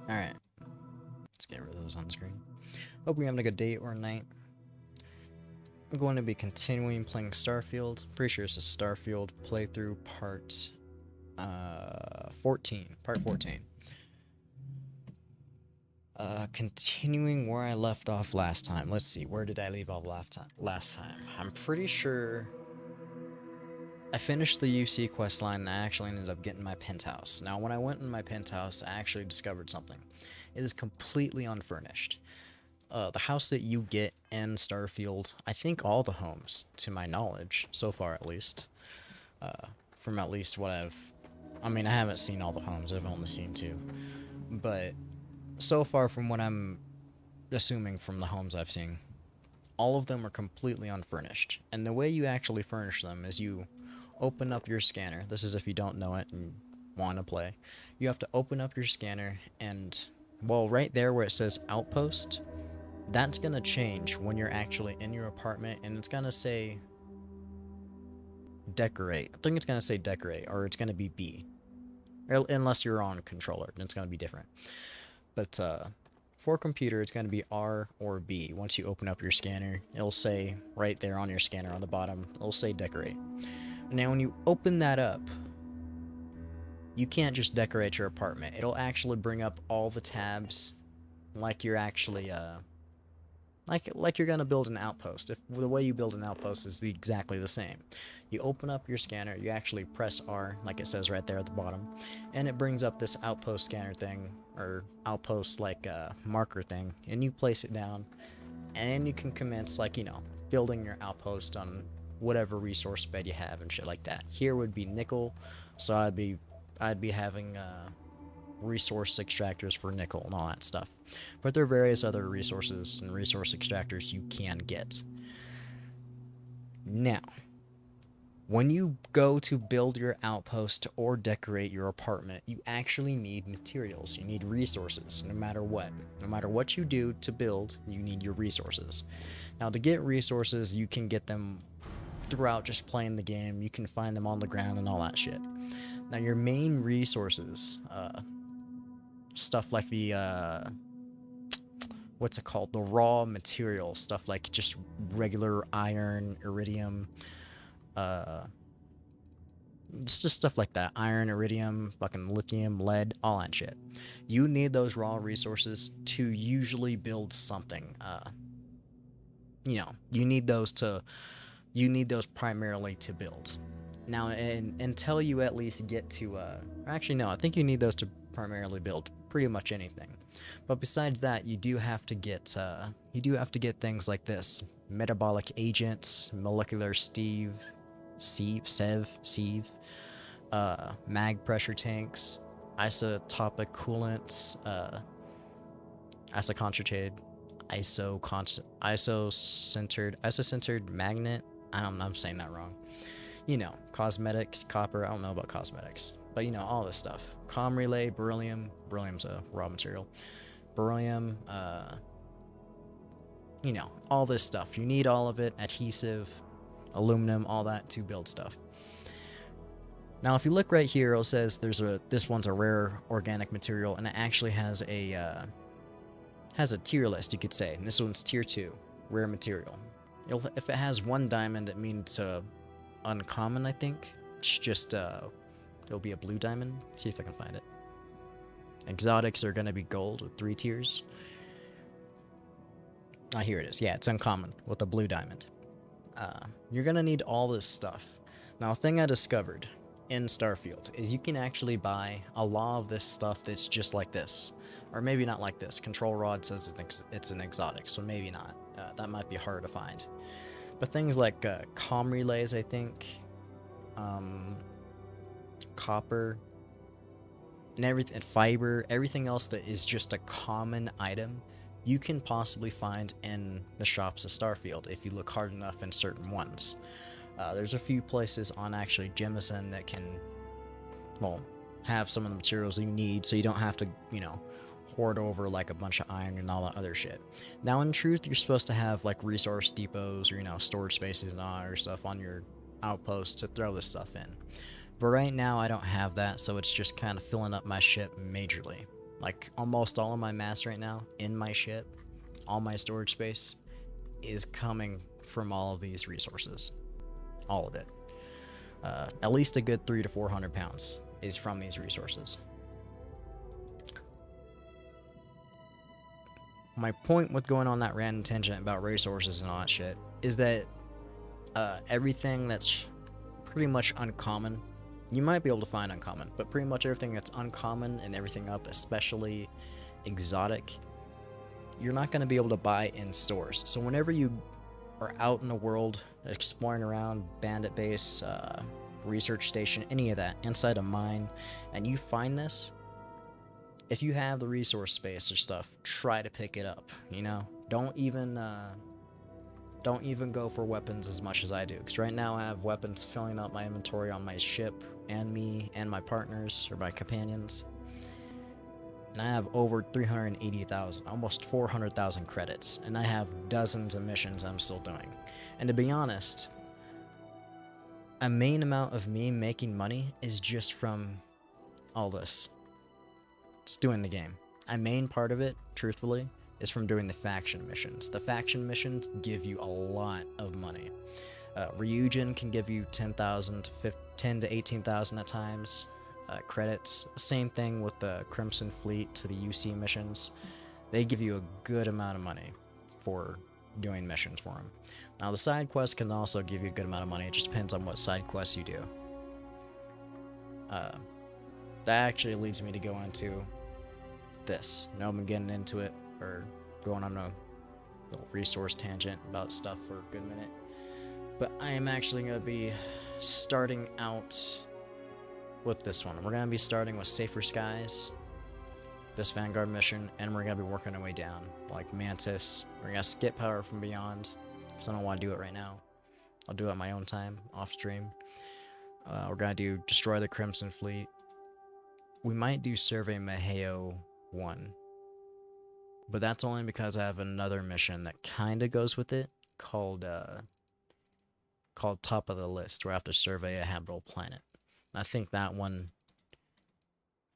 Alright, let's get rid of those on screen. Hope you're having a good day or night. I'm going to be continuing playing Starfield. Pretty sure this is Starfield playthrough part 14. Part 14. Continuing where I left off last time. Let's see, where did I leave off last time? I'm pretty sure I finished the UC questline and I actually ended up getting my penthouse. Now, when I went in my penthouse, I actually discovered something. It is completely unfurnished. The house that you get in Starfield, I think all the homes, to my knowledge, so far at least, from at least what I mean, I haven't seen all the homes, I've only seen 2, but so far from what I'm assuming from the homes I've seen, all of them are completely unfurnished, and the way you actually furnish them is you open up your scanner. This is if you don't know it and want to play. You have to open up your scanner, and, well, right there where it says outpost, that's gonna change when you're actually in your apartment, and it's gonna say decorate. I think it's gonna say decorate, or it's gonna be B. Unless you're on controller, then it's gonna be different. But for computer, it's gonna be R or B. Once you open up your scanner, it'll say right there on your scanner on the bottom, it'll say decorate. Now when you open that up, you can't just decorate your apartment. It'll actually bring up all the tabs like you're actually like you're gonna build an outpost. If the way you build an outpost is exactly the same. You open up your scanner, you actually press R, like it says right there at the bottom, and it brings up this outpost scanner thing, or outpost like marker thing, and you place it down, and you can commence, like, you know, building your outpost on whatever resource bed you have and shit like that. Here would be nickel, so I'd be having resource extractors for nickel and all that stuff. But there are various other resources and resource extractors you can get. Now, when you go to build your outpost or decorate your apartment, you actually need materials. You need resources, no matter what. No matter what you do to build, you need your resources. Now, to get resources, you can get them throughout just playing the game. You can find them on the ground and all that shit. Now, your main resources, stuff like the, what's it called? The raw material, stuff like just regular iron, iridium, just stuff like that. Iron, iridium, fucking lithium, lead, all that shit. You need those raw resources to usually build something. You know, you need those primarily to build. Now, until you at least get to, actually no, I think you need those to primarily build pretty much anything. But besides that, you do have to get things like this: metabolic agents, molecular sieve, mag pressure tanks, isotopic coolants, isoconcentrated, isocentered magnet. I'm saying that wrong. You know, cosmetics, copper. I don't know about cosmetics, but you know, all this stuff. Com relay, beryllium. Beryllium's a raw material. Beryllium, you know, all this stuff. You need all of it. Adhesive, aluminum, all that to build stuff. Now, if you look right here, it says this one's a rare organic material, and it actually has a tier list, you could say. And this one's tier 2, rare material. If it has 1 diamond, it means uncommon, I think. It's just it'll be a blue diamond. Let's see if I can find it. Exotics are gonna be gold with 3 tiers. Ah, here it is. Yeah, it's uncommon with a blue diamond. You're gonna need all this stuff. Now, a thing I discovered in Starfield is you can actually buy a lot of this stuff that's just like this, or maybe not like this. Control Rod says it's an exotic, so maybe not. That might be hard to find. But things like comm relays, I think, copper, and everything, fiber, everything else that is just a common item, you can possibly find in the shops of Starfield if you look hard enough in certain ones. There's a few places on actually Jemison that can, well, have some of the materials you need, so you don't have to, you know, hoard over like a bunch of iron and all that other shit. Now, in truth, you're supposed to have like resource depots or, you know, storage spaces and all other stuff on your outpost to throw this stuff in. But right now, I don't have that, so it's just kind of filling up my ship majorly. Like almost all of my mass right now in my ship, all my storage space, is coming from all of these resources. All of it. At least a good 300 to 400 pounds is from these resources. My point with going on that random tangent about resources and all that shit is that everything that's pretty much uncommon, you might be able to find uncommon, but pretty much everything that's uncommon and everything up, especially exotic, you're not going to be able to buy in stores. So whenever you are out in the world exploring around, bandit base, research station, any of that, inside a mine, and you find this, if you have the resource space or stuff, try to pick it up, you know? Don't even go for weapons as much as I do, because right now I have weapons filling up my inventory on my ship, and me, and my partners, or my companions. And I have over 380,000, almost 400,000 credits, and I have dozens of missions I'm still doing. And to be honest, a main amount of me making money is just from all this. Just doing the game. A main part of it, truthfully, is from doing the faction missions. The faction missions give you a lot of money. Ryujin can give you 10,000 to 18,000 at times. Credits. Same thing with the Crimson Fleet to the UC missions. They give you a good amount of money for doing missions for them. Now the side quests can also give you a good amount of money. It just depends on what side quests you do. That actually leads me to go into this. I know I've been getting into it, or going on a little resource tangent about stuff for a good minute. But I am actually going to be starting out with this one. We're going to be starting with Safer Skies, this Vanguard mission, and we're going to be working our way down. Like Mantis, we're going to skip Power from Beyond, because I don't want to do it right now. I'll do it at my own time, off stream. We're going to do Destroy the Crimson Fleet. We might do Survey Maheo 1. But that's only because I have another mission that kind of goes with it, called Top of the List, where I have to survey a habitable planet. And I think that one,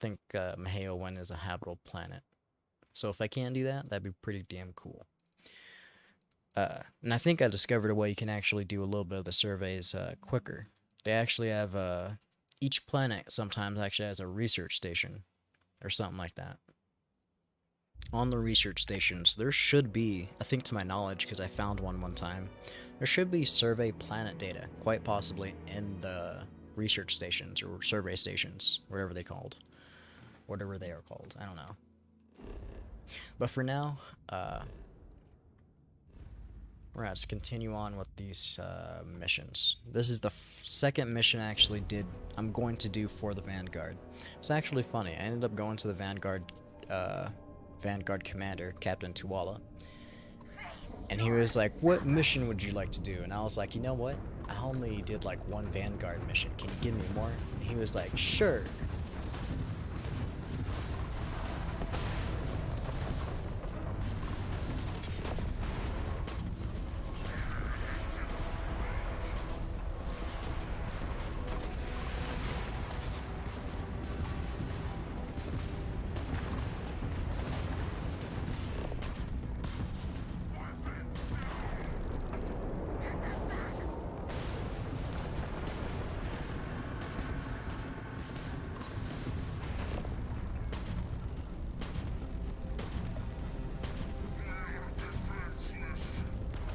Maheo 1 is a habitable planet. So if I can do that, that'd be pretty damn cool. And I think I discovered a way you can actually do a little bit of the surveys quicker. They actually have, each planet sometimes actually has a research station, or something like that. On the research stations, there should be, I think to my knowledge, because I found one time, there should be survey planet data, quite possibly, in the research stations, or survey stations, whatever they are called, I don't know. But for now, we're going to continue on with these missions. This is the second mission I'm going to do for the Vanguard. It's actually funny. I ended up going to the Vanguard commander, Captain Tuwala, and he was like, what mission would you like to do? And I was like, you know what? I only did like one Vanguard mission. Can you give me more? And he was like, sure.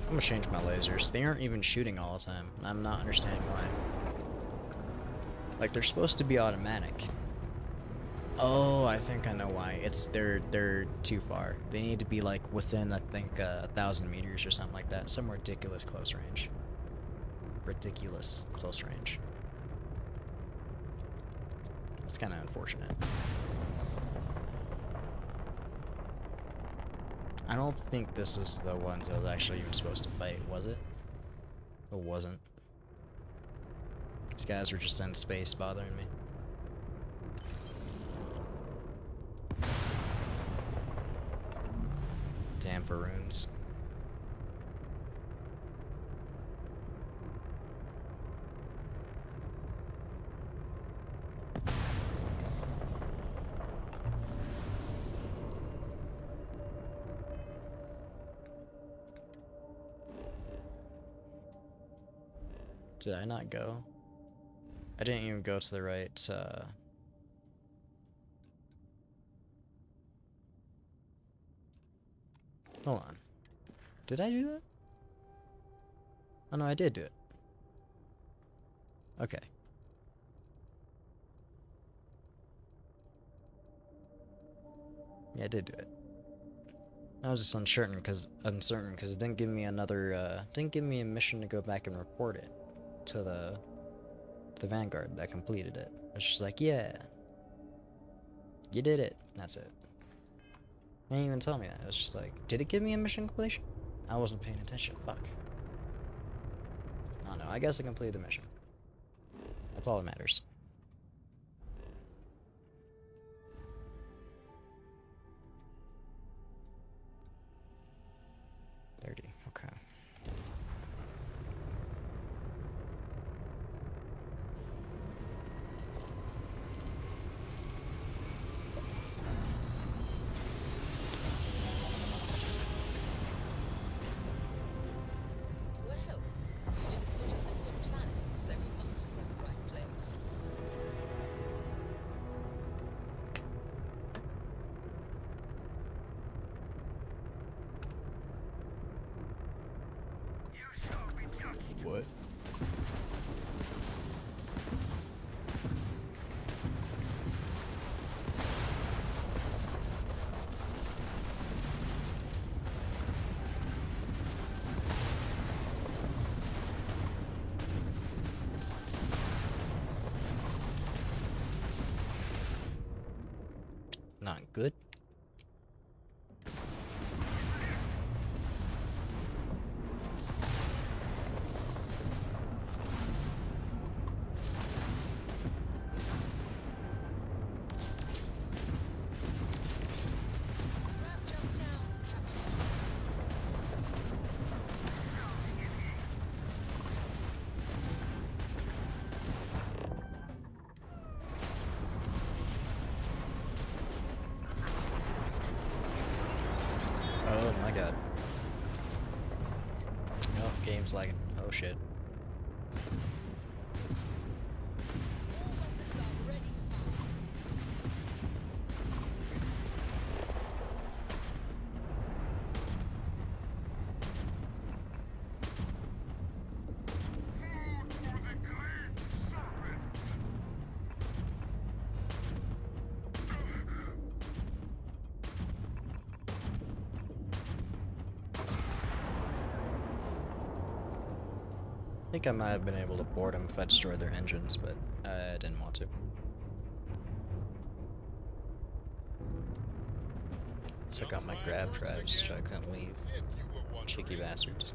I'm gonna change my lasers. They aren't even shooting all the time. I'm not understanding why. Like, they're supposed to be automatic. Oh, I think I know why. They're too far. They need to be like within, I think, 1,000 meters or something like that. Some ridiculous close range. Ridiculous close range. That's kind of unfortunate. I don't think this is the ones I was actually even supposed to fight, was it? It wasn't. These guys were just in space bothering me. Damn Varoons. Did I not go? I didn't even go to the right, Hold on. Did I do that? Oh no, I did do it. Okay. Yeah, I did do it. I was just uncertain because it didn't give me didn't give me a mission to go back and report it to the Vanguard that completed it. It's just like, yeah, you did it. That's it. They didn't even tell me that. It was just like, did it give me a mission completion? I wasn't paying attention. Fuck. I don't know. I guess I completed the mission. That's all that matters. $30. Okay. What? Not good. Oh my god. Oh, game's lagging. Oh shit. I think I might have been able to board them if I destroyed their engines, but I didn't want to. Took out my grab drives so I couldn't leave. Cheeky bastards.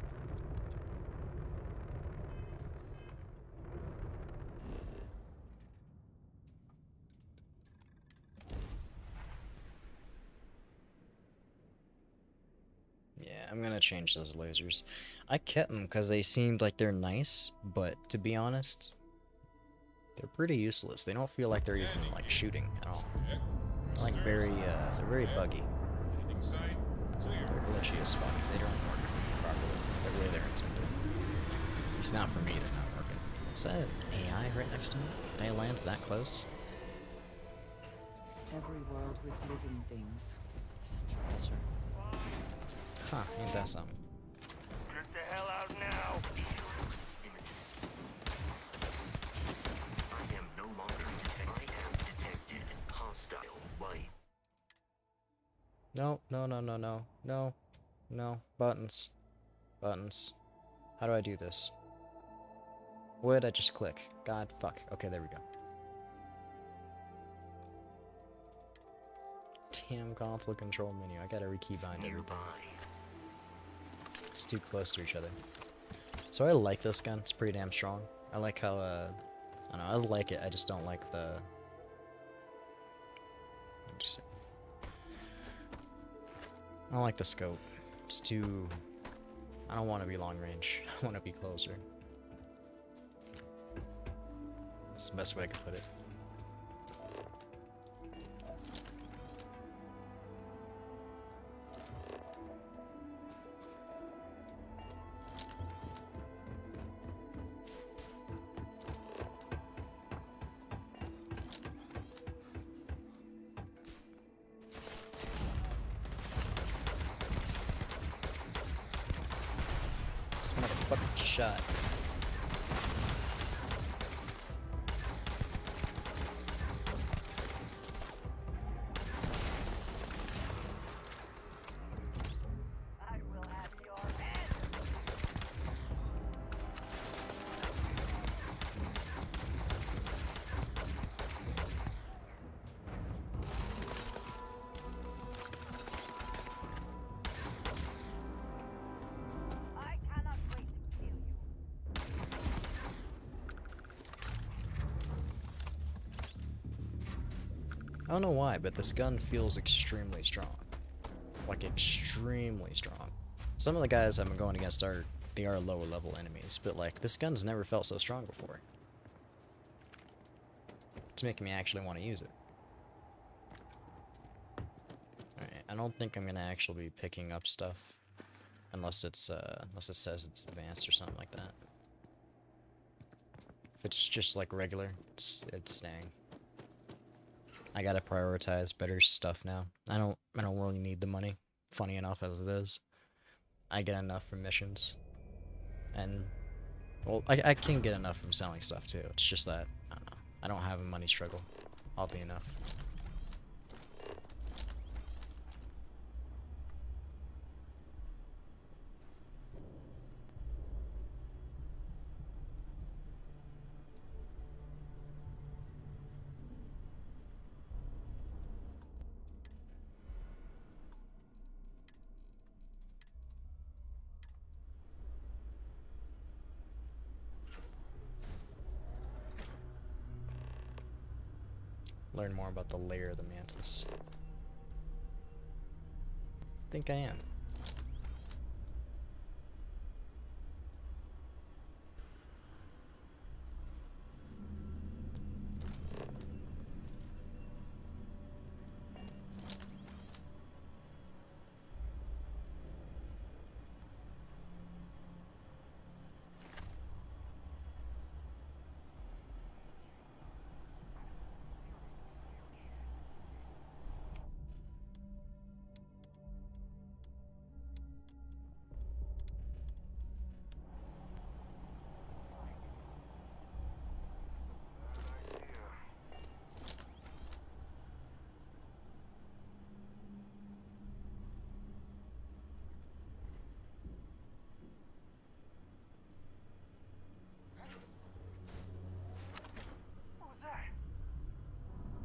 Yeah, I'm gonna change those lasers. I kept them because they seemed like they're nice, but to be honest, they're pretty useless. They don't feel like they're even like shooting at all. They're like they're very buggy. They're glitchy as fuck. They don't work properly the way they're intended. At least not for me, they're not working. Is that an AI right next to me? Did I land that close? Every world with living things is a treasure. Huh, ain't that something? Get the hell out now! I am no longer detected. I am detected hostile light. No, no, no, no, no, no, no. Buttons. Buttons. How do I do this? What did I just click? God, fuck. Okay, there we go. Damn console control menu. I gotta rekeybind everything. It's too close to each other. So I like this gun. It's pretty damn strong. I like how, I don't know, I like it. I just don't like the... I don't like the scope. It's too... I don't want to be long range. I want to be closer. That's the best way I could put it. this motherfucker shot. I will have your head. I cannot wait to kill you. I don't know why, but this gun feels extremely strong. Like, extremely strong. Some of the guys I've been going against are lower level enemies, but like, this gun's never felt so strong before. It's making me actually want to use it. Alright, I don't think I'm gonna actually be picking up stuff. Unless it says it's advanced or something like that. If it's just like regular, it's staying. I gotta prioritize better stuff now. I don't really need the money, funny enough as it is. I get enough from missions. And, well, I can get enough from selling stuff too. It's just that, I don't know. I don't have a money struggle. I'll be enough. Learn more about the layer of the mantis. I think I am.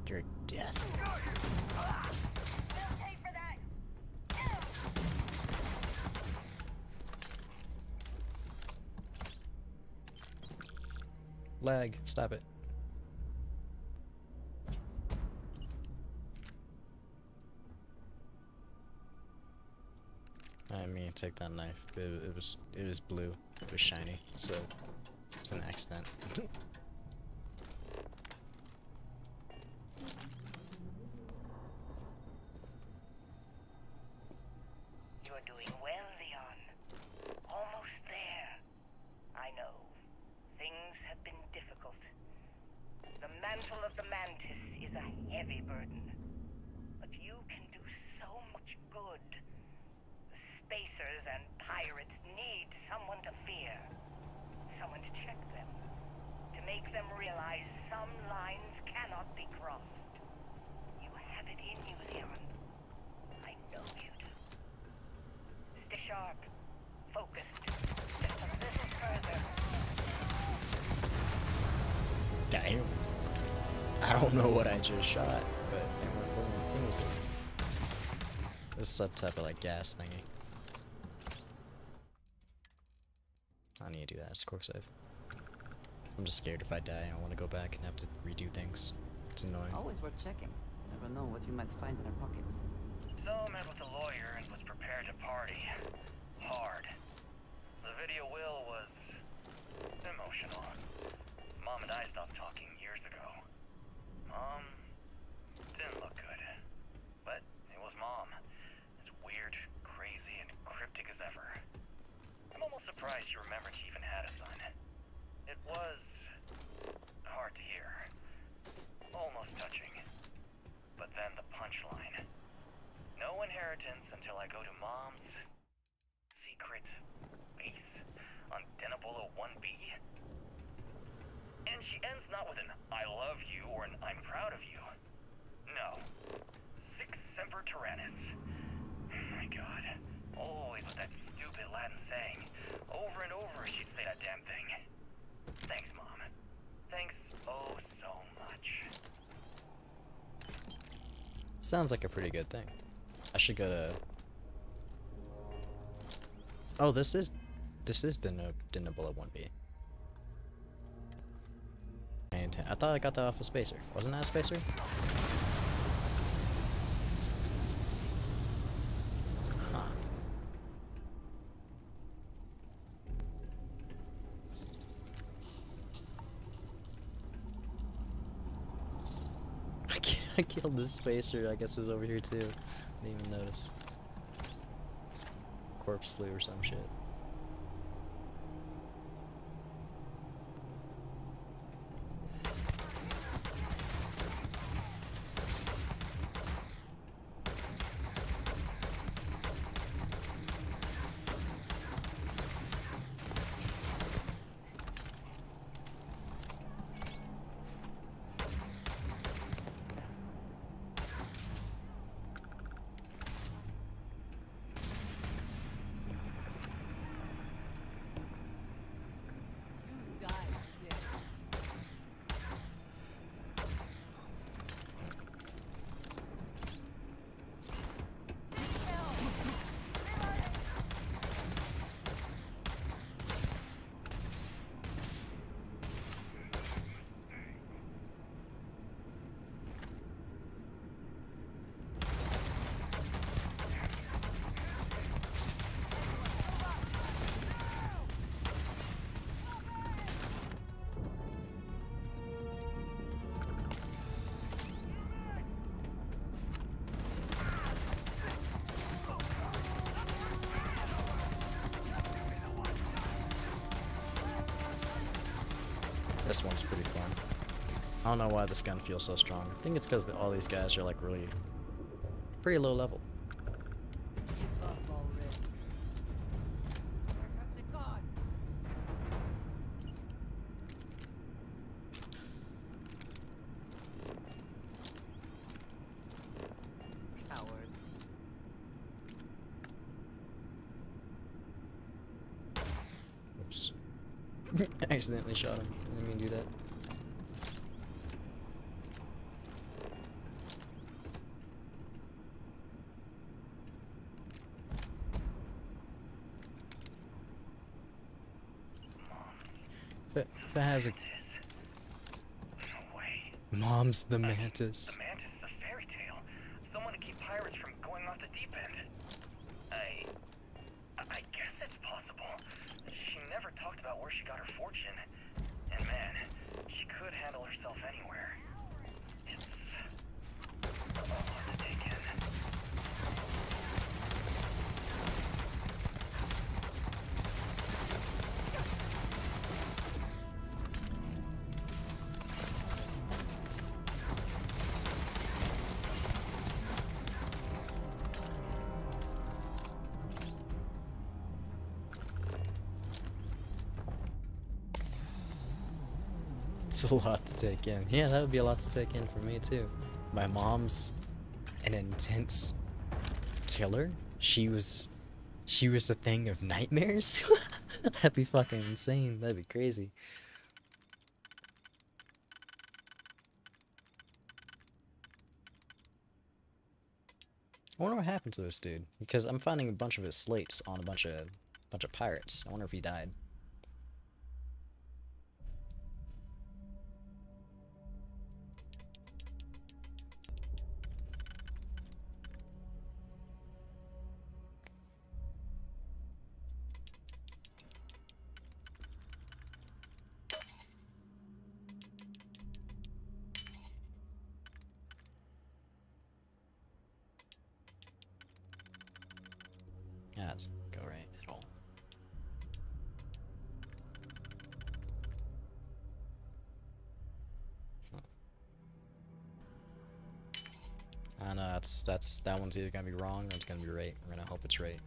Your death. They'll pay for that. Lag. Stop it. I mean, take that knife. It was blue. It was shiny, so it's an accident. You're doing well, Leon. Almost there. I know. Things have been difficult. The mantle of the mantis is a heavy burden. But you can do so much good. The spacers and pirates need someone to fear. Someone to check them. To make them realize some lines cannot be crossed. You have it in you, Leon. I know you do. Stay sharp. Focused. Just a little further. Damn. I don't know what I just shot, but it went boom. This is some type of like gas thingy. I need to do that as a quick save. I'm just scared if I die, I want to go back and have to redo things. It's annoying. Always worth checking. Never know what you might find in their pockets. So I met with a lawyer and was prepared to party. Hard. The video will was emotional. Mom and I stopped talking years ago. Mom didn't look good. But it was Mom. As weird, crazy, and cryptic as ever. I'm almost surprised you remembered she even had a son. It was hard to hear. Almost touching. But then the punchline. No inheritance until I go to Mom's secret base. she ends not with an I love you or an I'm proud of you. No. Sic semper tyrannis. Oh my god. Always with that stupid Latin saying. Over and over she'd say that damn thing. Thanks, Mom. Thanks oh so much. Sounds like a pretty good thing. I should go to... Oh, this is Deniable at 1B. I thought I got that off a spacer. Wasn't that a spacer? Huh. I killed this spacer. I guess it was over here too. Didn't even notice. Corpse flu or some shit. You died, Dick. This one's pretty fun. I don't know why this gun feels so strong. I think it's because all these guys are like really pretty low level. Give up already. I have the god. Cowards. Oops. I accidentally shot him. I didn't mean to do that. If it has a... No way. Mom's the mantis. The mantis is a fairy tale. Someone to keep pirates from going off the deep end. I guess it's possible. She never talked about where she got her fortune. And man, she could handle herself anywhere. It's a lot to take in. It's a lot to take in. Yeah, that would be a lot to take in for me too. My mom's an intense killer. She was a thing of nightmares. That'd be fucking insane. That'd be crazy. I wonder what happened to this dude, because I'm finding a bunch of his slates on a bunch of pirates. I wonder if he died. Yeah, let's go right at all. I know that one's either gonna be wrong or it's gonna be right. We're gonna hope it's right.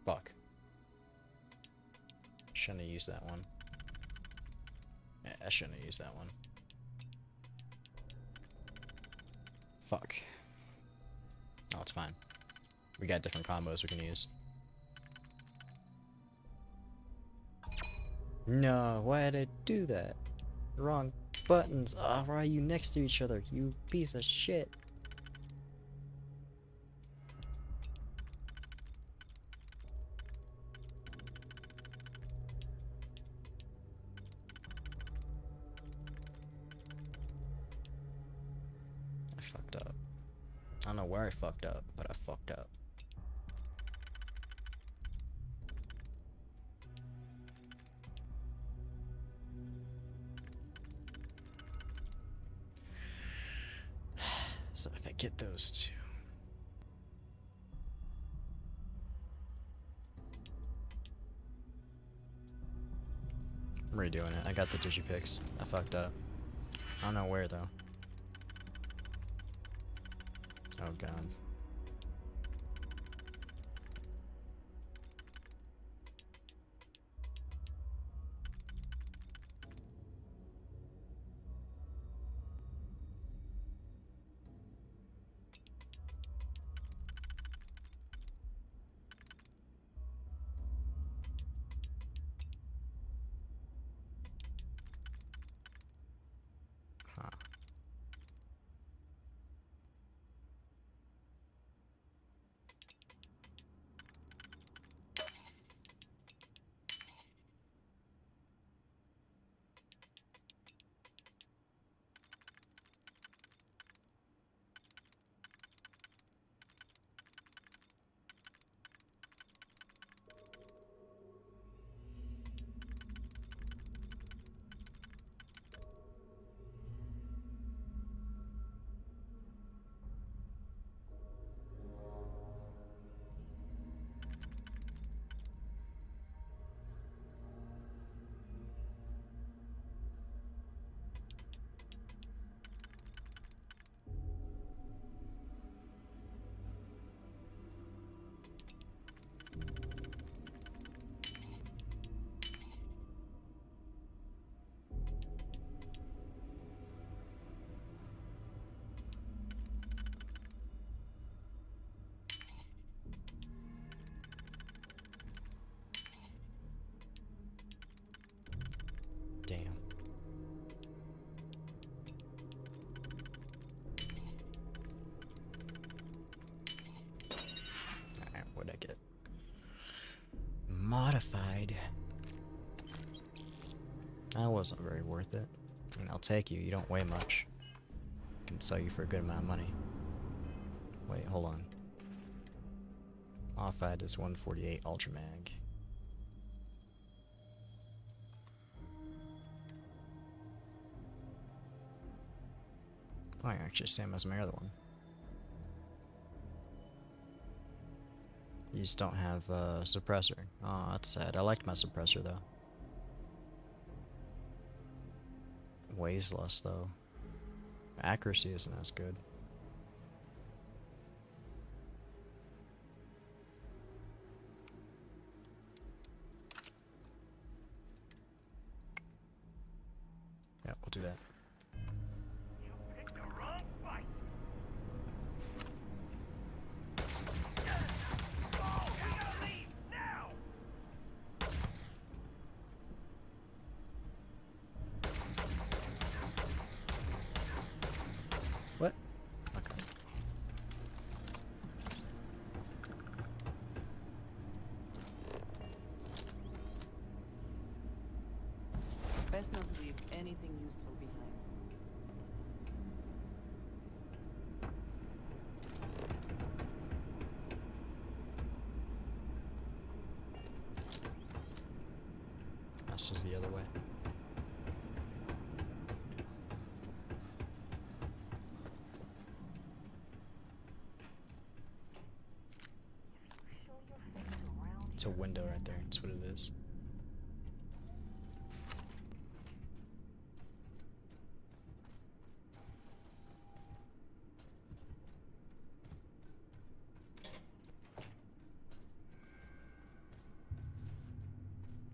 Fuck. Shouldn't have used that one. Yeah, I shouldn't have used that one. Fuck. Oh, it's fine. We got different combos we can use. No, why did I do that? Wrong buttons. Ah, why are you next to each other? You piece of shit. I fucked up. I don't know where I fucked up, but I fucked up. So if I get those two. I'm redoing it. I got the digipicks. I fucked up. I don't know where though. Oh god. Huh. Damn. Alright, what'd I get? Modified. That wasn't very worth it. I mean, I'll take you. You don't weigh much. I can sell you for a good amount of money. Wait, hold on. Modified is 148 Ultra Mag. Oh, you're actually same as my other one. You just don't have a suppressor. Oh, that's sad. I liked my suppressor though. Weighs less though. Accuracy isn't as good. Yeah, we'll do that. You picked the wrong fight. Oh, we gotta leave now. What? Okay. Best not to leave anything useful behind. This is the other way. It's a window right there. That's what it is.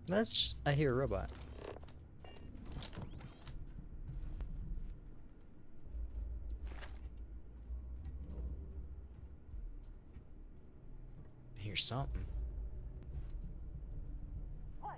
That's just, I hear a robot. I hear something. What?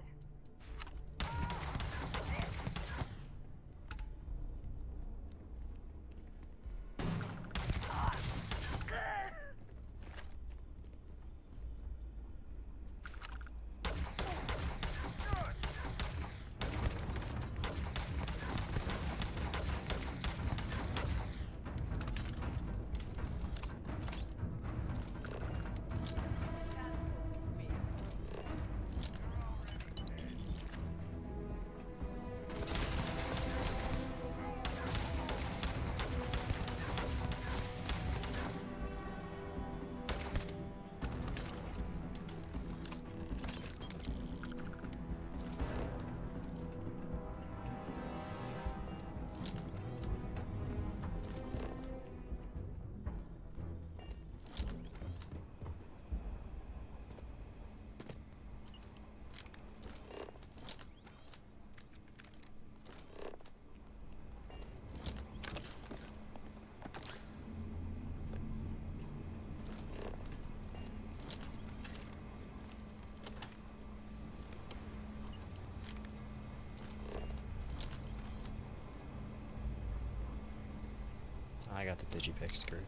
I got the digipick screwed.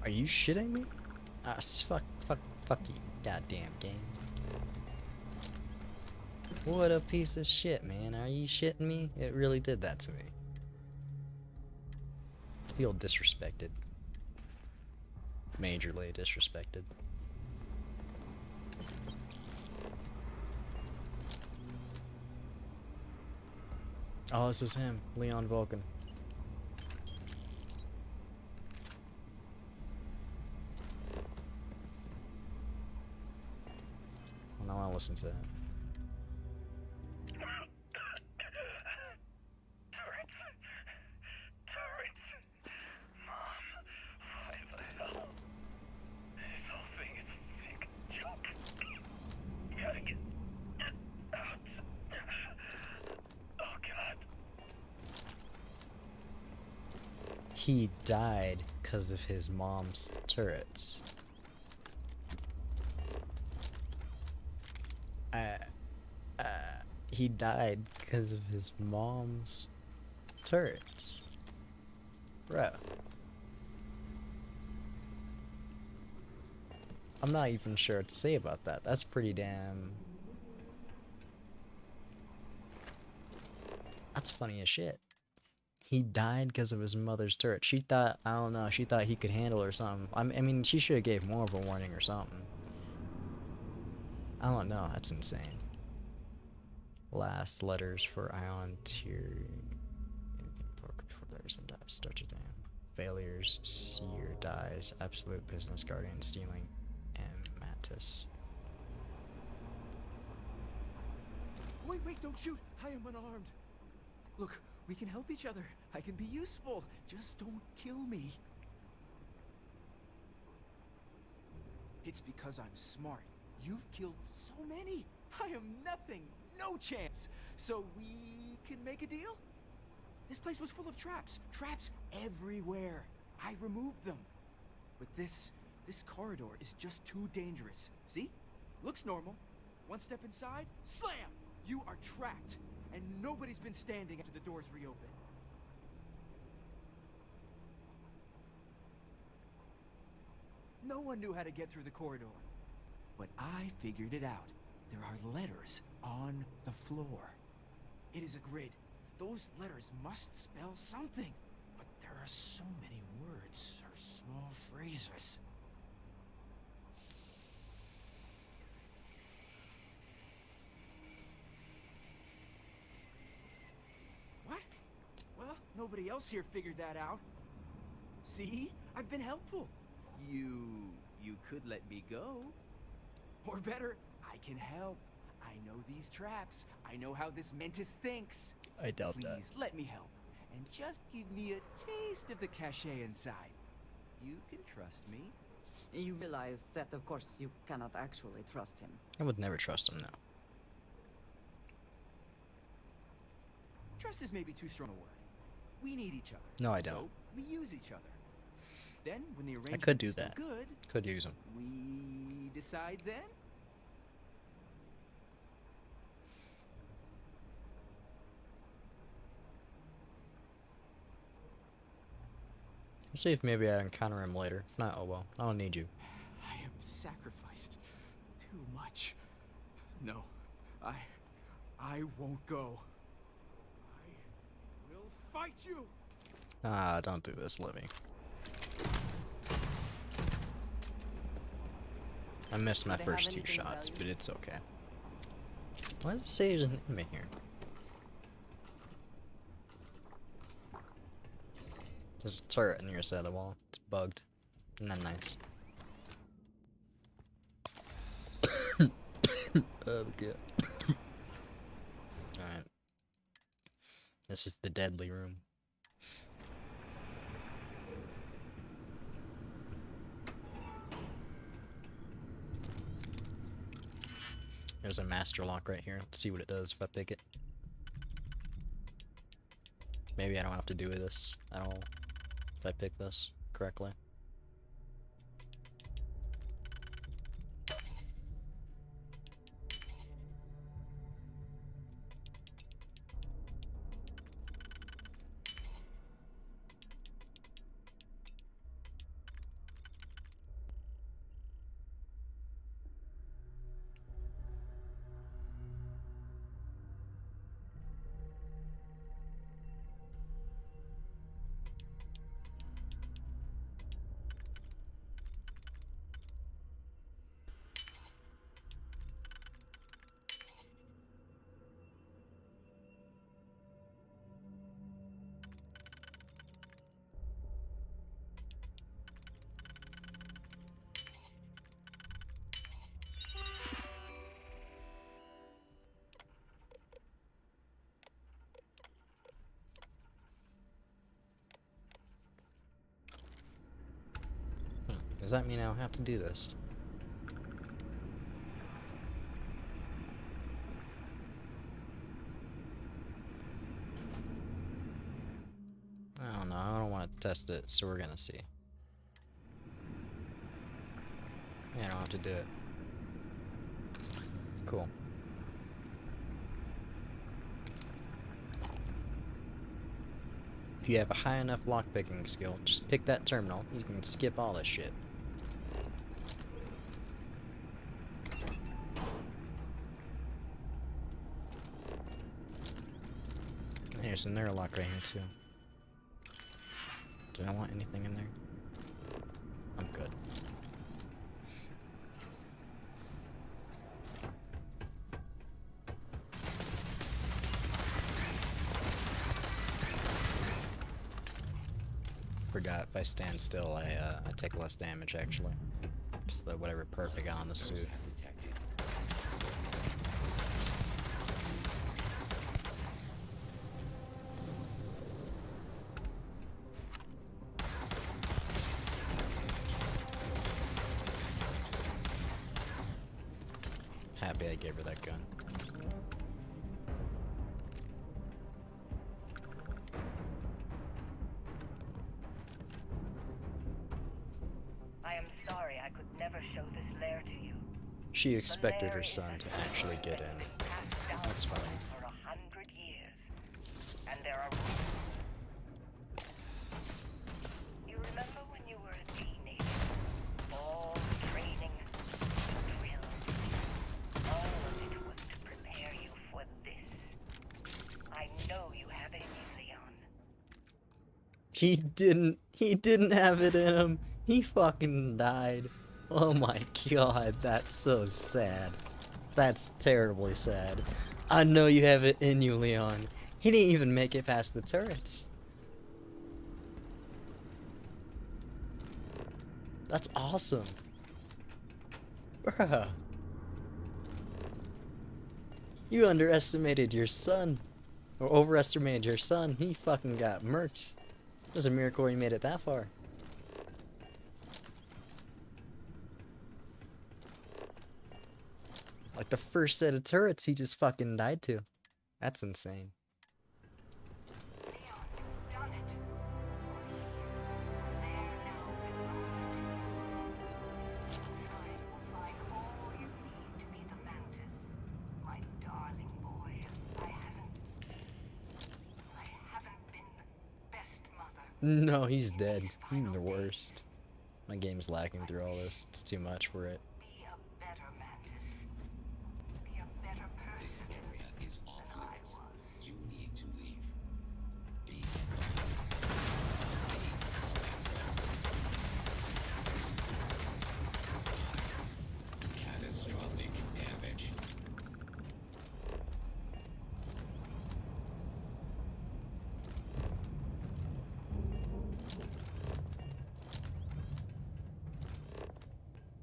Are you shitting me? Fuck you, goddamn game. What a piece of shit, man. Are you shitting me? It really did that to me. I feel disrespected. Majorly disrespected. Oh, this is him, Leon Vulcan. I want to listen to that. He died because of his mom's turrets. He died because of his mom's turrets. Bro. I'm not even sure what to say about that. That's pretty damn... That's funny as shit. He died because of his mother's turret. She thought, I don't know, she thought he could handle or something. I mean, she should have gave more of a warning or something. I don't know, that's insane. Last letters for Ion Tier. Before players and dies. Starts with failures, seer dies, absolute business, guardian stealing, and Mantis. Wait, don't shoot! I am unarmed. Look, we can help each other. I can be useful. Just don't kill me. It's because I'm smart. You've killed so many. I am nothing. No chance. So we can make a deal? This place was full of traps. Traps everywhere. I removed them. But this corridor is just too dangerous. See? Looks normal. One step inside, slam! You are trapped. And nobody's been standing after the doors reopen. No one knew how to get through the corridor. But I figured it out. There are letters on the floor. It is a grid. Those letters must spell something. But there are so many words or small phrases. What? Well, nobody else here figured that out. See? I've been helpful. You could let me go. Or better, I can help. I know these traps. I know how this Mantis thinks. I doubt that. Please let me help. And just give me a taste of the cachet inside. You can trust me. You realize that, of course, you cannot actually trust him. I would never trust him now. Trust is maybe too strong a word. We need each other. No, I don't. So we use each other. Then, when the arrangement could do is no that. good, Could use him. we decide then. We'll see if maybe I encounter him later. If not, oh well. I don't need you. I have sacrificed too much. No, I won't go. I will fight you. Ah, don't do this, Livy. I missed my Do they have first 2 anything of shots, value? but it's okay. Why does it say there's an enemy here? There's a turret on your side of the wall. It's bugged. Isn't that nice? Oh, God. Alright. This is the deadly room. There's a master lock right here. Let's see what it does if I pick it. Maybe I don't have to do this at all if I pick this correctly. Does that mean I don't have to do this? I don't know. I don't want to test it, so we're gonna see. Yeah, I don't have to do it. Cool. If you have a high enough lockpicking skill, just pick that terminal. You can skip all this shit. There's another lock right here too. Do I want anything in there? I'm good. Forgot if I stand still, I take less damage actually. Just the whatever perk I got on the suit. Happy I gave her that gun. I am sorry I could never show this lair to you. She expected The her lair son is to a actually get secret in. that's been passed down That's fine. For 100 years. And there are... You remember when you were a teenager? All the training, the drills, all of it He didn't have it in him. He fucking died. Oh my god, that's so sad. That's terribly sad. I know you have it in you, Leon. He didn't even make it past the turrets. That's awesome. Bruh. You underestimated your son. Or overestimated your son. He fucking got murked. It was a miracle he made it that far. Like the first set of turrets he just fucking died to. That's insane. Leon, you've done it. The lair now belongs to you. Inside you will find all you need to be the Mantis. My darling boy, I haven't been the best mother. No, he's dead. He's the worst. My game's lagging through all this. It's too much for it. Be a better Mantis. Be a better person than I was. You need to leave. Be catastrophic damage.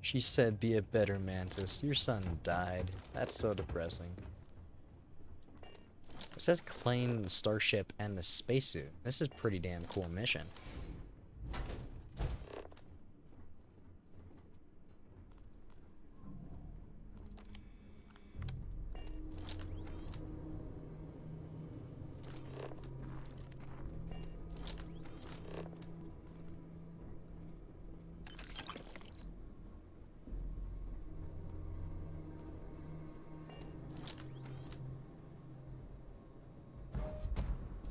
She said, be a better Mantis. Your son died. That's so depressing. It says claim the starship and the spacesuit. This is a pretty damn cool mission.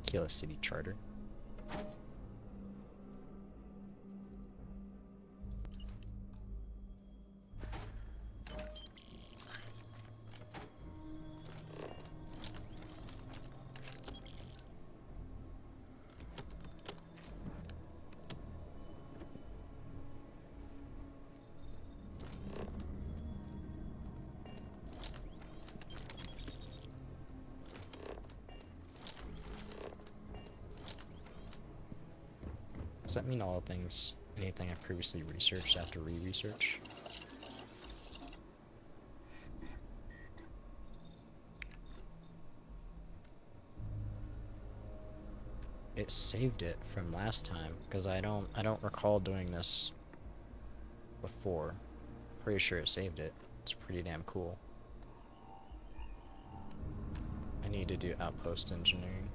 Kill a city charter. Does that mean all things, anything I've previously researched after re-research? It saved it from last time, because I don't recall doing this before. Pretty sure it saved it. It's pretty damn cool. I need to do outpost engineering.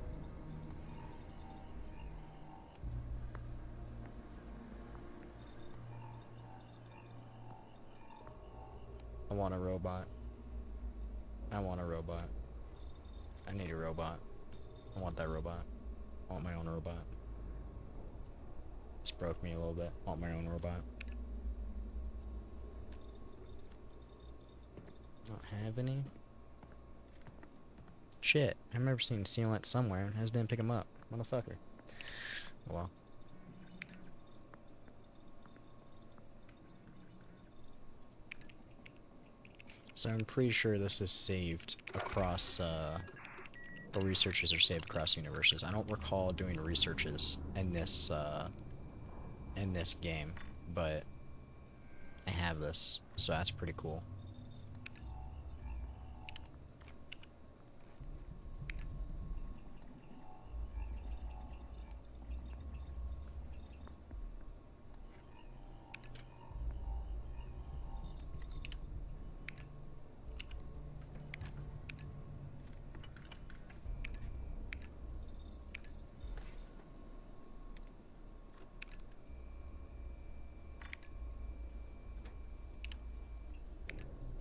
I want a robot. I want a robot. I need a robot. I want that robot. I want my own robot. This broke me a little bit. I want my own robot. Don't have any. Shit. I remember seeing sealant somewhere. I just didn't pick him up. Motherfucker. Oh well. So I'm pretty sure this is saved across, the researches are saved across universes. I don't recall doing researches in this game, but I have this, so that's pretty cool.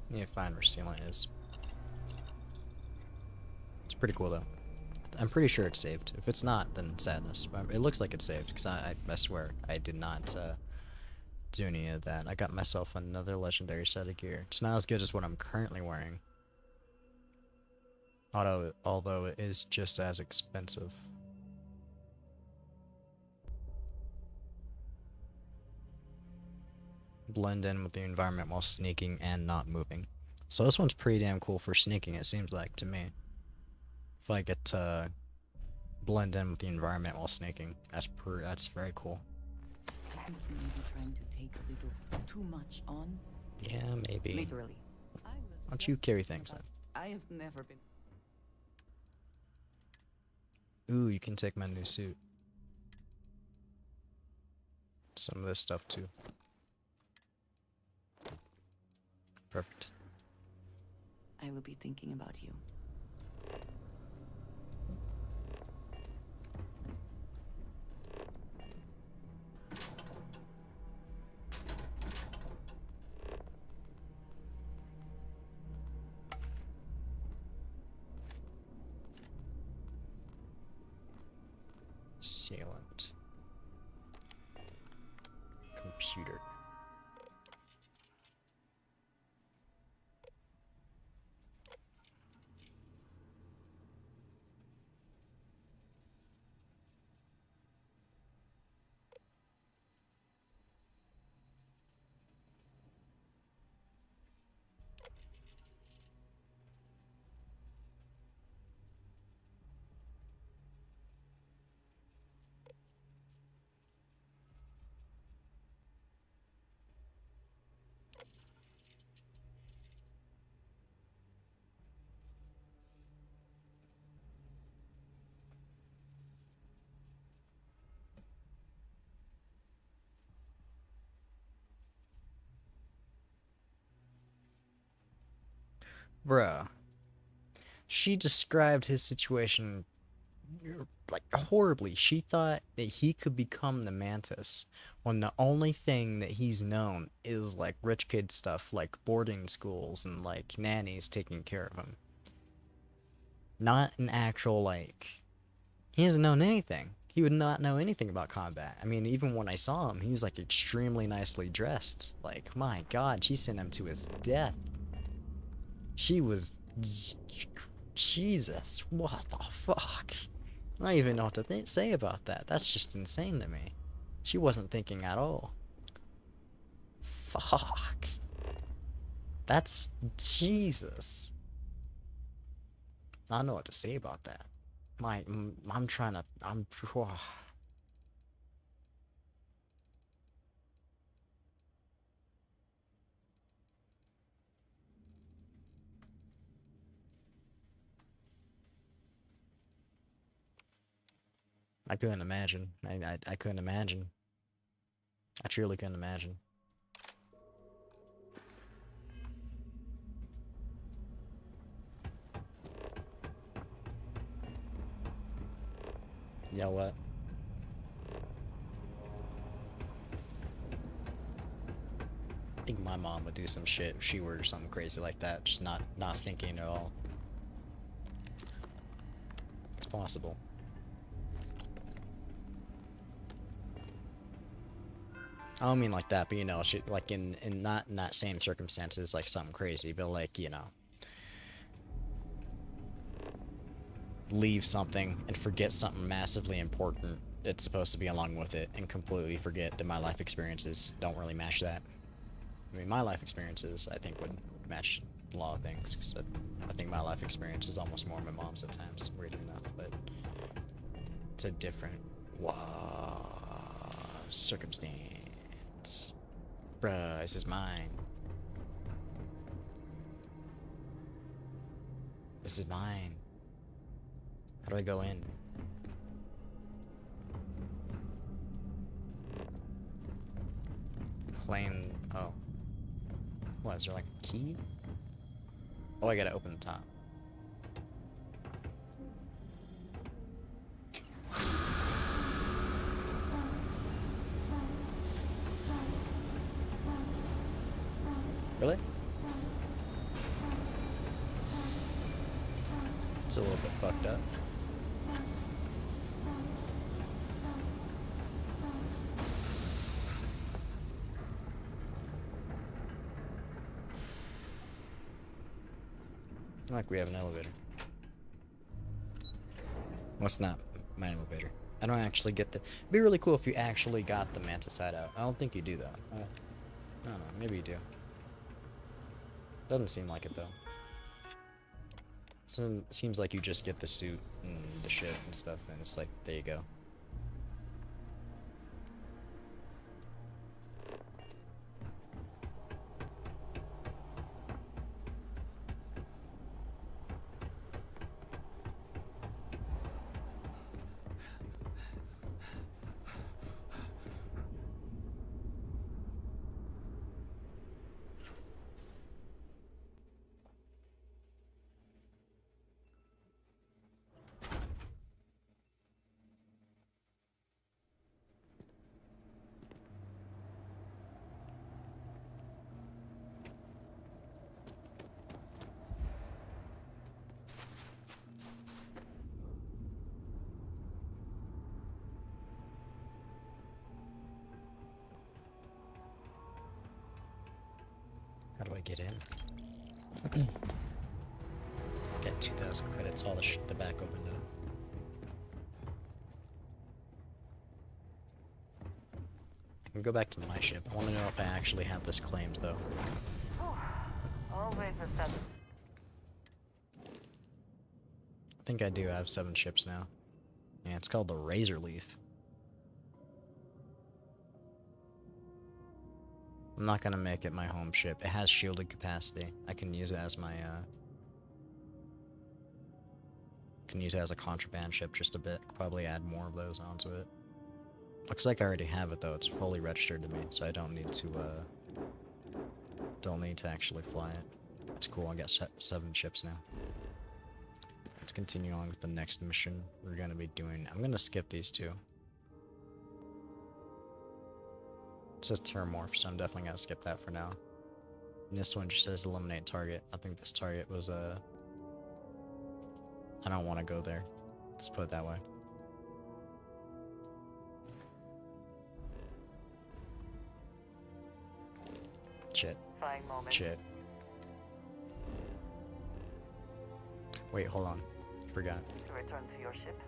Need to find where sealant is. It's pretty cool though. I'm pretty sure it's saved. If it's not, then sadness. But it looks like it's saved, because I swear I did not do any of that. I got myself another legendary set of gear. It's not as good as what I'm currently wearing. Although it is just as expensive. blend in with the environment while sneaking and not moving. So this one's pretty damn cool for sneaking, it seems like to me. If I get to blend in with the environment while sneaking, that's very cool. I think you may be trying to take a little too much on. Yeah, maybe. Literally. I was Why don't you just carry thinking things then? about- I have never been. Ooh, you can take my new suit. Some of this stuff too. Perfect. I will be thinking about you. Sealant. Computer. Bruh. She described his situation like horribly. She thought that he could become the Mantis when the only thing that he's known is like rich kid stuff, like boarding schools and like nannies taking care of him. Not an actual like he hasn't known anything. He would not know anything about combat. I mean, even when I saw him, he was like extremely nicely dressed. Like, my god, she sent him to his death. She was Jesus, what the fuck? I don't even know what to say about that. That's just insane to me. She wasn't thinking at all. Fuck. That's Jesus. I don't know what to say about that. I'm trying to. I couldn't imagine. I couldn't imagine. I truly couldn't imagine. You know what? I think my mom would do some shit if she were something crazy like that, just not thinking at all. It's possible. I don't mean like that, but you know, she like in not in that same circumstances, like something crazy, but like, you know, leave something and forget something massively important that's supposed to be along with it, and completely forget that my life experiences don't really match that. I mean, my life experiences, I think, would match a lot of things, because I think my life experience is almost more my mom's at times, weirdly enough, but it's a different circumstance. Bruh, this is mine. This is mine. How do I go in? Claim. Oh. What, is there like a key? Oh, I gotta open the top. Really? It's a little bit fucked up. Like we have an elevator. Well, it's not my elevator. I don't actually get the. It'd be really cool if you actually got the Mantis hideout. I don't think you do though. I don't know, maybe you do. Doesn't seem like it though. Seems like you just get the suit and the shit and stuff, and it's like, there you go. How do I get in? Get 2,000 credits, all the back opened up. I can go back to my ship. I want to know if I actually have this claimed though. Always a sudden. I think I do have 7 ships now. Yeah, it's called the Razor Leaf. I'm not gonna make it my home ship. It has shielded capacity. I can use it as my, can use it as a contraband ship just a bit. Probably add more of those onto it. Looks like I already have it though. It's fully registered to me, so I don't need to actually fly it. It's cool. I got 7 ships now. Let's continue on with the next mission we're gonna be doing. I'm gonna skip these 2. It says Terramorph, so I'm definitely gonna skip that for now. And this one just says eliminate target. I think this target was I don't want to go there. Let's put it that way. Shit. Fine moment. Shit. Wait, hold on. Forgot. Return to your ship.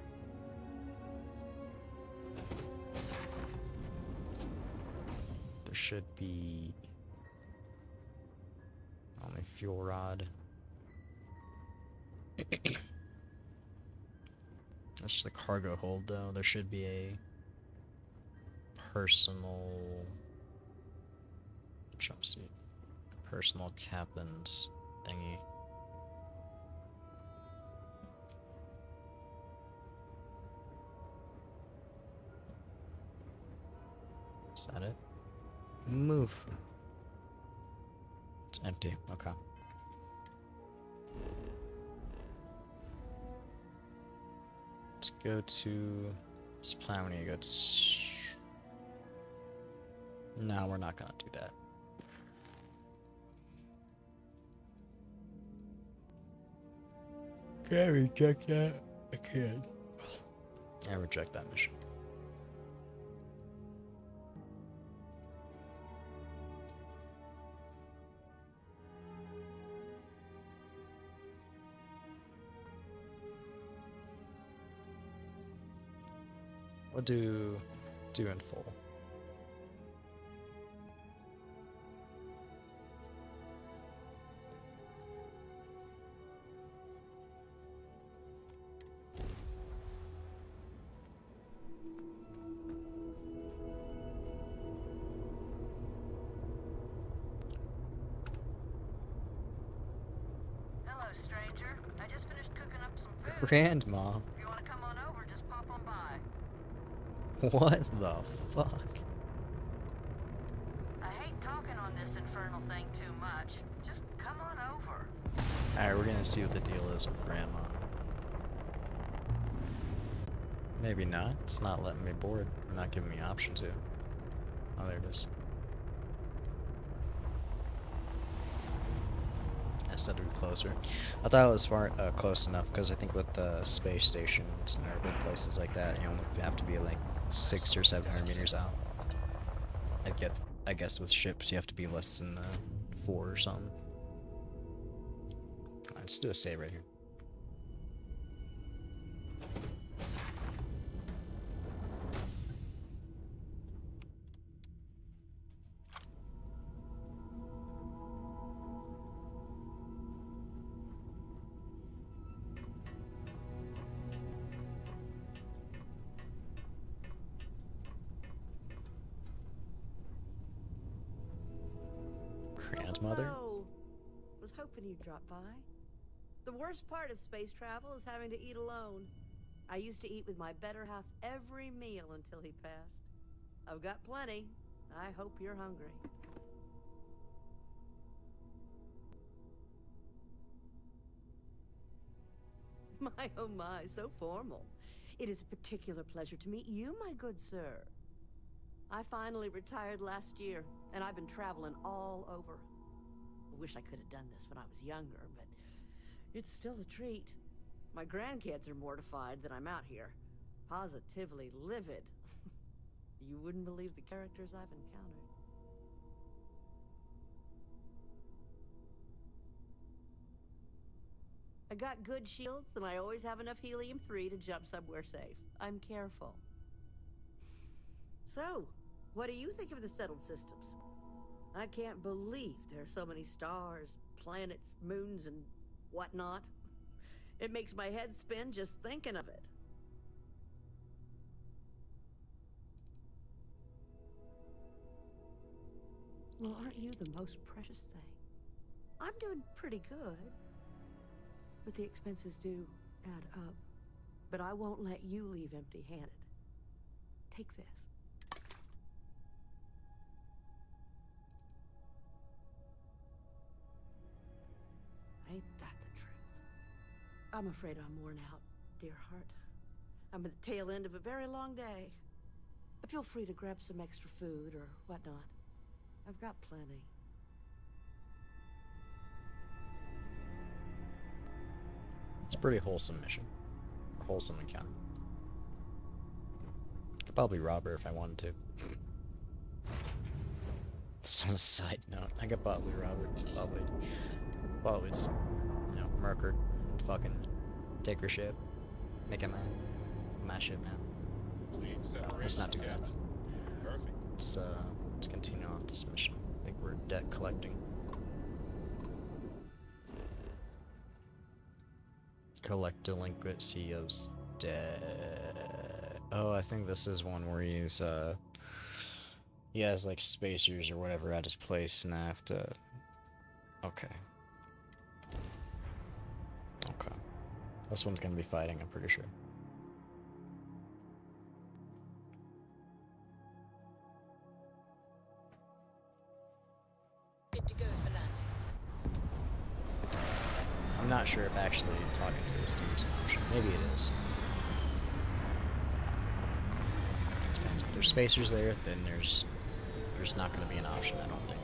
There should be only fuel rod. That's the cargo hold though. There should be a personal jump seat. Personal captain's thingy. Is that it? Move. It's empty. Okay. Let's go to this plan. We need to go to. No, we're not gonna do that. Can I reject that? I can. I reject that mission. We'll do in full. Hello, stranger. I just finished cooking up some food. Grandma. If you want to come on over, just pop on by. What the fuck? I hate talking on this infernal thing too much. Just come on over. Alright, we're gonna see what the deal is with Grandma. Maybe not. It's not letting me board. Or not giving me option to. Oh, there it is. I said to be closer. I thought it was close enough because I think with the space stations and urban places like that, you only have to be like 600 or 700 meters out. I guess with ships you have to be less than 4 or something. Alright, let's do a save right here. grandmother? Hello. Was hoping you'd drop by. The worst part of space travel is having to eat alone. I used to eat with my better half every meal until he passed. I've got plenty. I hope you're hungry. My, oh my, so formal. It is a particular pleasure to meet you, my good sir. I finally retired last year, and I've been traveling all over. I wish I could have done this when I was younger, but it's still a treat. My grandkids are mortified that I'm out here. Positively livid. You wouldn't believe the characters I've encountered. I got good shields, and I always have enough helium-3 to jump somewhere safe. I'm careful. So, what do you think of the settled systems? I can't believe there are so many stars, planets, moons, and whatnot. It makes my head spin just thinking of it. Well, aren't you the most precious thing? I'm doing pretty good. But the expenses do add up. But I won't let you leave empty-handed. Take this. Ain't that the truth? I'm afraid I'm worn out, dear heart. I'm at the tail end of a very long day. Feel free to grab some extra food or whatnot. I've got plenty. It's a pretty wholesome mission. Wholesome encounter. Could probably rob her if I wanted to. Just on a side note, I could probably rob her. Probably just, you know, murk her and fucking take her ship. Make it my ship now. No, let's not do that. Let's continue on with this mission. I think we're debt collecting. Collect delinquent CEO's debt. Oh, I think this is one where he's he has like spacers or whatever at his place, and I have to. Okay. Okay. This one's gonna be fighting, I'm pretty sure. Good to go for landing. I'm not sure if actually talking to this dude's an option. Maybe it is. Depends. If there's spacers there, then there's not going to be an option, I don't think.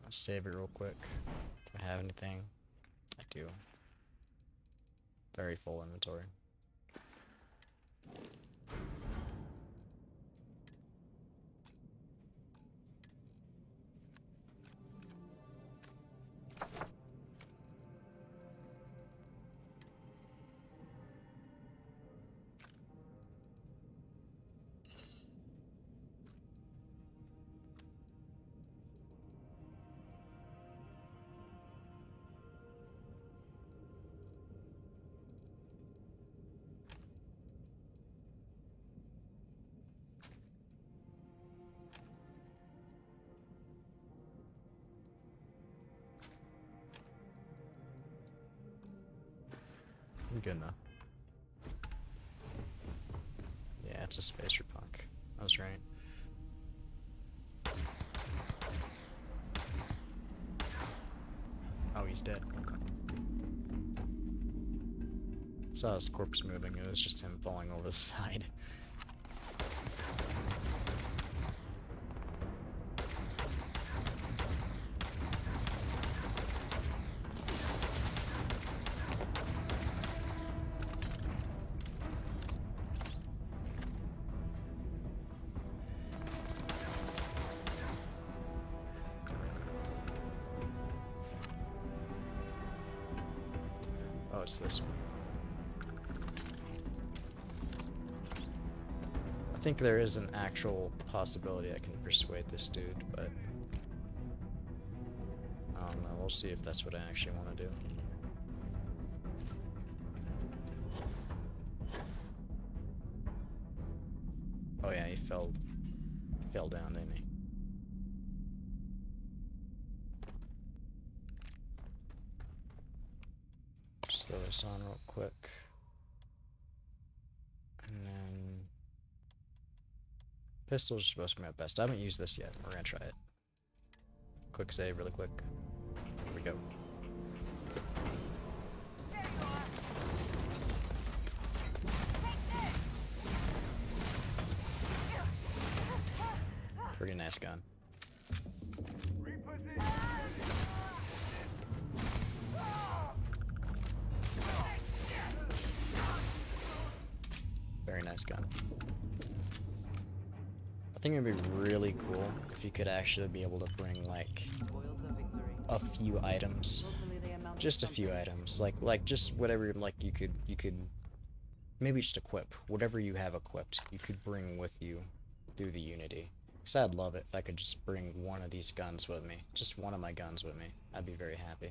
I'll save it real quick. Do I have anything? I do. Very full inventory. Good enough. Yeah, it's a spacer punk. I was right. Oh, he's dead. Okay. Saw his corpse moving. It was just him falling over the side. Oh, it's this one. I think there is an actual possibility I can persuade this dude, but I don't know. We'll see if that's what I actually want to do. Oh yeah, he fell down, didn't he? Just throw this on real quick. And then pistol's supposed to be my best. I haven't used this yet. We're gonna try it. Quick save, really quick. Here we go. Pretty nice gun. Very nice gun. I think it'd be really cool if you could actually be able to bring like Spoils of victory. a few items, Hopefully they amount to just a few something. items, like just whatever like you could maybe just equip whatever you have equipped. You could bring with you through the Unity. Cause I'd love it if I could just bring one of these guns with me, just one of my guns with me. I'd be very happy.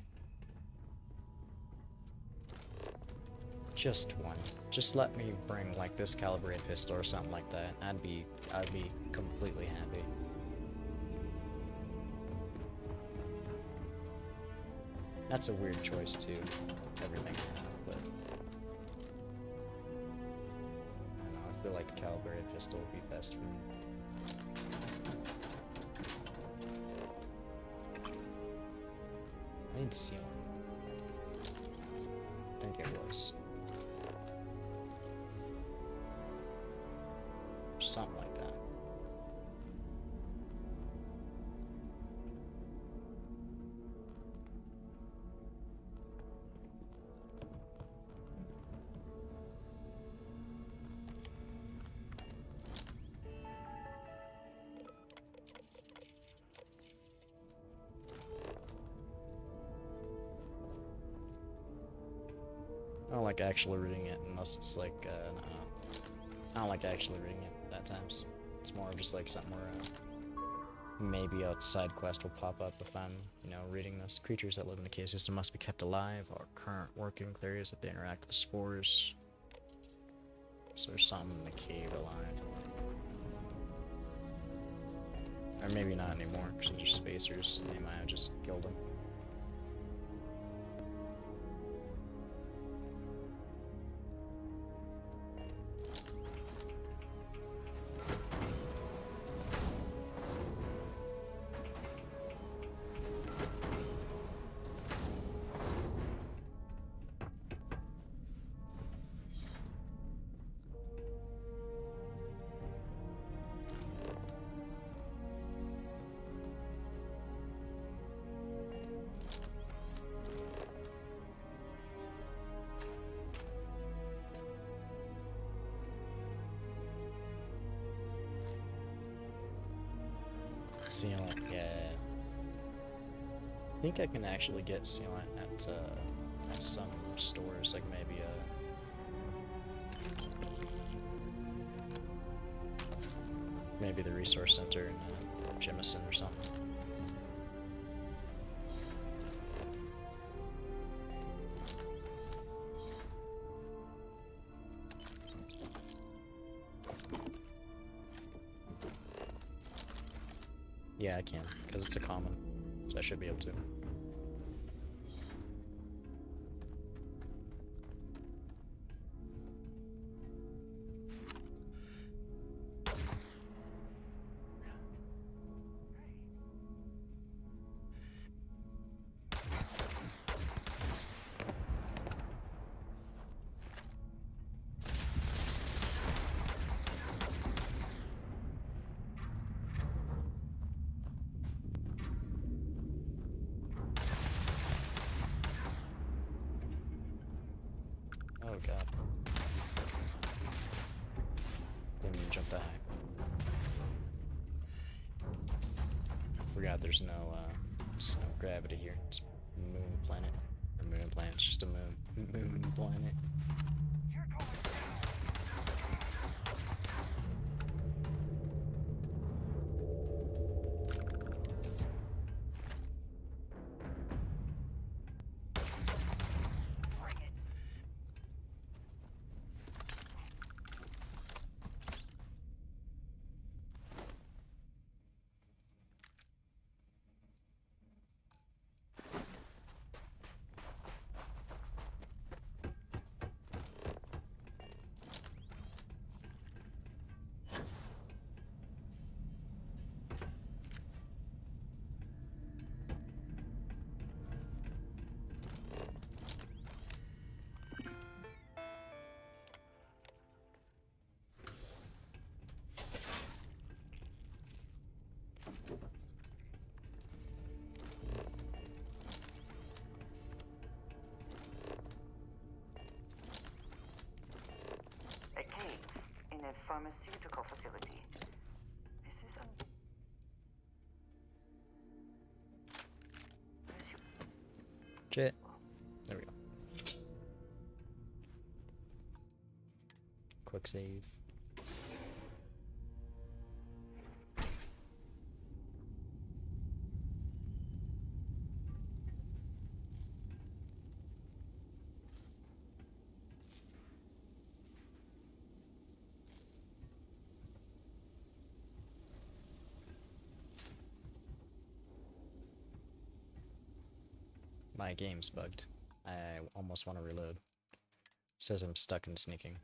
Just one. Just let me bring like this calibrated pistol or something like that. I'd be completely happy. That's a weird choice too. Everything I have, but I don't know. I feel like the calibrated pistol would be best for me. I need sealant. I think it was. Something like that. I don't like actually reading it unless it's like, no. I don't like actually reading it at times. It's more of just like something where maybe a side quest will pop up if I'm, you know, reading this. Creatures that live in the cave system must be kept alive. Our current working theory is that they interact with the spores. So there's something in the cave alive. Or maybe not anymore, because they're just spacers. They might have just killed them. Sealant, yeah. I think I can actually get sealant at some stores, like maybe maybe the resource center in Jemison or something. Yeah, I can, because it's a common, so I should be able to. Oh god. Didn't mean to jump that high. Forgot there's no gravity here. It's moon planet. Or moon planet, it's just a moon. Moon planet. pharmaceutical facility. This is a... Shit. There we go. Quick save. My game's bugged. I almost want to reload. Says I'm stuck in sneaking.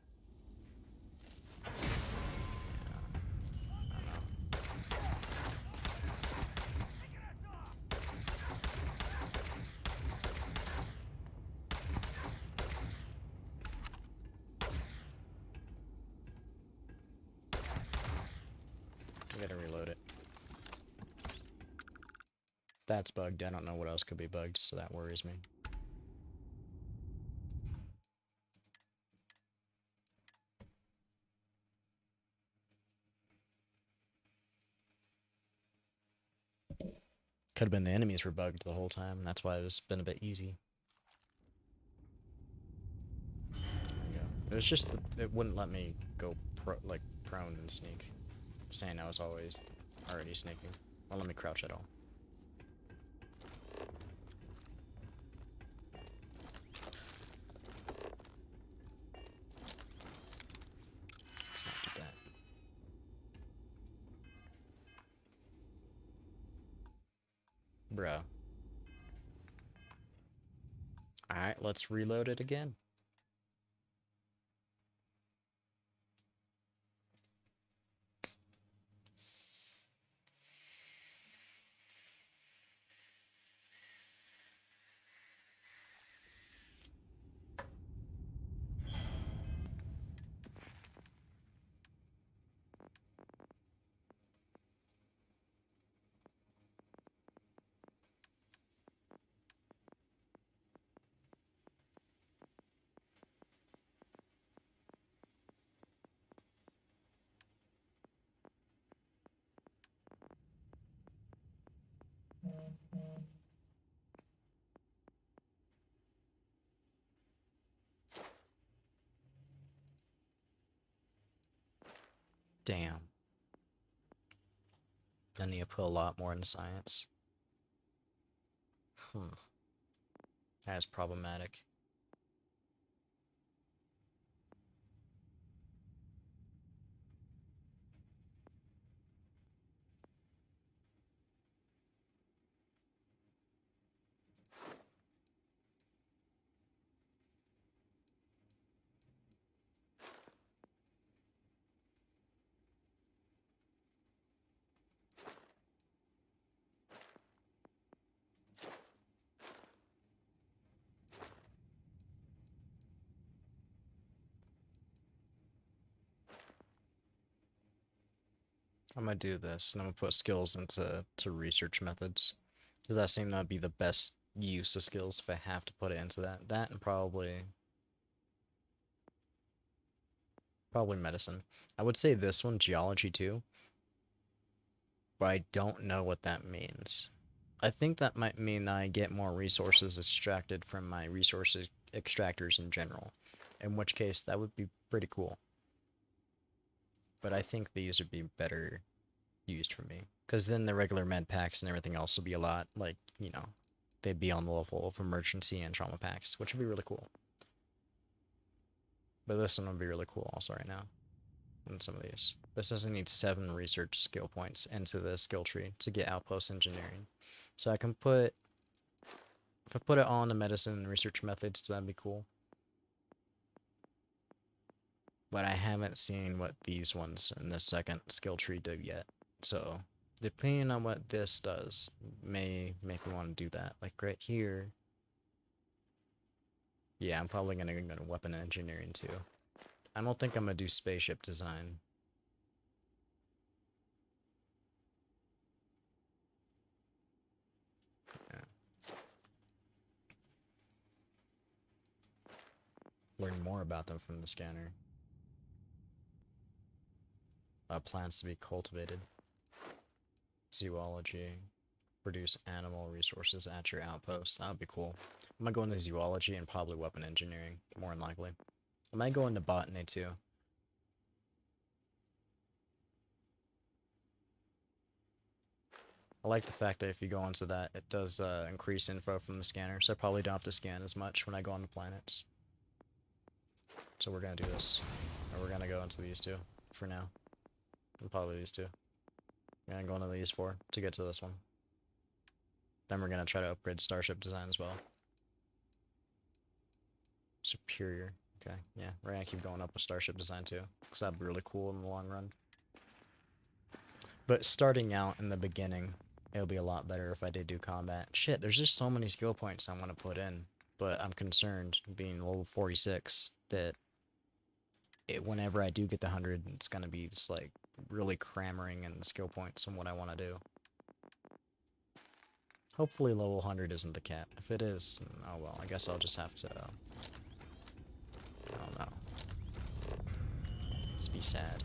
I don't know. I gotta reload it. If that's bugged, I don't know what else could be bugged, so that worries me. Could have been the enemies were bugged the whole time, and that's why it's been a bit easy. There we go. It was just it wouldn't let me go prone and sneak, saying I was always already sneaking. Won't let me crouch at all. Let's not do that. Bruh. Alright, let's reload it again. Damn. I need to put a lot more into science. That is problematic. I'm gonna do this, and I'm gonna put skills into research methods, because that seems to be the best use of skills if I have to put it into that. That and probably medicine. I would say this one, geology too, but I don't know what that means. I think that might mean that I get more resources extracted from my resources extractors in general, in which case that would be pretty cool. But I think these would be better used for me, because then the regular med packs and everything else will be a lot, like, you know, they'd be on the level of emergency and trauma packs, which would be really cool. But this one would be really cool also right now. And some of these. This doesn't need 7 research skill points into the skill tree to get outpost engineering. So I can put, if I put it all into medicine and research methods, that'd be cool. But I haven't seen what these ones in the second skill tree do yet. So, depending on what this does, may make me want to do that. Like right here. Yeah, I'm probably going to go to weapon engineering too. I don't think I'm going to do spaceship design. Yeah. Learn more about them from the scanner. plants to be cultivated. Zoology. Produce animal resources at your outpost. That would be cool. I might go into zoology and probably weapon engineering, more than likely. I might go into botany too. I like the fact that if you go into that, it does increase info from the scanner, so I probably don't have to scan as much when I go on the planets. So we're gonna do this. And we're gonna go into these two for now. And probably these two. We're gonna go into these four to get to this one. Then we're gonna try to upgrade starship design as well. Superior. Okay, yeah, we're gonna keep going up with starship design too, because that'd be really cool in the long run. But starting out in the beginning, it'll be a lot better if I did do combat. Shit, there's just so many skill points I want to put in, but I'm concerned, being level 46, that whenever I do get the 100, it's gonna be just like really crammering in the skill points and what I want to do. Hopefully level 100 isn't the cap. If it is, oh well, I guess I'll just have to... I don't know. Let's be sad.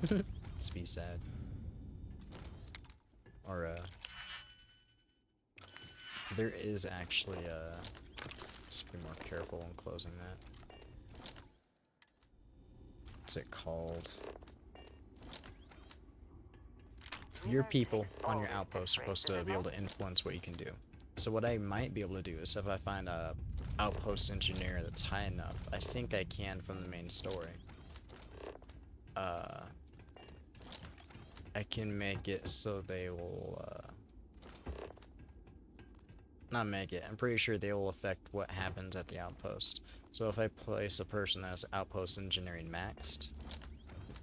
Let's be sad. Or, there is actually, just be more careful when closing that. What's it called? Your people on your outpost are supposed to be able to influence what you can do. So what I might be able to do is if I find a outpost engineer that's high enough, I think I can from the main story. I can make it so they will, not make it, I'm pretty sure they will affect what happens at the outpost. So if I place a person as outpost engineering maxed,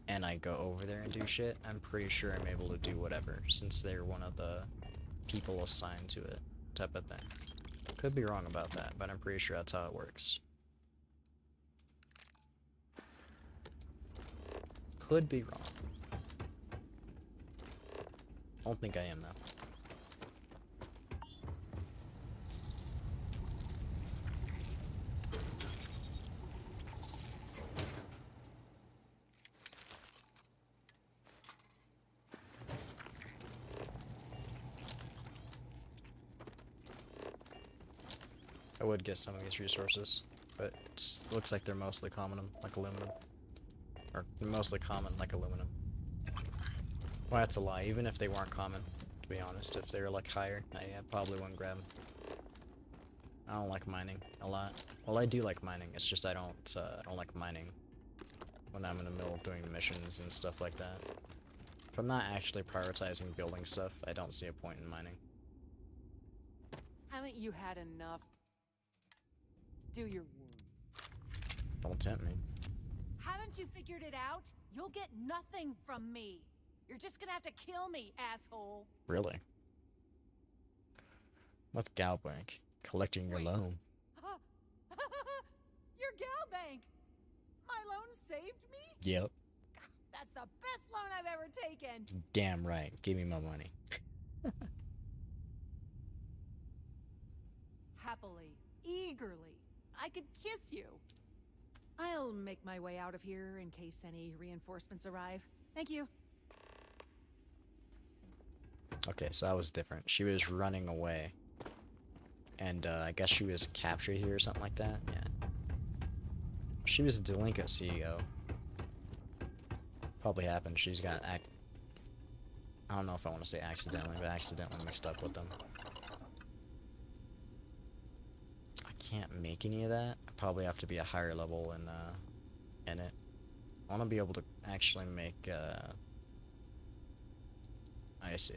and I go over there and do shit, I'm pretty sure I'm able to do whatever, since they're one of the people assigned to it, type of thing. Could be wrong about that, but I'm pretty sure that's how it works. Could be wrong. Don't think I am, though. I would get some of these resources, but it looks like they're mostly common, like aluminum. Or mostly common, like aluminum. Well, that's a lie. Even if they weren't common, to be honest, if they were like higher, I probably wouldn't grab them. I don't like mining a lot. Well, I do like mining. It's just I don't like mining when I'm in the middle of doing missions and stuff like that. If I'm not actually prioritizing building stuff, I don't see a point in mining. Haven't you had enough? Do your work. Don't tempt me. Haven't you figured it out? You'll get nothing from me. You're just gonna have to kill me, asshole. Really? What's Galbank? Collecting your loan. Your gal bank. My loan saved me? Yep. That's the best loan I've ever taken. Damn right. Give me my money. Happily, eagerly, I could kiss you. I'll make my way out of here in case any reinforcements arrive. Thank you. Okay, so that was different. She was running away. And I guess she was captured here or something like that. Yeah. She was a delinquent CEO. Probably happened. She's got I don't know if I want to say accidentally, but accidentally mixed up with them. I can't make any of that. I probably have to be a higher level in it. I want to be able to actually make I see.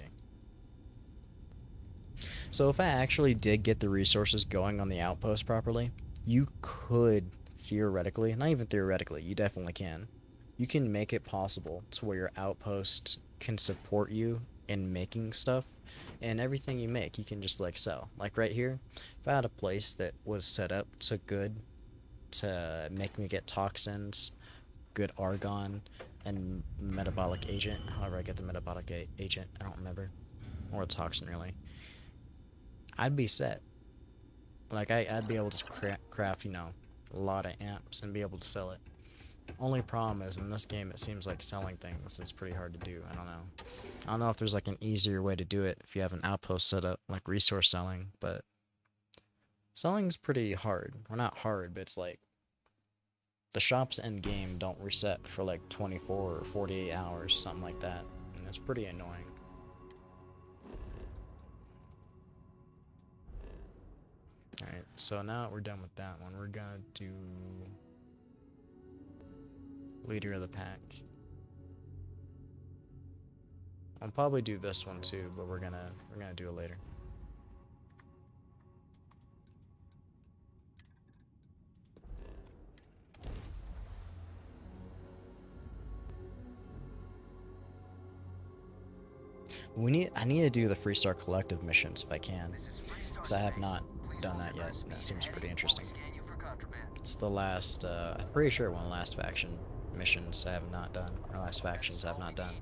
So if I actually did get the resources going on the outpost properly, you could theoretically, not even theoretically, you definitely can. You can make it possible to where your outpost can support you in making stuff, and everything you make, you can just like sell. Like right here, if I had a place that was set up to good to make me get toxins, good argon, and metabolic agent, however I get the metabolic agent, I don't remember, or a toxin really, I'd be set. Like I'd be able to craft, you know, a lot of amps and be able to sell it. Only problem is in this game it seems like selling things is pretty hard to do. I don't know. I don't know if there's like an easier way to do it if you have an outpost set up, like resource selling, but selling's pretty hard. Well, not hard, but it's like the shops end game don't reset for like 24 or 48 hours, something like that. And it's pretty annoying. Alright, so now that we're done with that one, we're gonna do leader of the pack. I'll probably do this one too, but we're gonna do it later. I need to do the Freestar Collective missions if I can, because I have not done that yet, and that seems pretty interesting. It's the last, I'm pretty sure one of the last faction missions I have not done, or last factions I have not done,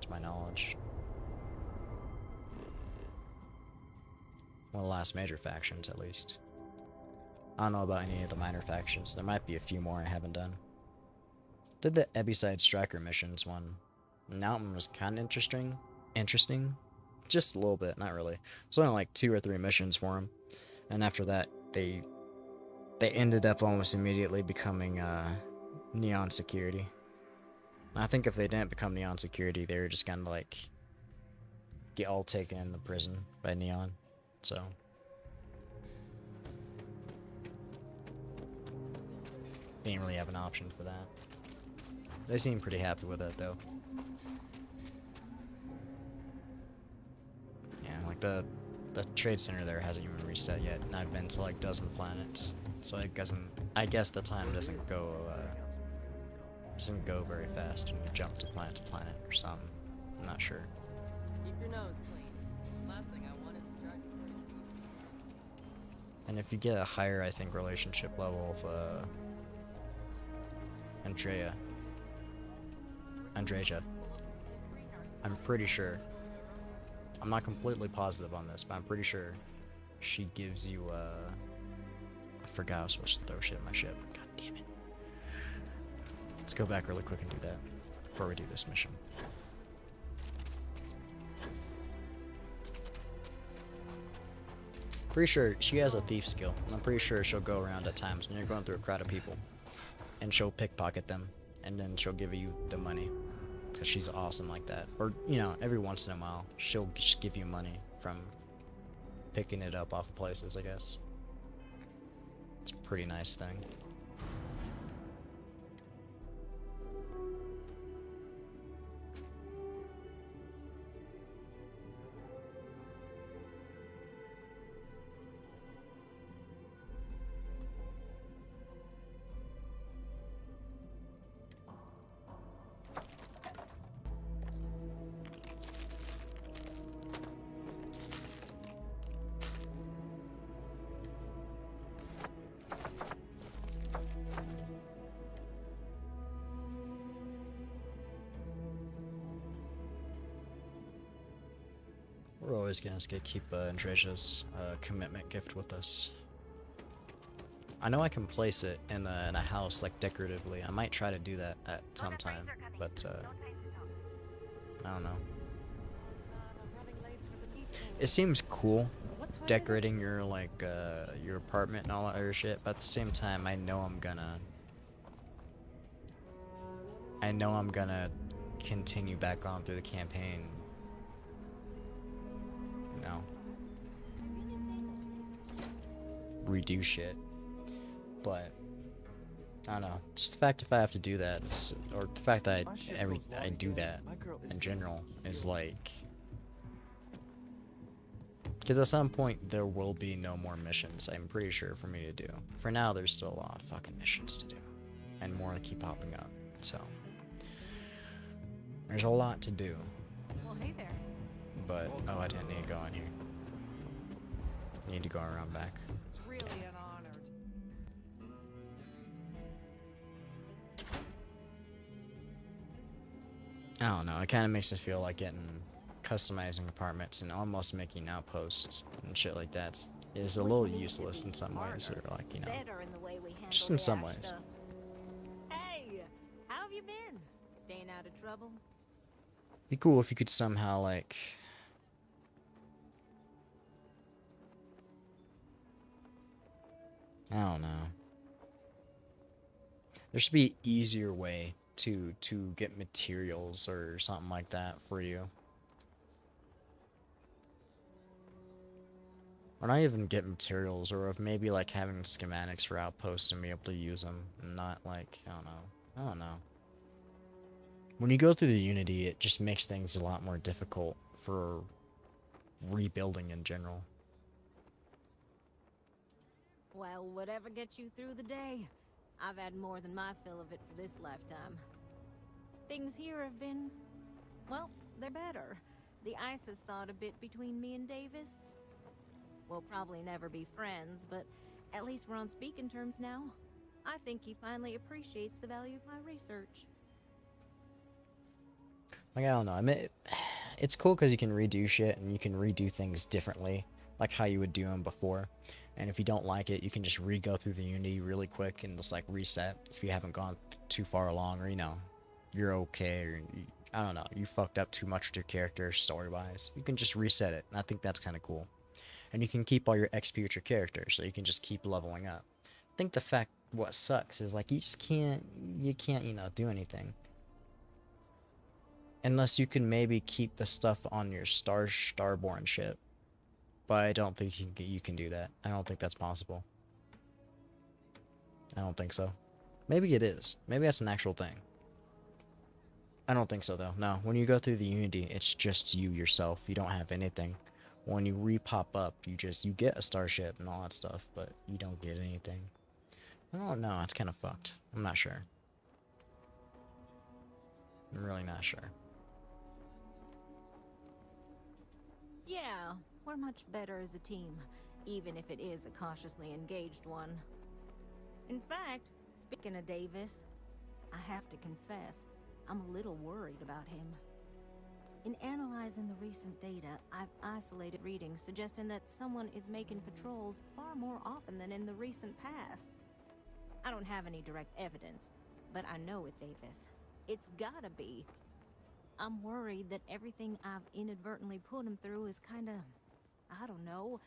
to my knowledge. One of the last major factions, at least. I don't know about any of the minor factions. There might be a few more I haven't done. Did the Ebyside Striker missions one. And that one was kind of interesting. Just a little bit, not really. It's only like 2 or 3 missions for him. And after that, they ended up almost immediately becoming Neon Security. And I think if they didn't become Neon Security, they were just kind of like get all taken into prison by Neon. So they didn't really have an option for that. They seem pretty happy with it though. Yeah, like the trade center there hasn't even reset yet, and I've been to like dozen planets, so I guess the time doesn't go very fast when you jump to planet or something. I'm not sure. Keep your nose clean. Last thing I want is to drive you crazy. And if you get a higher, I think, relationship level of Andreja, I'm pretty sure. I'm not completely positive on this, but I'm pretty sure she gives you, I forgot I was supposed to throw shit in my ship. God damn it. Let's go back really quick and do that before we do this mission. Pretty sure she has a thief skill, and I'm pretty sure she'll go around at times when you're going through a crowd of people, and she'll pickpocket them, and then she'll give you the money. Because she's awesome like that. Or, you know, every once in a while, she'll just give you money from picking it up off places, I guess. It's a pretty nice thing. We're always gonna keep Andreja's commitment gift with us. I know I can place it in a house, like, decoratively. I might try to do that at some time, but I don't know. It seems cool decorating your, like, your apartment and all that other shit, but at the same time, I know I'm gonna continue back on through the campaign. You know, redo shit. But I don't know. Just the fact if I have to do that, or the fact that I do that in general is like, because at some point there will be no more missions. I'm pretty sure for me to do. For now, there's still a lot of fucking missions to do, and more to keep popping up. So there's a lot to do. Well, hey there. But oh, I didn't need to go in here. I need to go around back. It's really an honor. I don't know. It kind of makes me feel like customizing apartments and almost making outposts and shit like that is a little useless in some ways, or like, you know, just in some ways. staying out of trouble? Be cool if you could somehow, like... I don't know. There should be an easier way to get materials or something like that for you. Or not even get materials, or of maybe like having schematics for outposts and be able to use them, and not like, I don't know. When you go through the Unity, it just makes things a lot more difficult for rebuilding in general. Well, whatever gets you through the day. I've had more than my fill of it for this lifetime. Things here have been... well, they're better. The ice has thawed a bit between me and Davis. We'll probably never be friends, but at least we're on speaking terms now. I think he finally appreciates the value of my research. Like, I don't know. I mean, it's cool because you can redo shit and you can redo things differently, like how you would do them before. And if you don't like it, you can just re-go through the Unity really quick and just like reset if you haven't gone too far along, or, you know, you're okay, or I don't know, you fucked up too much with your character story-wise. You can just reset it, and I think that's kind of cool. And you can keep all your XP with your character, so you can just keep leveling up. I think the fact what sucks is like you can't, you know, do anything. Unless you can maybe keep the stuff on your Starborn ship. But I don't think you can do that. I don't think that's possible. I don't think so. Maybe it is. Maybe that's an actual thing. I don't think so, though. No, when you go through the Unity, it's just you yourself. You don't have anything. When you re-pop up, you get a starship and all that stuff, but you don't get anything. I don't know. It's kind of fucked. I'm not sure. I'm really not sure. Yeah, we're much better as a team, even if it is a cautiously engaged one. In fact, speaking of Davis, I have to confess, I'm a little worried about him. In analyzing the recent data, I've isolated readings suggesting that someone is making patrols far more often than in the recent past. I don't have any direct evidence, but I know it's Davis. It's gotta be. I'm worried that everything I've inadvertently put him through is kinda, I don't know,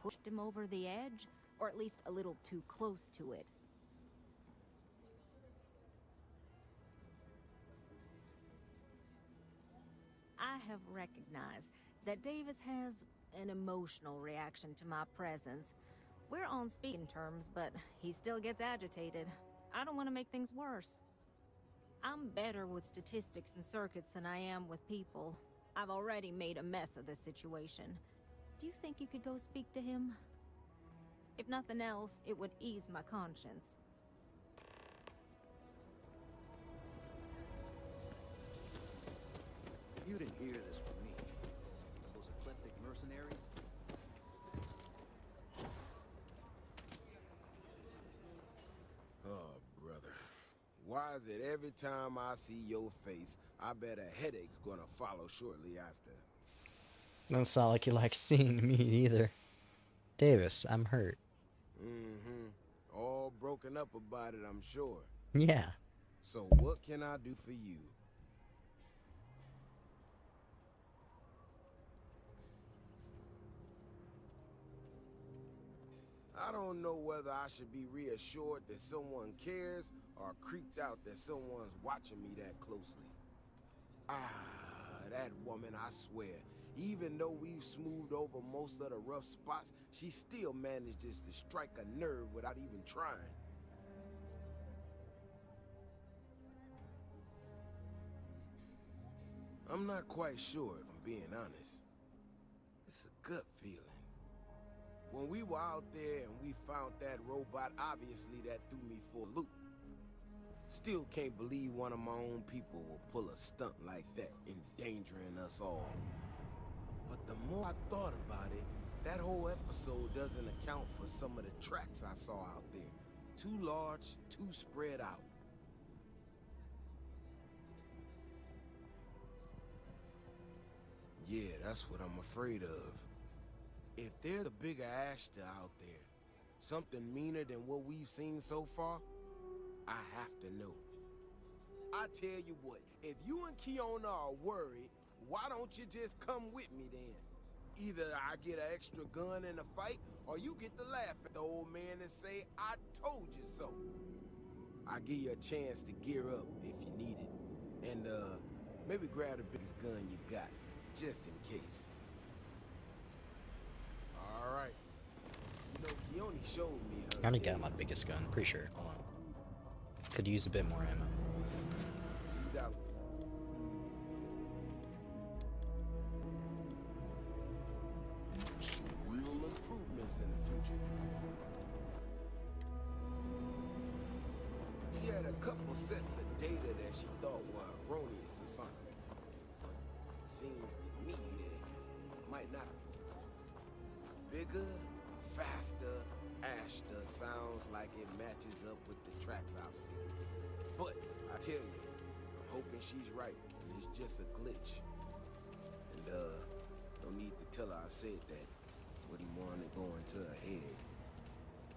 pushed him over the edge, or at least a little too close to it. I have recognized that Davis has an emotional reaction to my presence. We're on speaking terms, but he still gets agitated. I don't want to make things worse. I'm better with statistics and circuits than I am with people. I've already made a mess of this situation. Do you think you could go speak to him? If nothing else, it would ease my conscience. You didn't hear this from me. Those eclectic mercenaries? Oh, brother. Why is it every time I see your face, I bet a headache's gonna follow shortly after? Doesn't sound like you like seeing me either. Davis, I'm hurt. Mm-hmm. All broken up about it, I'm sure. Yeah. So what can I do for you? I don't know whether I should be reassured that someone cares or creeped out that someone's watching me that closely. Ah, that woman, I swear. Even though we've smoothed over most of the rough spots, she still manages to strike a nerve without even trying. I'm not quite sure if I'm being honest. It's a gut feeling. When we were out there and we found that robot, obviously that threw me for a loop. Still can't believe one of my own people will pull a stunt like that, endangering us all. But the more I thought about it, that whole episode doesn't account for some of the tracks I saw out there. Too large, too spread out. Yeah, that's what I'm afraid of. If there's a bigger Ashta out there, something meaner than what we've seen so far, I have to know. I tell you what, if you and Kiona are worried, why don't you just come with me then? Either I get an extra gun in a fight, or you get to laugh at the old man and say, I told you so. I'll give you a chance to gear up if you need it. And, maybe grab the biggest gun you got, just in case. All right. You know, Keone showed me her. I already got my biggest gun, pretty sure. Hold on. Could use a bit more ammo. She's got real improvements in the future. She had a couple sets of data that she thought were erroneous or something. But it seems to me that it might not be. Bigger, faster, Ashta sounds like it matches up with the tracks I've seen. But I tell you, I'm hoping she's right, and it's just a glitch. And no need to tell her I said that. Wouldn't want it going to her head.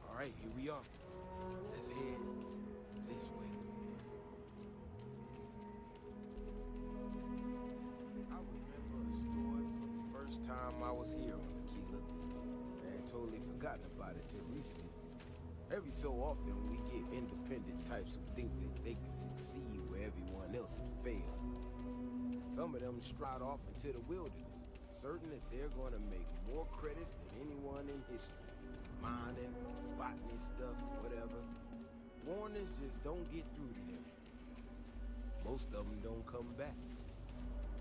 All right, here we are. Let's head this way. I remember a story from the first time I was here on Aquila. I had totally forgotten about it till recently. Every so often, we get independent types who think that they can succeed where everyone else has failed. Some of them stride off into the wilderness, certain that they're going to make more credits than anyone in history. Mining, botany stuff, whatever. Warnings just don't get through to them. Most of them don't come back.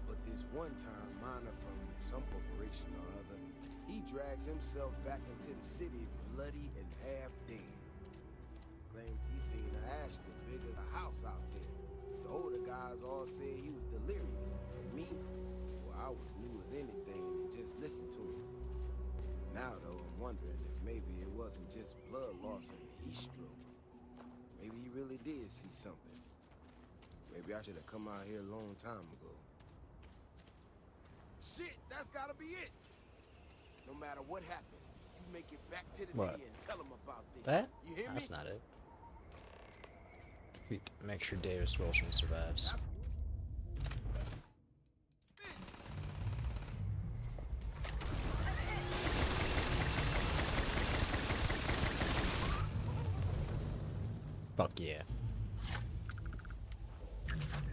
But this one time, miner from some corporation or other, he drags himself back into the city bloody and half dead. Claimed he seen an Ashton big as a house out there. The older guys all said he was delirious. And me, well, I was new as anything and just listened to him. Now, though, I'm wondering if maybe it wasn't just blood loss and heat stroke. Maybe he really did see something. Maybe I should have come out here a long time ago. Shit, that's gotta be it. No matter what happens, you make it back to the city and tell them about this. That? You hear me? That's not it. Make sure Davis Wilson survives. Fuck yeah.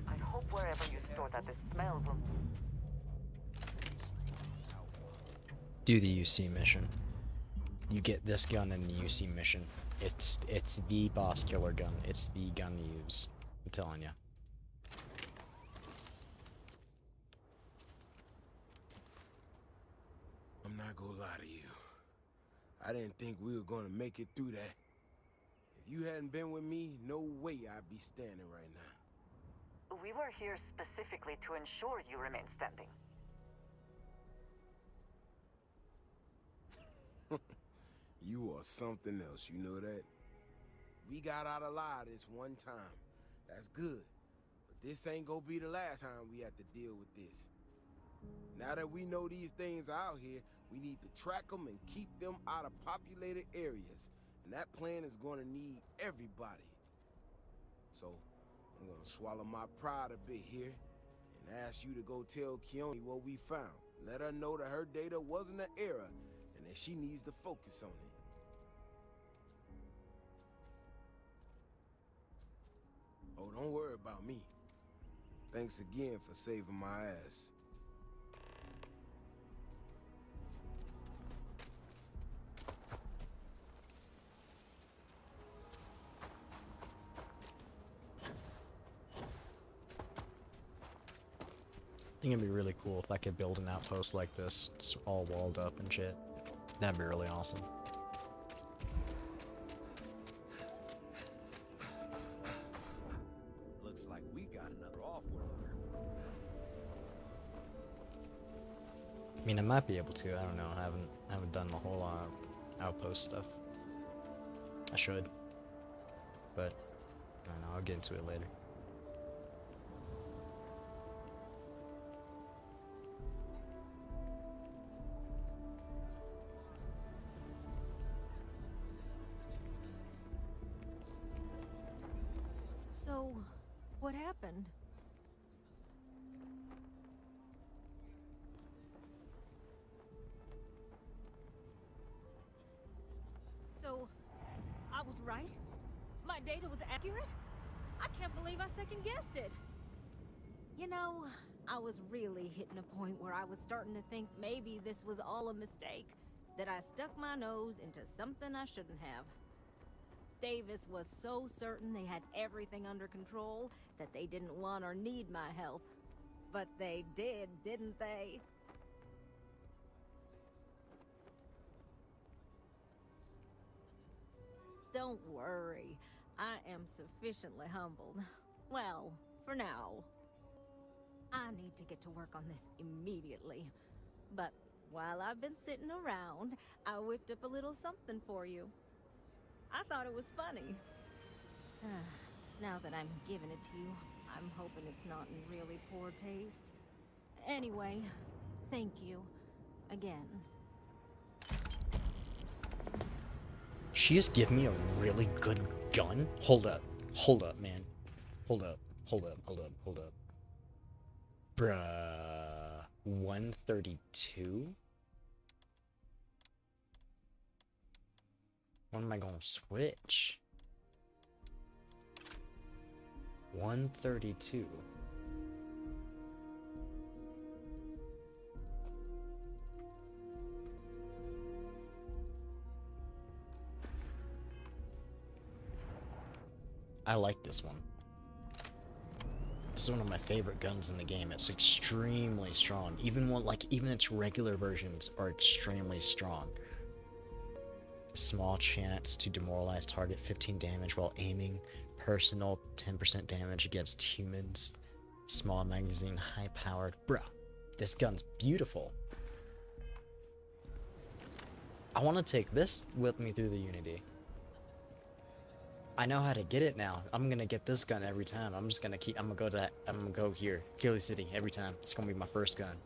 I hope wherever you store that the smell will... Do the UC mission. You get this gun in the UC mission. It's the boss killer gun. It's the gun to use. I'm telling you. I'm not gonna lie to you. I didn't think we were gonna make it through that. If you hadn't been with me, no way I'd be standing right now. We were here specifically to ensure you remain standing. You are something else, you know that? We got out alive this one time. That's good. But this ain't gonna be the last time we have to deal with this. Now that we know these things are out here, we need to track them and keep them out of populated areas. And that plan is gonna need everybody. So, I'm gonna swallow my pride a bit here and ask you to go tell Keone what we found. Let her know that her data wasn't an error and that she needs to focus on it. Oh, don't worry about me. Thanks again for saving my ass. I think it'd be really cool if I could build an outpost like this, just all walled up and shit. That'd be really awesome. Looks like we got another off-worlder. I mean, I might be able to. I don't know. I haven't done the whole outpost stuff. I should, but I don't know. I'll get into it later. So, What happened? So, I was right? My data was accurate? I can't believe I second-guessed it. You know, I was really hitting a point where I was starting to think maybe this was all a mistake. That I stuck my nose into something I shouldn't have. Davis was so certain they had everything under control that they didn't want or need my help. But they did, didn't they? Don't worry. I am sufficiently humbled. Well, for now. I need to get to work on this immediately. But while I've been sitting around, I whipped up a little something for you. I thought it was funny. Now that I'm giving it to you, I'm hoping it's not in really poor taste. Anyway, thank you. Again. She just gave me a really good gun? Hold up. Hold up, man. Hold up. Hold up. Hold up. Hold up. Bruh. 132? When am I gonna switch? 132. I like this one. This is one of my favorite guns in the game. It's extremely strong. Even its regular versions are extremely strong. Small chance to demoralize target, 15 damage while aiming. Personal, 10% damage against humans. Small magazine, high powered. Bruh, this gun's beautiful. I want to take this with me through the Unity. I know how to get it now. I'm gonna get this gun every time. I'm gonna go here, Kili City, every time. It's gonna be my first gun.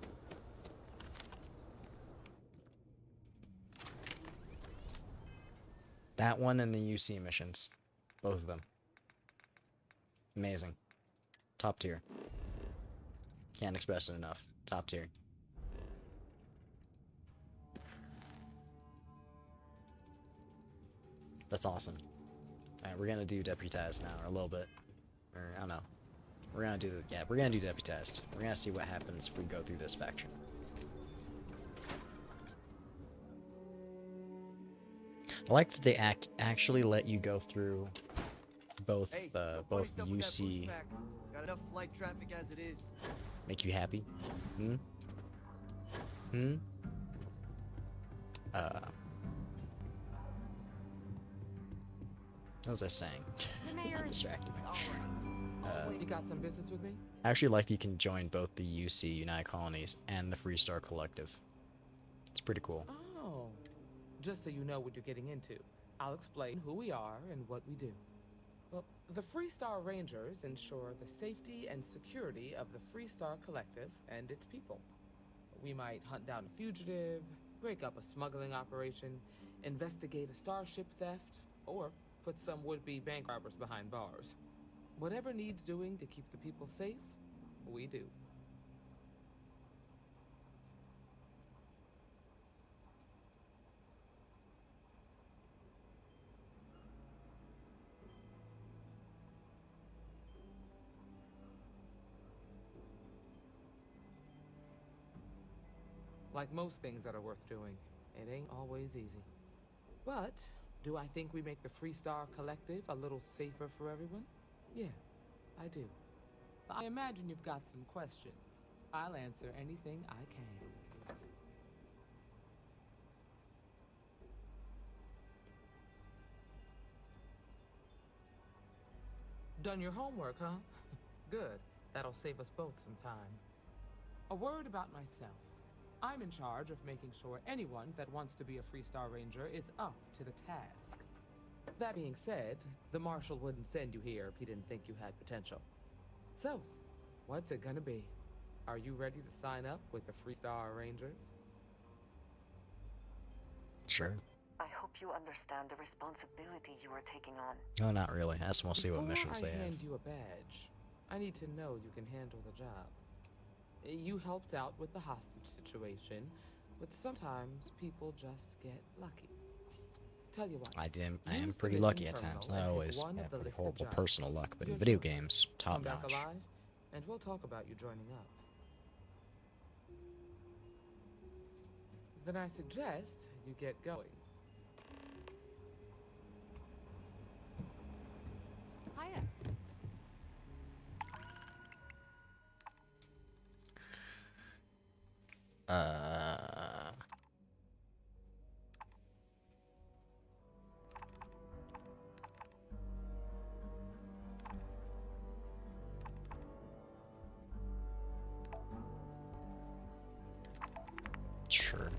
That one and the UC missions. Both of them. Amazing. Top tier. Can't express it enough. Top tier. That's awesome. Alright, we're gonna do deputized now, or a little bit. Or, I don't know. We're gonna do deputized. We're gonna see what happens if we go through this faction. I like that they actually let you go through both both UC. Got enough flight traffic as it is. Make you happy? What was I saying? That distracted me. You got some business with me? I actually like that you can join both the UC United Colonies and the Freestar Collective. It's pretty cool. Oh, just so you know what you're getting into, I'll explain who we are and what we do. Well, the Freestar Rangers ensure the safety and security of the Freestar Collective and its people. We might hunt down a fugitive, break up a smuggling operation, investigate a starship theft, or put some would-be bank robbers behind bars. Whatever needs doing to keep the people safe, we do. Like most things that are worth doing, it ain't always easy. But do I think we make the Freestar Collective a little safer for everyone? Yeah, I do. I imagine you've got some questions. I'll answer anything I can. Done your homework, huh? Good. That'll save us both some time. A word about myself. I'm in charge of making sure anyone that wants to be a Freestar Ranger is up to the task. That being said, the Marshal wouldn't send you here if he didn't think you had potential. So, what's it gonna be? Are you ready to sign up with the Freestar Rangers? Sure. I hope you understand the responsibility you are taking on. No, not really. I just want to see what missions they Before I have. hand you a badge, I need to know you can handle the job. You helped out with the hostage situation, but sometimes people just get lucky. Tell you what, I am use the pretty mission lucky at terminal times. and Not take always one of have the pretty list of horrible jobs. personal luck, but in Your video choice. games, top Come back notch. alive, and we'll talk about you joining up. Then I suggest you get going. Hiya. Sure.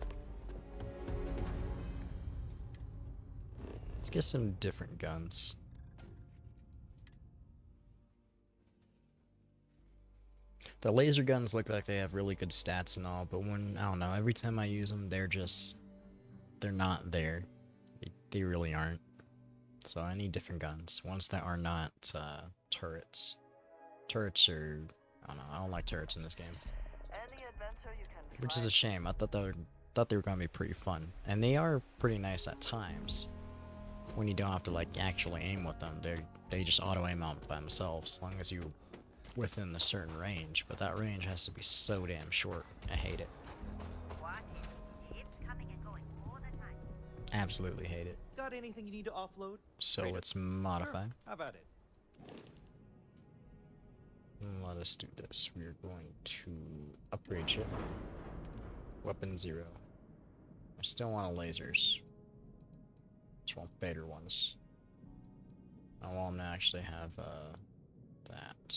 Let's get some different guns. The laser guns look like they have really good stats and all, but when, I don't know, every time I use them, they're not there. They really aren't. So I need different guns. Ones that are not, turrets. Turrets are, I don't know, I don't like turrets in this game. Which is a shame. I thought they were gonna be pretty fun. And they are pretty nice at times. When you don't have to, like, actually aim with them. They just auto-aim out by themselves, as long as you're within a certain range. But that range has to be so damn short. I hate it. Absolutely hate it. Got anything you need to offload? So Trade it. let's modify. Sure. How about it? Let us do this. We're going to upgrade ship. Weapon 0. I still want lasers. Just want better ones. I want to actually have that.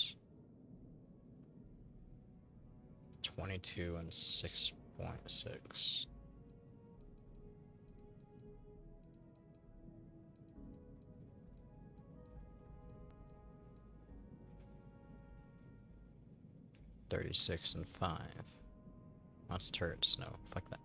22 and 6.6. $36 and 5. That's turrets. No, fuck that.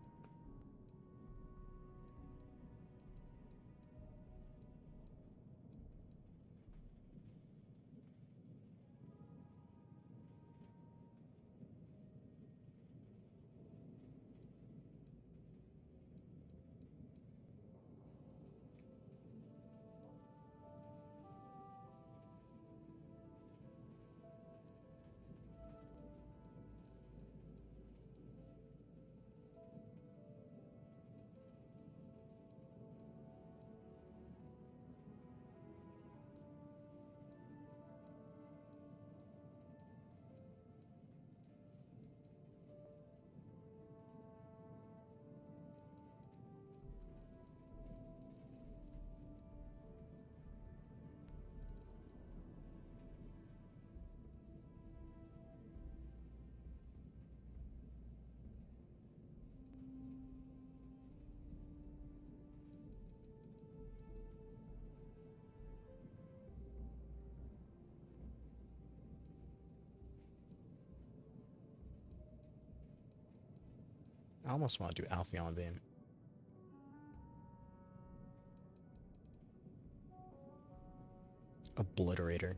I almost want to do Alpheon Beam. Obliterator.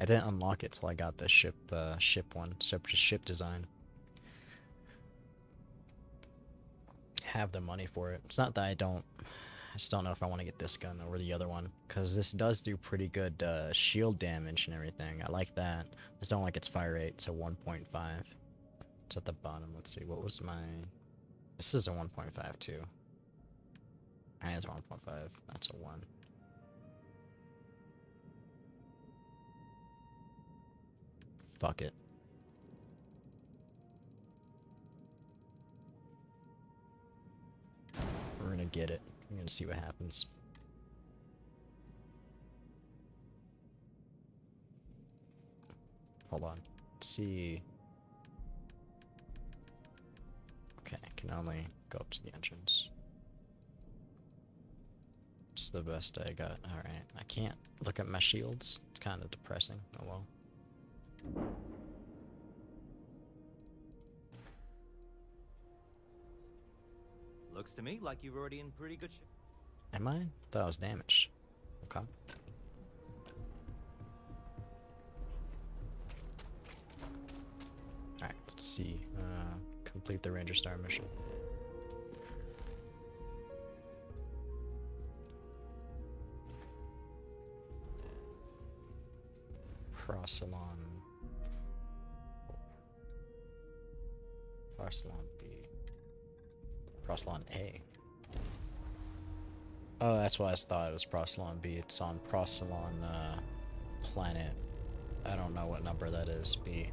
I didn't unlock it till I got the ship one, ship design. Have the money for it. It's not that I just don't know if I want to get this gun over the other one, because this does do pretty good shield damage and everything. I like that. I just don't like its fire rate, so 1.5. It's at the bottom. Let's see, what was my... This is a 1.5 too. I think it's 1.5. That's a 1. Fuck it. We're gonna get it. We're gonna see what happens. Hold on. Let's see. Okay, I can only go up to the entrance. It's the best I got. Alright. I can't look at my shields. It's kind of depressing. Oh well. Looks to me like you're already in pretty good shape. Am I? Thought I was damaged. Okay. Alright, let's see. Complete the Ranger Star mission. Procylon. Procylon B. Procylon A. Oh, that's why I thought it was Procylon B. It's on Procylon planet. I don't know what number that is. B.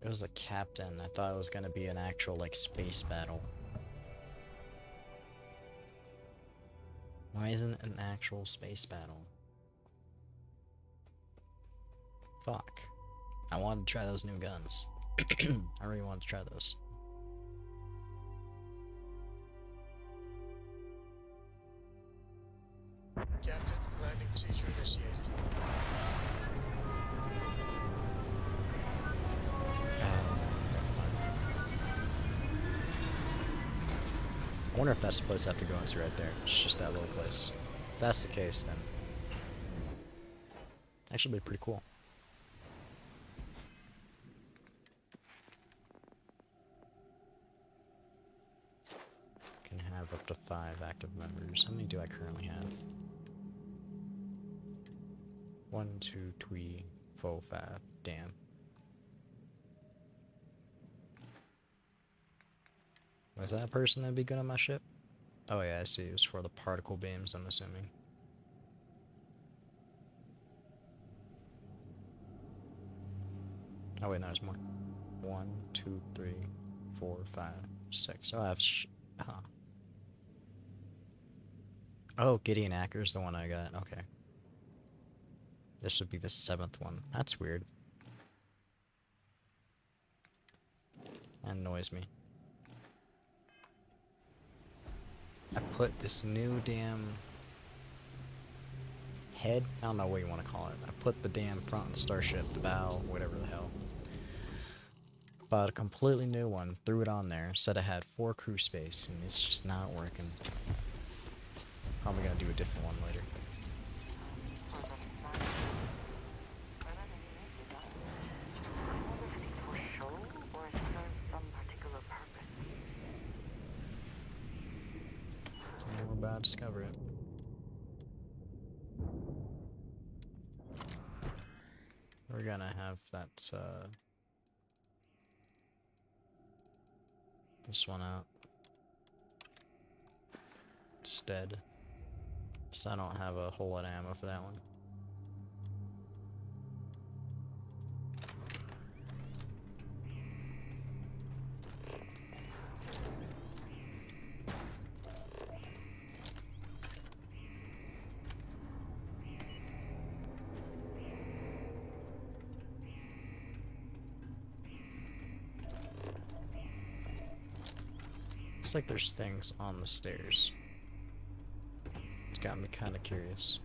It was a captain. I thought it was gonna be an actual like space battle. Why isn't it an actual space battle? Fuck. I wanted to try those new guns. I really wanted to try those. Captain, landing procedure initiated. I wonder if that's the place I have to go into right there. It's just that little place. If that's the case, then actually be pretty cool. Can have up to 5 active members. How many do I currently have? 1, 2, 3, 4, 5. Damn. Was that a person that'd be good on my ship? Oh yeah, I see. It was for the particle beams, I'm assuming. Oh wait, no, there's more. 1, 2, 3, 4, 5, 6. Oh, I have huh. Oh, Gideon Acker's the one I got. Okay. This would be the 7th one. That's weird. That annoys me. I put this new damn head, I don't know what you want to call it. I put the damn front of the starship, the bow, whatever the hell. Bought a completely new one, threw it on there, said I had 4 crew space, and it's just not working. Probably gonna do a different one later. And we're about to discover it. We're gonna have that, this one out instead. So I don't have a whole lot of ammo for that one. Looks like there's things on the stairs. It's got me kind of curious.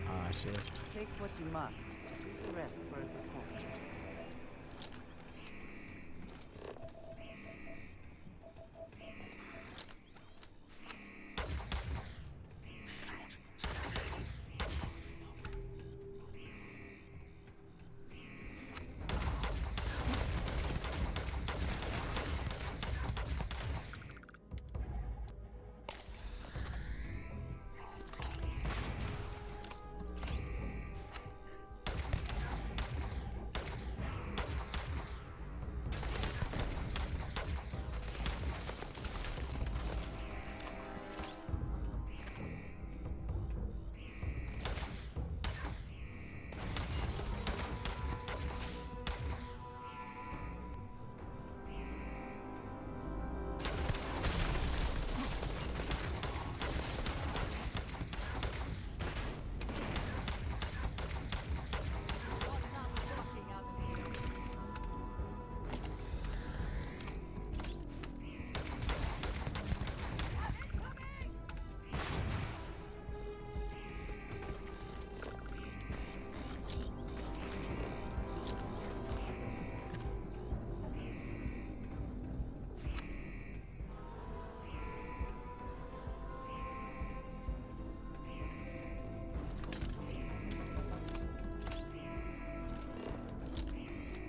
Ah, I see it. Take what you must. Leave the rest for the scavengers.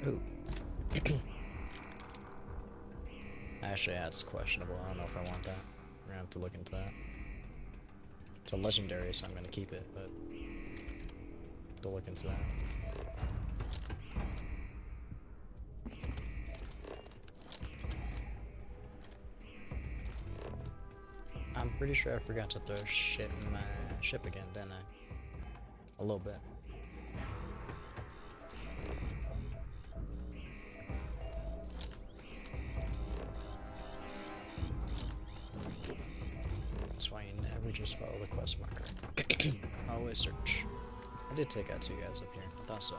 Ooh. Actually, that's questionable. I don't know if I want that. We're gonna have to look into that. It's a legendary, so I'm gonna keep it, but to look into that. I'm pretty sure I forgot to throw shit in my ship again, didn't I? A little bit. That's why you never just follow the quest marker. Always search. I did take out 2 guys up here. I thought so.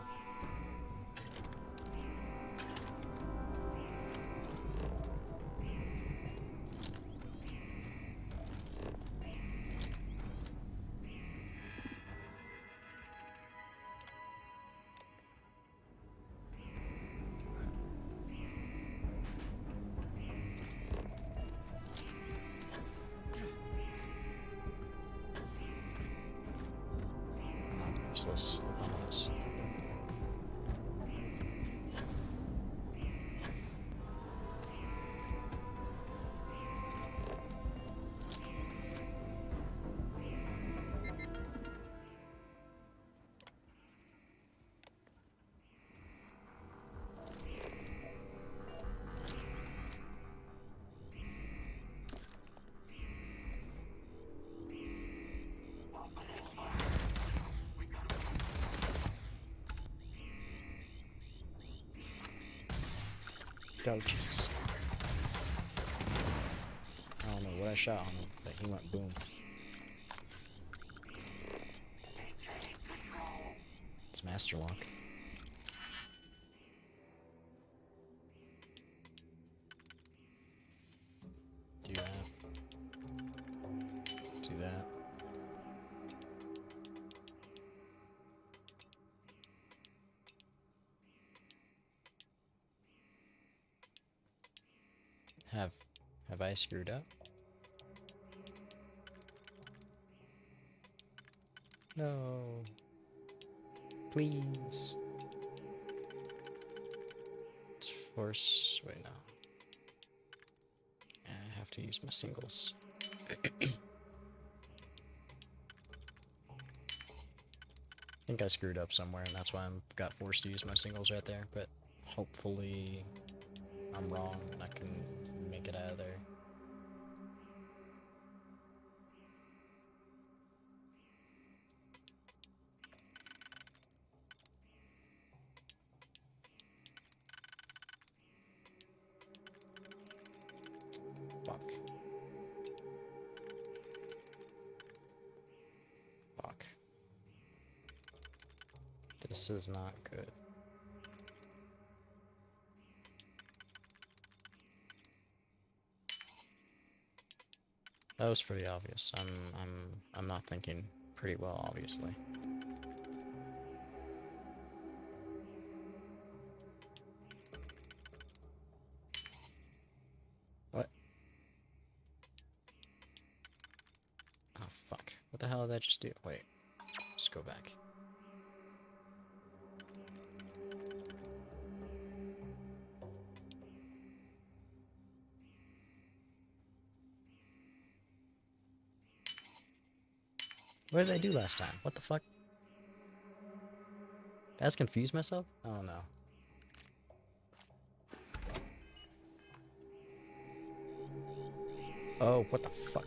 Useless. Useless. Go, jeez. I don't know what I shot on him, but he went boom. It's Master Lock. Do that. Do that. Have I screwed up? No. Please. Let's force. Wait, no. I have to use my singles. I think I screwed up somewhere, and that's why I got forced to use my singles right there, but hopefully I'm wrong and I can make it out of there. Fuck. Fuck. This is not good. That was pretty obvious. I'm not thinking pretty well, obviously. What? Oh fuck. What the hell did I just do? Wait. Let's go back. What did I do last time? What the fuck? Did I just confuse myself? I don't know. Oh, what the fuck?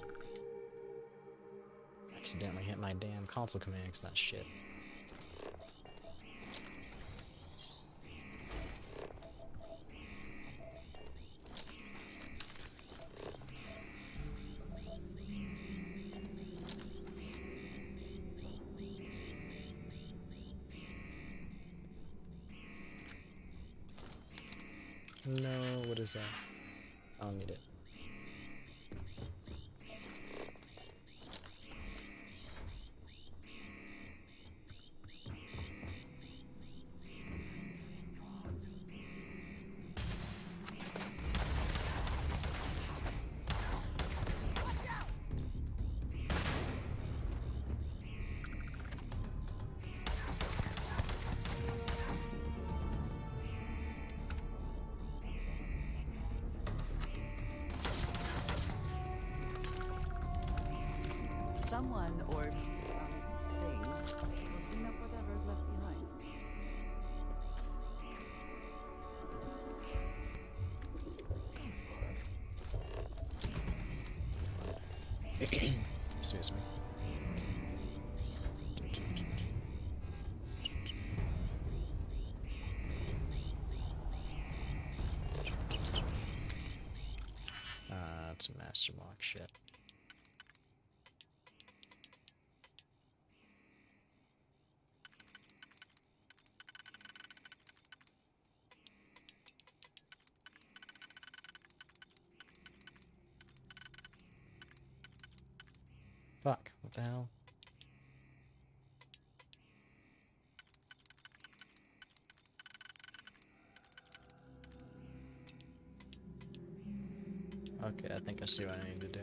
Accidentally hit my damn console commands, that shit. No, what is that? I don't need it. someone or something will clean up whatever's left behind. Excuse me. That's a master lock shit. Fuck, what the hell? Okay, I think I see what I need to do.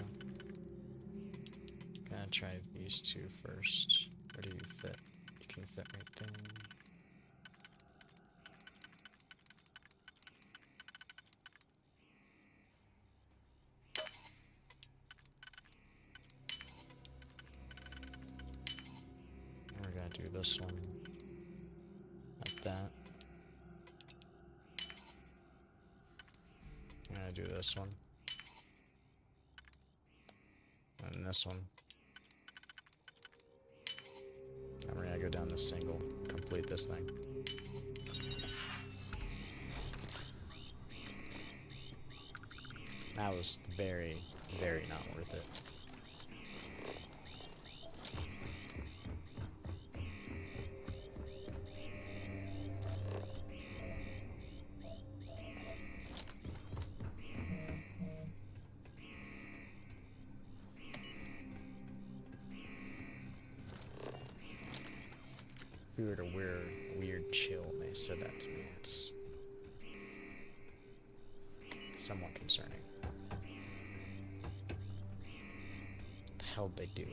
Gonna try these two first. Where do you fit? You can fit right there. And we're gonna do this one like that. I'm gonna do this one. And this one. And we're gonna go down this single, complete this thing. That was very, very not worth it. If we were to wear a weird chill and they said that to me, it's somewhat concerning. What the hell did they do?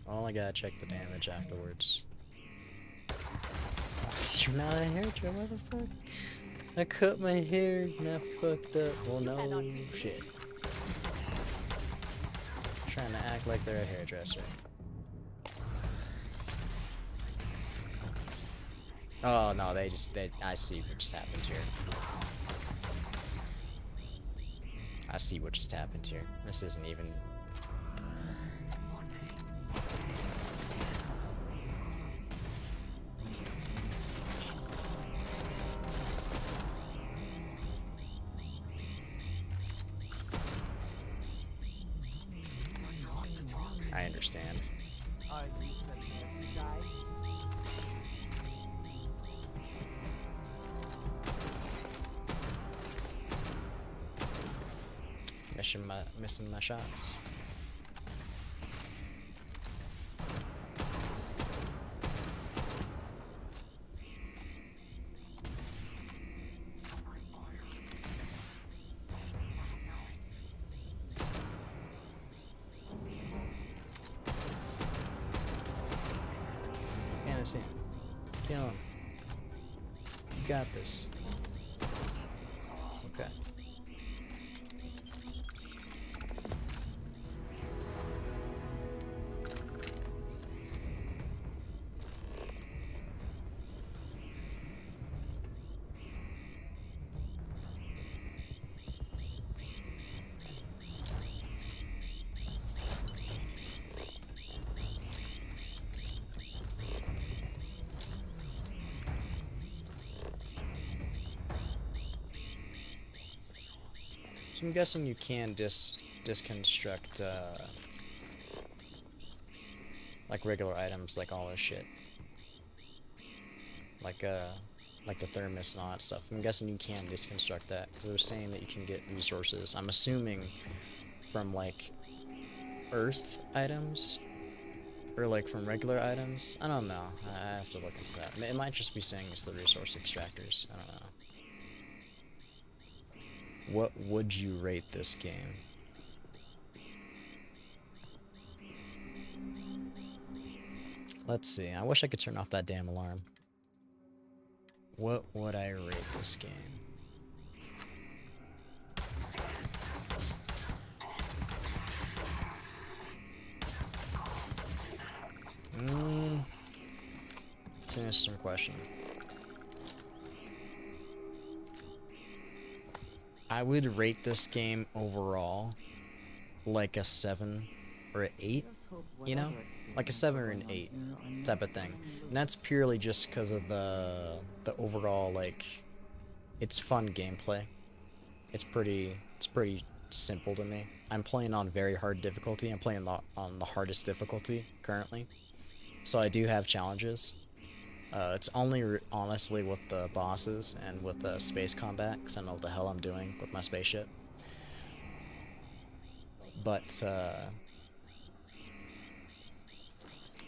Well, I gotta check the damage afterwards. You're not a hair drill, motherfucker. I cut my hair and I fucked up. Well, no shit. Trying to act like they're a hairdresser. Oh no, I see what just happened here. I see what just happened here. This isn't even... I understand. Are you prepared to die? Missing my shots. Anderson, kill him. You got this. Okay. So I'm guessing you can disconstruct like regular items, like all this shit, like the thermos and all that stuff. I'm guessing you can disconstruct that because it was saying that you can get resources. I'm assuming from like earth items or like from regular items. I don't know. I have to look into that. It might just be saying it's the resource extractors. I don't know. What would you rate this game? Let's see. I wish I could turn off that damn alarm. What would I rate this game? It's an interesting question. I would rate this game overall like a 7 or an 8, you know? Like a 7 or an 8 type of thing. And that's purely just because of the overall, like, it's fun gameplay. It's pretty simple to me. I'm playing on very hard difficulty. I'm playing on the hardest difficulty currently. So I do have challenges. It's only honestly with the bosses and with the space combat, because I know what the hell I'm doing with my spaceship. But,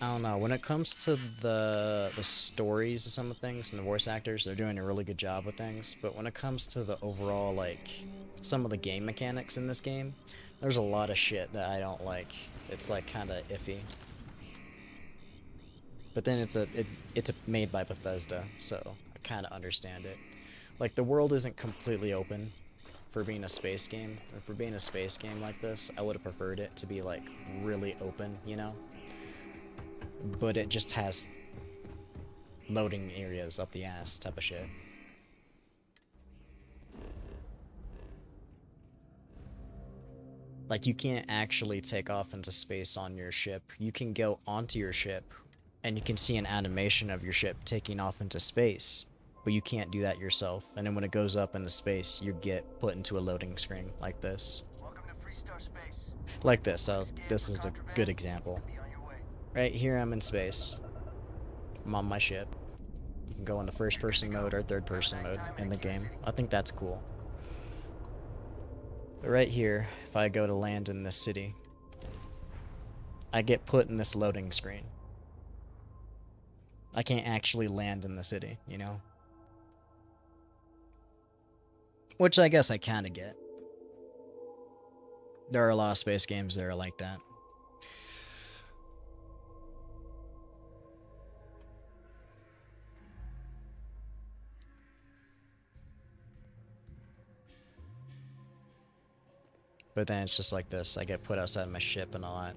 I don't know, when it comes to the stories of some of the things and the voice actors, they're doing a really good job with things, but when it comes to the overall, like, some of the game mechanics in this game, there's a lot of shit that I don't like. It's, like, kinda iffy. But then it's made by Bethesda, so I kinda understand it. Like, the world isn't completely open for being a space game. And for being a space game like this, I would have preferred it to be, like, really open, you know? But it just has loading areas up the ass type of shit. Like, you can't actually take off into space on your ship. You can go onto your ship, and you can see an animation of your ship taking off into space, but you can't do that yourself. And then when it goes up into space, you get put into a loading screen like this. Like this. So this is a good example. Right here I'm in space. I'm on my ship. You can go into first person mode or third person mode in the game. I think that's cool. But right here, if I go to land in this city, I get put in this loading screen. I can't actually land in the city, you know? Which I guess I kinda get. There are a lot of space games that are like that. But then it's just like this. I get put outside my ship and all that.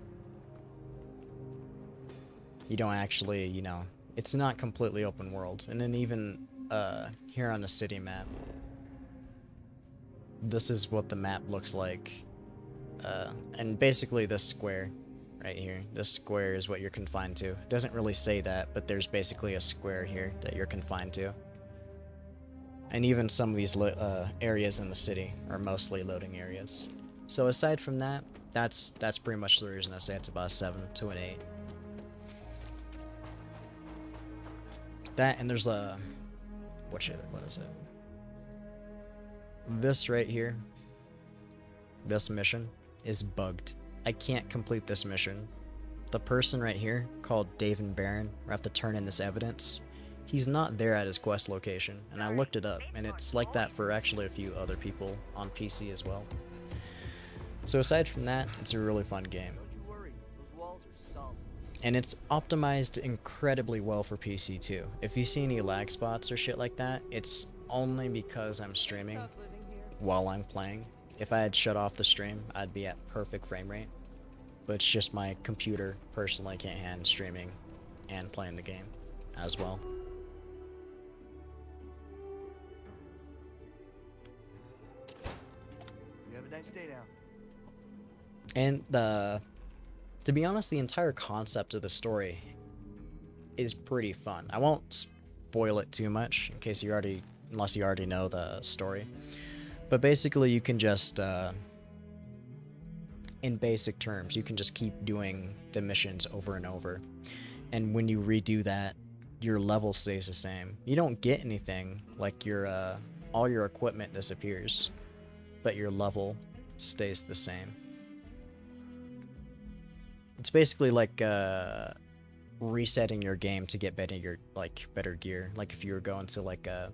You don't actually, you know, it's not completely open world. And then even here on the city map, this is what the map looks like. And basically this square right here, this square is what you're confined to. It doesn't really say that, but there's basically a square here that you're confined to. And even some of these areas in the city are mostly loading areas. So aside from that, that's pretty much the reason I say it's about a 7 to an 8. That, and there's a... what is it? This right here, this mission, is bugged. I can't complete this mission. The person right here, called Dave and Baron, where I have to turn in this evidence, he's not there at his quest location, and I looked it up, and it's like that for actually a few other people on PC as well. So aside from that, it's a really fun game. And it's optimized incredibly well for PC too. If you see any lag spots or shit like that, it's only because I'm streaming while I'm playing. If I had shut off the stream, I'd be at perfect frame rate. But it's just my computer personally can't handle streaming and playing the game as well. You have a nice day now. And to be honest, the entire concept of the story is pretty fun. I won't spoil it too much in case unless you already know the story. But basically you can just, in basic terms, you can just keep doing the missions over and over. And when you redo that, your level stays the same. You don't get anything, like all your equipment disappears, but your level stays the same. It's basically like resetting your game to get better gear. Like if you were going to like a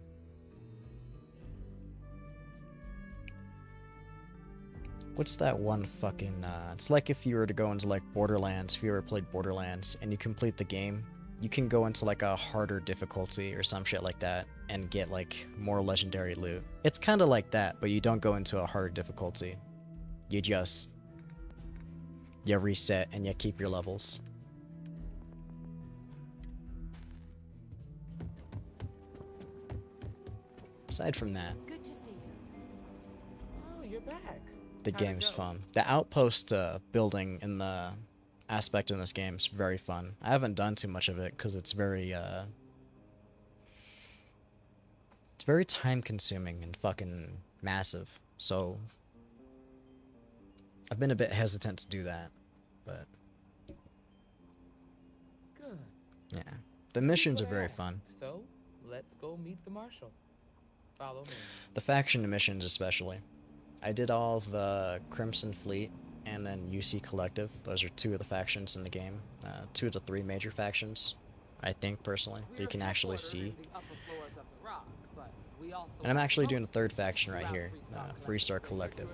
what's that one fucking it's like if you were to go into like Borderlands, if you ever played Borderlands and you complete the game you can go into like a harder difficulty or some shit like that and get like more legendary loot. It's kind of like that, but you don't go into a harder difficulty. You reset and you keep your levels. Aside from that, Good to see you. Oh, you're back. the How'd it game's go? fun. The outpost building in the aspect in this game is very fun. I haven't done too much of it because it's very time consuming and fucking massive. So I've been a bit hesitant to do that, but Good. yeah, the missions are What I very asked. fun. So, let's go meet the marshal. Follow me. The faction missions especially. I did all of the Crimson Fleet and then UC Collective. Those are 2 of the factions in the game. 2 of the 3 major factions, I think personally, that you can actually see. And I'm actually doing a 3rd faction right here, Freestar Collective.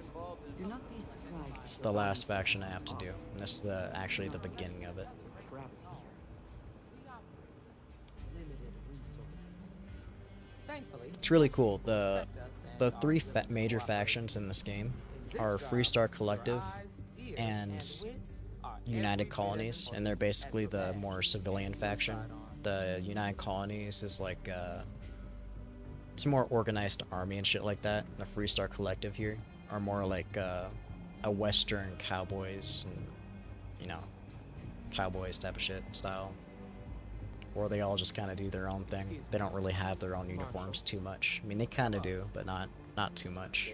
Do not be surprised. It's the last faction I have to do, and this is actually the beginning of it. Limited resources. Thankfully, It's really cool. The 3 major factions in this game are Freestar Collective and United Colonies, and they're basically the more civilian faction. The United Colonies is like it's a more organized army and shit like that. The Freestar Collective here are more like a Western cowboys and, you know, cowboys type of shit style. Or they all just kind of do their own thing. They don't really have their own uniforms too much. I mean, they kind of do, but not too much.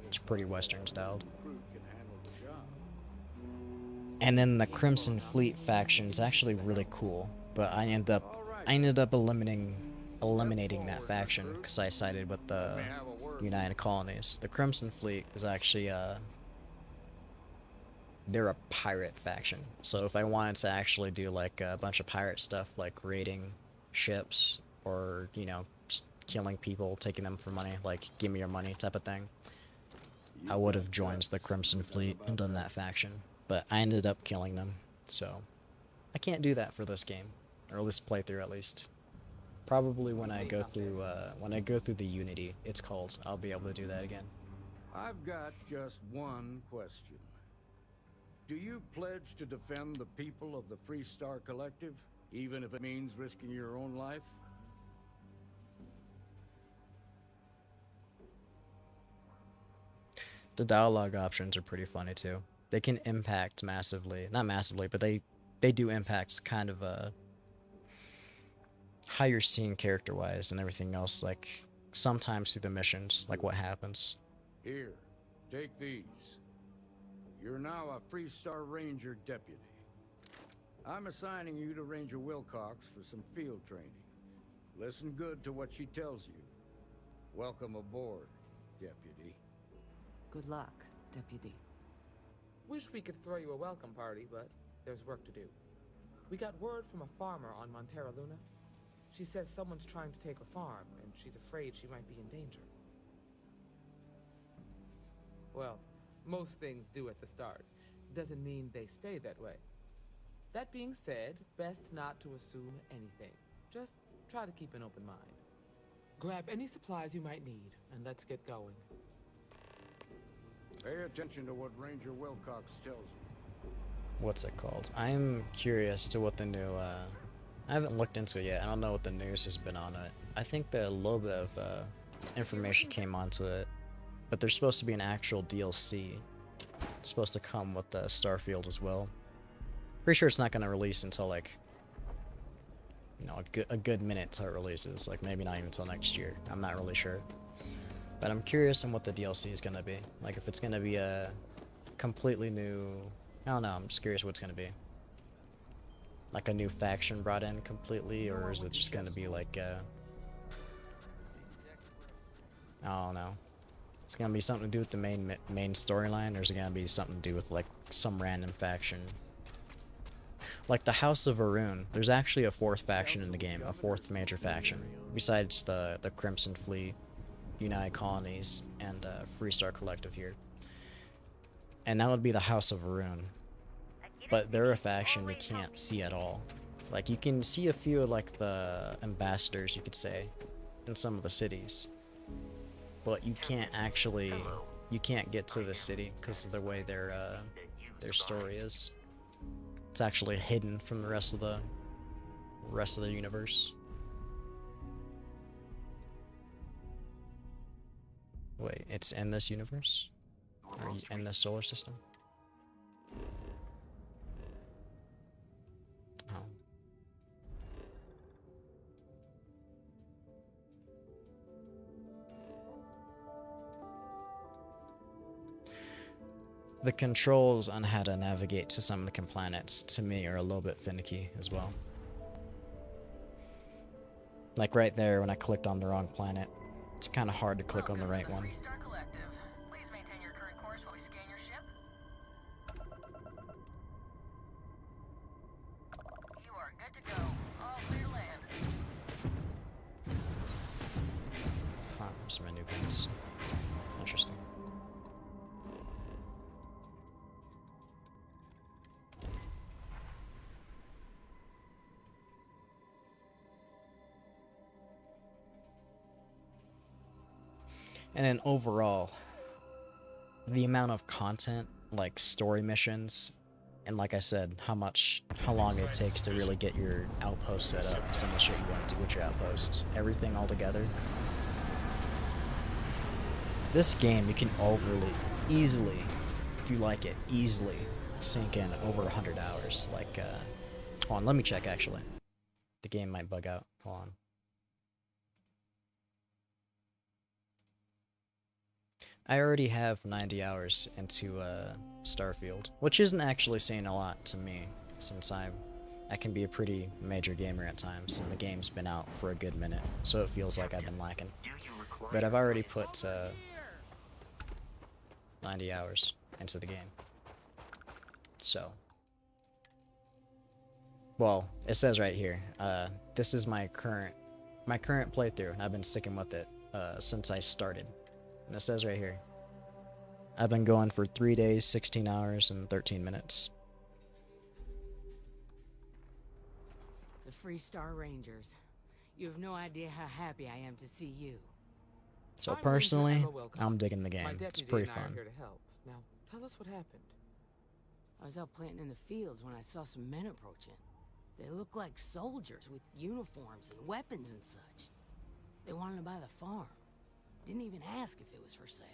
It's pretty Western styled. And then the Crimson Fleet faction is actually really cool, but I ended up eliminating that faction because I sided with the United Colonies. The Crimson Fleet is actually they're a pirate faction. So if I wanted to actually do like a bunch of pirate stuff, like raiding ships or, you know, just killing people, taking them for money, like give me your money type of thing, I would have joined the Crimson Fleet and done that faction. But I ended up killing them, so I can't do that for this game, or this playthrough at least. Probably when I go through the Unity, it's called, I'll be able to do that again. I've got just one question. Do you pledge to defend the people of the Freestar Collective, even if it means risking your own life? The dialogue options are pretty funny too. They can impact massively, not massively, but they do impact kind of how you're seeing character-wise and everything else, like sometimes through the missions, like what happens. Here, take these. You're now a Freestar Ranger deputy. I'm assigning you to Ranger Wilcox for some field training. Listen good to what she tells you. Welcome aboard, deputy. Good luck, deputy. wish we could throw you a welcome party, but there's work to do. We got word from a farmer on Montera Luna. She says someone's trying to take her farm, and she's afraid she might be in danger. Well, most things do at the start. Doesn't mean they stay that way. That being said, best not to assume anything. Just try to keep an open mind. Grab any supplies you might need, and let's get going. Pay attention to what Ranger Wilcox tells you. What's it called? I'm curious to what the new, I haven't looked into it yet. I don't know what the news has been on it. I think that a little bit of information came onto it, but there's supposed to be an actual DLC. It's supposed to come with the STARFIELD as well. Pretty sure it's not going to release until, like, you know, a good minute till it releases. Like, maybe not even until next year. I'm not really sure. But I'm curious on what the DLC is going to be. Like, if it's going to be a completely new... I don't know, I'm just curious what it's going to be. Like a new faction brought in completely, or is it just going to be like, I don't know. It's going to be something to do with the main storyline, or is it going to be something to do with, like, some random faction? Like the House of Varun, there's actually a fourth faction in the game, a fourth major faction, besides the Crimson Fleet, United Colonies, and Freestar Collective here. And that would be the House of Varun. But they're a faction we can't see at all. Like, you can see a few of, like, the ambassadors, you could say, in some of the cities. But you can't actually, you can't get to the city because of the way their story is. It's actually hidden from the rest of the universe. Wait, it's in this universe? Or in the solar system? Oh. The controls on how to navigate to some of the planets, to me, are a little bit finicky as well. Like right there, when I clicked on the wrong planet, it's kind of hard to click on the right one. Ah, there's my new guns. Interesting. And then overall, the amount of content, like story missions, and like I said, how long it takes to really get your outpost set up, some of the shit you want to do with your outposts, everything all together. This game, you can easily, if you like it, easily sink in over 100 hours. Like, hold on, let me check actually. The game might bug out. Hold on. I already have 90 hours into STARFIELD, which isn't actually saying a lot to me, since I can be a pretty major gamer at times, and the game's been out for a good minute, so it feels like I've been lacking. But I've already put 90 hours into the game. So, well, it says right here, this is my current playthrough, and I've been sticking with it since I started. And it says right here, I've been going for 3 days, 16 hours, and 13 minutes. The Free Star Rangers. You have no idea how happy I am to see you. So personally, I'm digging the game. It's pretty fun. Here to help. Now, tell us what happened. I was out planting in the fields when I saw some men approaching. They looked like soldiers with uniforms and weapons and such. They wanted to buy the farm. Didn't even ask if it was for sale.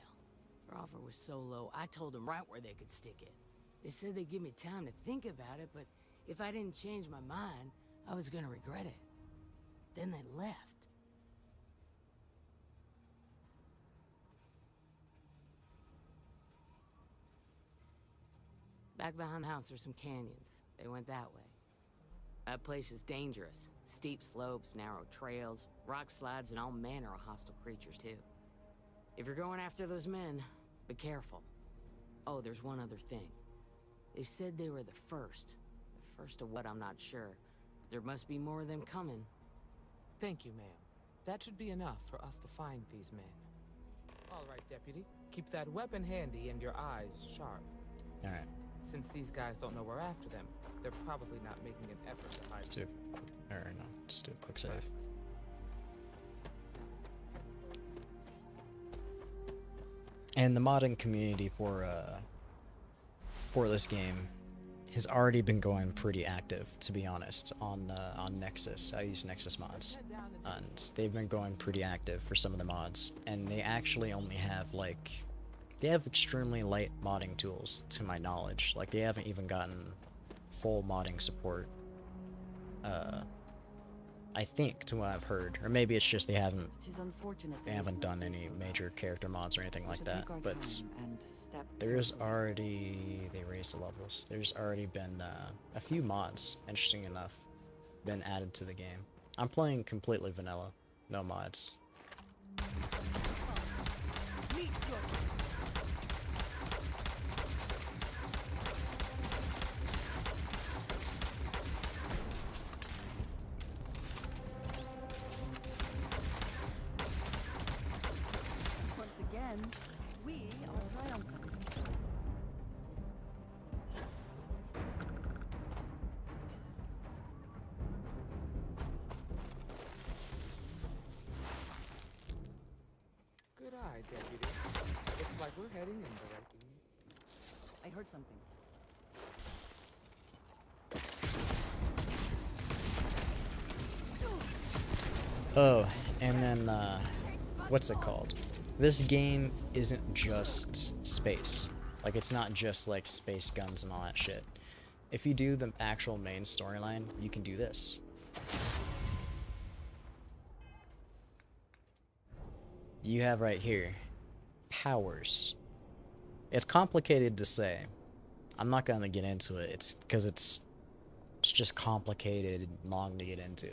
Their offer was so low, I told them right where they could stick it. They said they'd give me time to think about it, but if I didn't change my mind, I was gonna regret it. Then they left. Back behind the house, there's some canyons. They went that way. That place is dangerous. Steep slopes, narrow trails, rock slides, and all manner of hostile creatures, too. If you're going after those men, be careful. Oh, there's one other thing. They said they were the first. The first of what, I'm not sure. There must be more of them coming. Thank you, ma'am. That should be enough for us to find these men. All right, Deputy. Keep that weapon handy and your eyes sharp. All right. Since these guys don't know we're after them, they're probably not making an effort to hide. Just do a quick save. And the modding community for this game has already been going pretty active, to be honest, on Nexus. I use Nexus mods, and they've been going pretty active for some of the mods, and they actually only have like, they have extremely light modding tools, to my knowledge. Like, they haven't even gotten full modding support, I think, to what I've heard, or maybe it's just they haven't done any major character mods or anything like that. But there's already, they raised the levels. There's already been a few mods, interesting enough, been added to the game. I'm playing completely vanilla, no mods. We are triumphant. my deputy. Looks like we're heading in the right direction. I heard something. Oh, and then, what's it called? This game isn't just space. Like, it's not just, like, space guns and all that shit. If you do the actual main storyline, you can do this. You have right here, powers. It's complicated to say. I'm not gonna get into it. It's because it's just complicated and long to get into.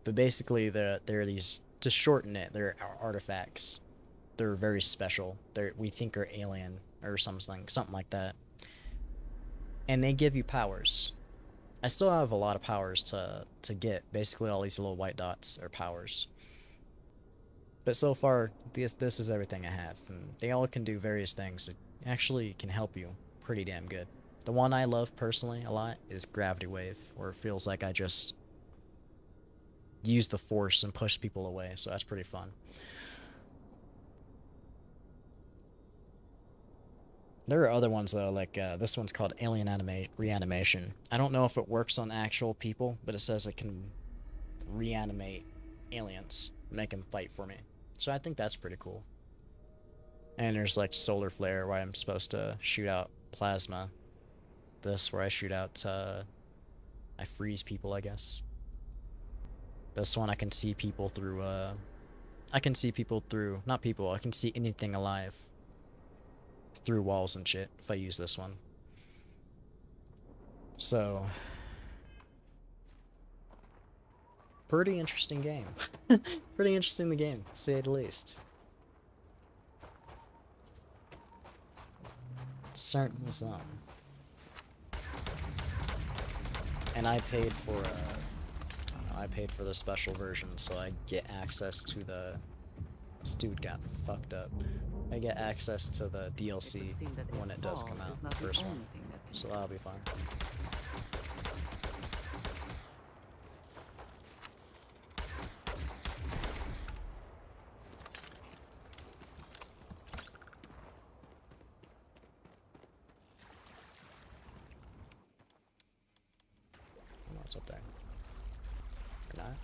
But basically, there are these, to shorten it, they're artifacts. They're very special. We think are alien or something like that. And they give you powers. I still have a lot of powers to get. Basically, all these little white dots are powers. But so far, this is everything I have. And they all can do various things. It actually can help you pretty damn good. The one I love personally a lot is Gravity Wave, where it feels like I just use the force and push people away, so that's pretty fun. There are other ones though, like this one's called Alien Reanimation. I don't know if it works on actual people, but it says it can reanimate aliens, make them fight for me. So I think that's pretty cool. And there's like Solar Flare, where I'm supposed to shoot out plasma. This, where I shoot out, I freeze people, I guess. This one I can see people through, I can see anything alive through walls and shit if I use this one. So, pretty interesting game. Pretty interesting the game, to say the least. Certainly some. And I paid for the special version, so I get access to the... This dude got fucked up. I get access to the DLC when it does come out, the first one. So that'll be fine. What's up there? Or not?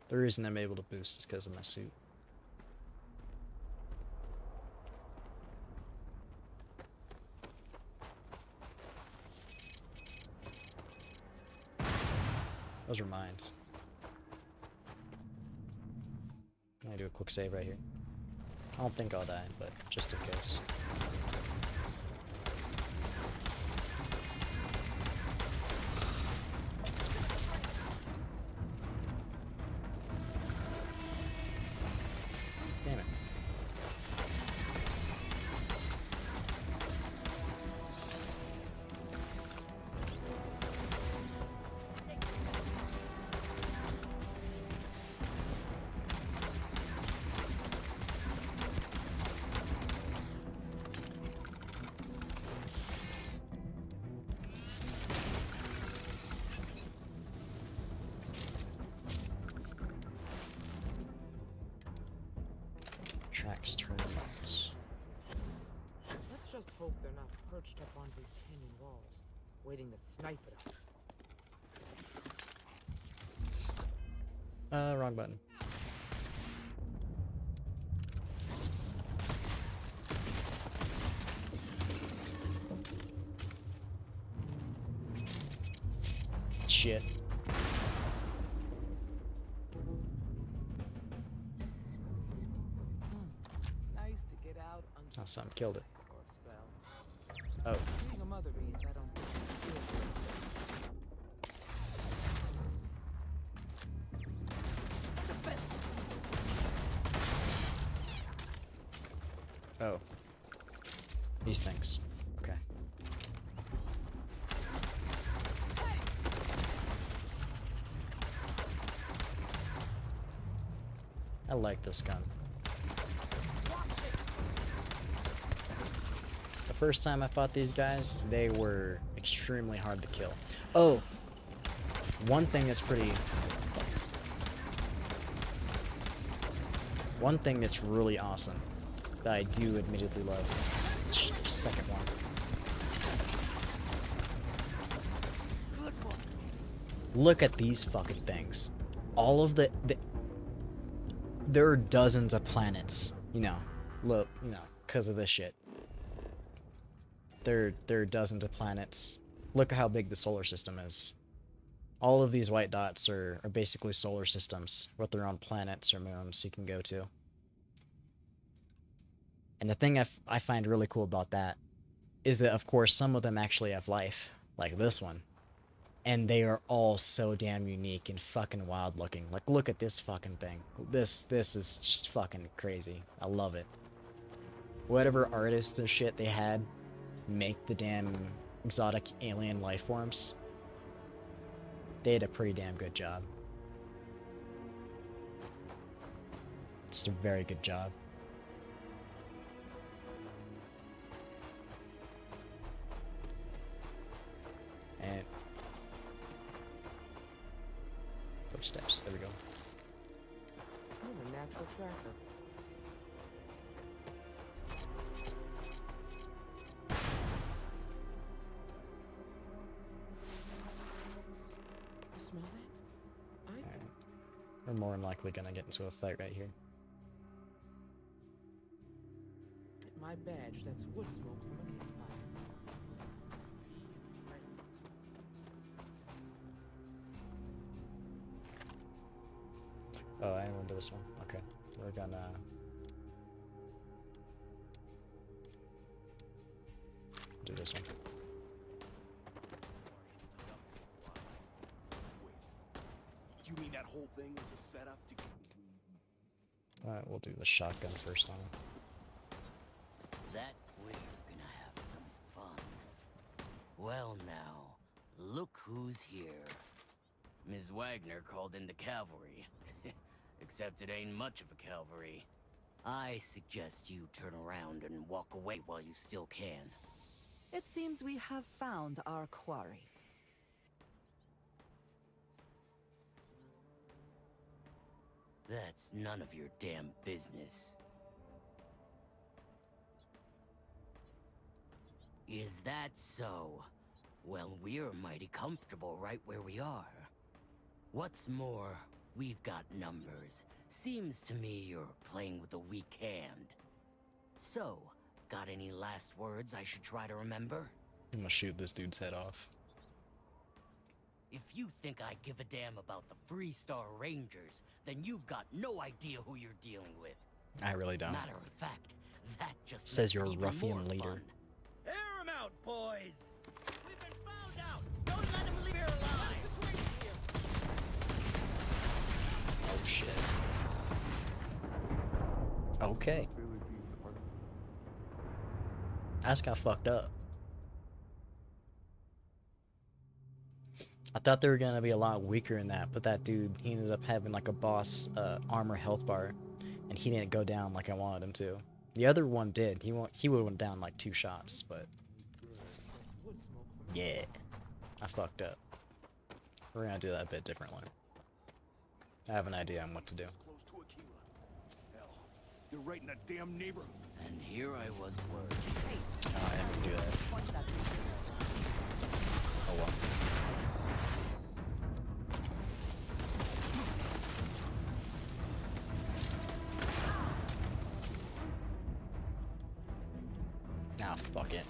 The reason I'm able to boost is because of my suit. Those are mines. I'm gonna do a quick save right here. I don't think I'll die, but just in case. Damn it. Tracks turn left. Let's just hope they're not perched up on these canyon walls, waiting to snipe at us. Wrong button. Shit. Nice to get out on Oh, something killed it. for a spell. Oh. Being a mother means I don't think you feel Oh. These things. Okay. I like this gun. The first time I fought these guys, they were extremely hard to kill. Oh, one thing that's really awesome that I do admittedly love. Second one. Look at these fucking things. All of there are dozens of planets, you know, look, you know, because of this shit. There are dozens of planets. Look at how big the solar system is. All of these white dots are basically solar systems with their own planets or moons you can go to. And the thing I find really cool about that is that, of course, some of them actually have life, like this one. And they are all so damn unique and fucking wild looking. Like, look at this fucking thing. This is just fucking crazy. I love it. Whatever artists and shit they had make the damn exotic alien life forms, they did a pretty damn good job. It's a very good job. And footsteps, there we go. You're a natural tracker. You smell that? We're more than likely gonna get into a fight right here. My badge, that's wood smoke from a campfire. Oh, I remember this one. Okay. We're gonna... do this one. You mean that whole thing was a setup to... Alright, we'll do the shotgun first on him. That we're gonna have some fun. Well now, look who's here. Ms. Wagner called in the cavalry. Except it ain't much of a cavalry. I suggest you turn around and walk away while you still can. It seems we have found our quarry. That's none of your damn business. Is that so? Well, we're mighty comfortable right where we are. What's more, we've got numbers. Seems to me you're playing with a weak hand. So, got any last words I should try to remember? I'm gonna shoot this dude's head off. If you think I give a damn about the Freestar Rangers, then you've got no idea who you're dealing with. I really don't. Matter of fact, that just Says you're a makes even ruffian more leader. fun. Air him out, boys! We've been found out! Don't let him leave here alive! Oh shit. Okay. I just got fucked up. I thought they were gonna be a lot weaker in that, but that dude, he ended up having like a boss armor health bar, and he didn't go down like I wanted him to. The other one did. He would have went down like 2 shots, but yeah, I fucked up. We're gonna do that a bit differently. I have an idea on what to do. They're right in that damn neighborhood. And here I was worried. Oh, I didn't do that. Oh well. Ah, fuck it.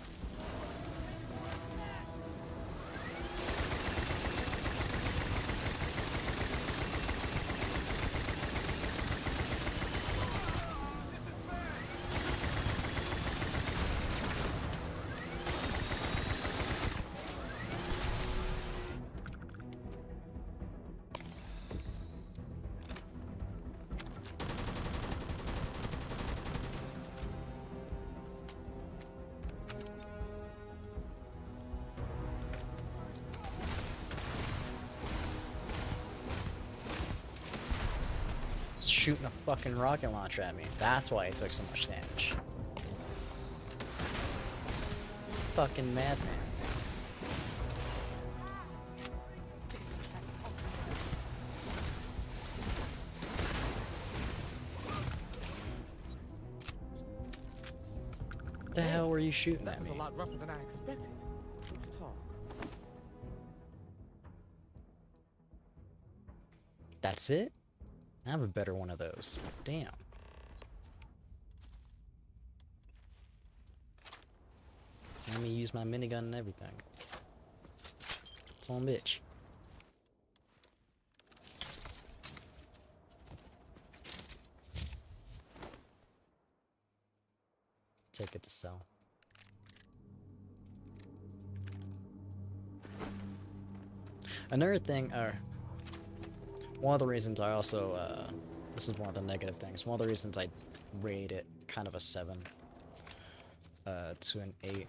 Shooting a fucking rocket launcher at me. That's why it took so much damage. Fucking madman. The hell were you shooting That at was me? a lot rougher than I expected. Let's talk. That's it? I have a better one of those. Damn. Let me use my minigun and everything. It's on bitch. Take it to sell. Another thing, one of the reasons I also, this is one of the negative things, one of the reasons I rate it kind of a 7 to an 8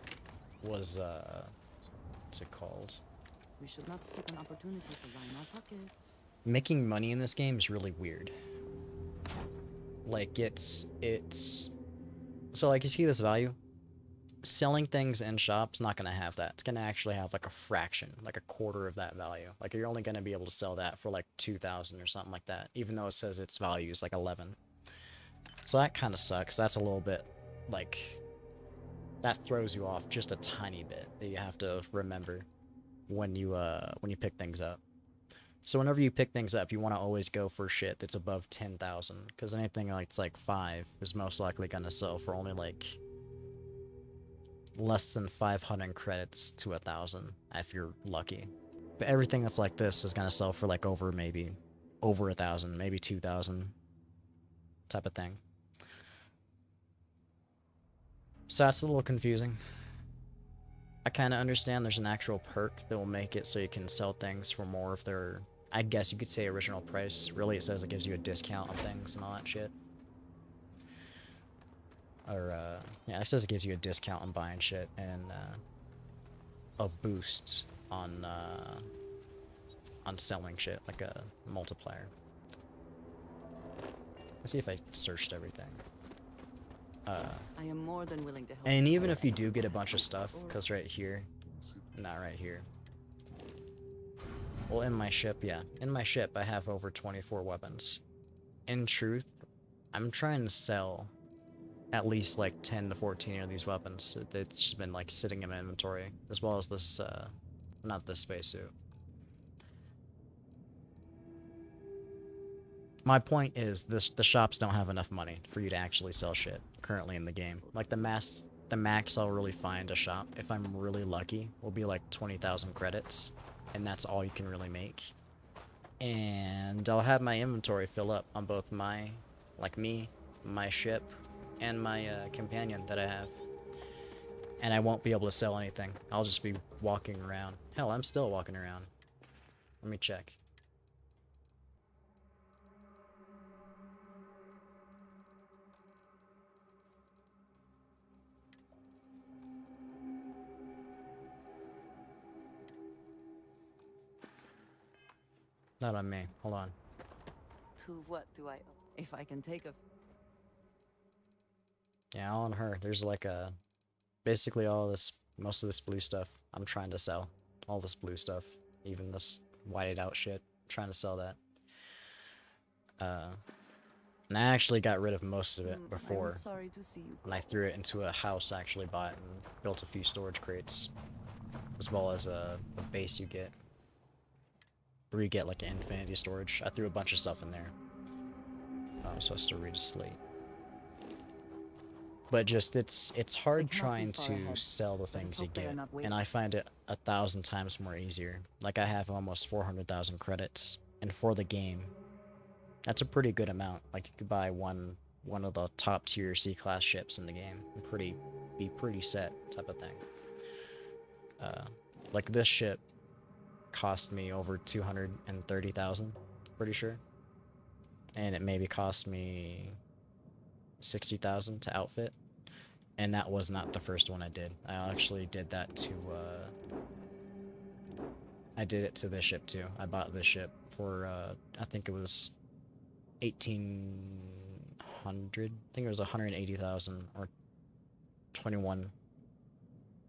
was, what's it called? We should not skip an opportunity to line our pockets. Making money in this game is really weird. Like, it's, so like, you see this value? Selling things in shops not gonna have that. It's gonna actually have like a fraction, like a quarter of that value. Like you're only gonna be able to sell that for like 2,000 or something like that, even though it says its value is like 11. So that kind of sucks. That's a little bit like that throws you off just a tiny bit that you have to remember when you pick things up. So whenever you pick things up, you want to always go for shit that's above 10,000, because anything like it's like 5 is most likely gonna sell for only like less than 500 credits to 1,000 if you're lucky. But everything that's like this is gonna sell for like maybe over 1,000, maybe 2,000 type of thing. So that's a little confusing. I kind of understand there's an actual perk that will make it so you can sell things for more of their, I guess you could say, original price. Really, it says it gives you a discount on things and all that shit. Or, yeah, it says it gives you a discount on buying shit and, a boost on selling shit, like a multiplier. Let's see if I searched everything. I am more than willing to help. And even if you do get a bunch of stuff, because right here, not right here. Well, in my ship, yeah. In my ship, I have over 24 weapons. In truth, I'm trying to sell at least like 10 to 14 of these weapons. It's just been like sitting in my inventory, as well as this, not this spacesuit. My point is, the shops don't have enough money for you to actually sell shit currently in the game. Like the max I'll really find a shop, if I'm really lucky, will be like 20,000 credits, and that's all you can really make. And I'll have my inventory fill up on both my ship, and my companion that I have. And I won't be able to sell anything. I'll just be walking around. Hell, I'm still walking around. Let me check. Not on me. Hold on. To what do I... If I can take a... Yeah, on her. There's like a... Basically most of this blue stuff I'm trying to sell. All this blue stuff. Even this whited out shit. I'm trying to sell that. And I actually got rid of most of it before. I'm sorry to see you. And I threw it into a house I actually bought and built a few storage crates. As well as a base you get. Where you get like an infinity storage. I threw a bunch of stuff in there. I'm supposed to read a slate. But just, it's hard trying to sell the things you get. And I find it 1,000 times more easier. Like I have almost 400,000 credits. And for the game, that's a pretty good amount. Like you could buy one of the top tier C-class ships in the game. And be pretty set type of thing. Like this ship cost me over 230,000, pretty sure. And it maybe cost me 60,000 to outfit. And that was not the first one I did. I actually did that to, I did it to this ship too. I bought this ship for, I think it was 1,800. I think it was 180,000 or 200,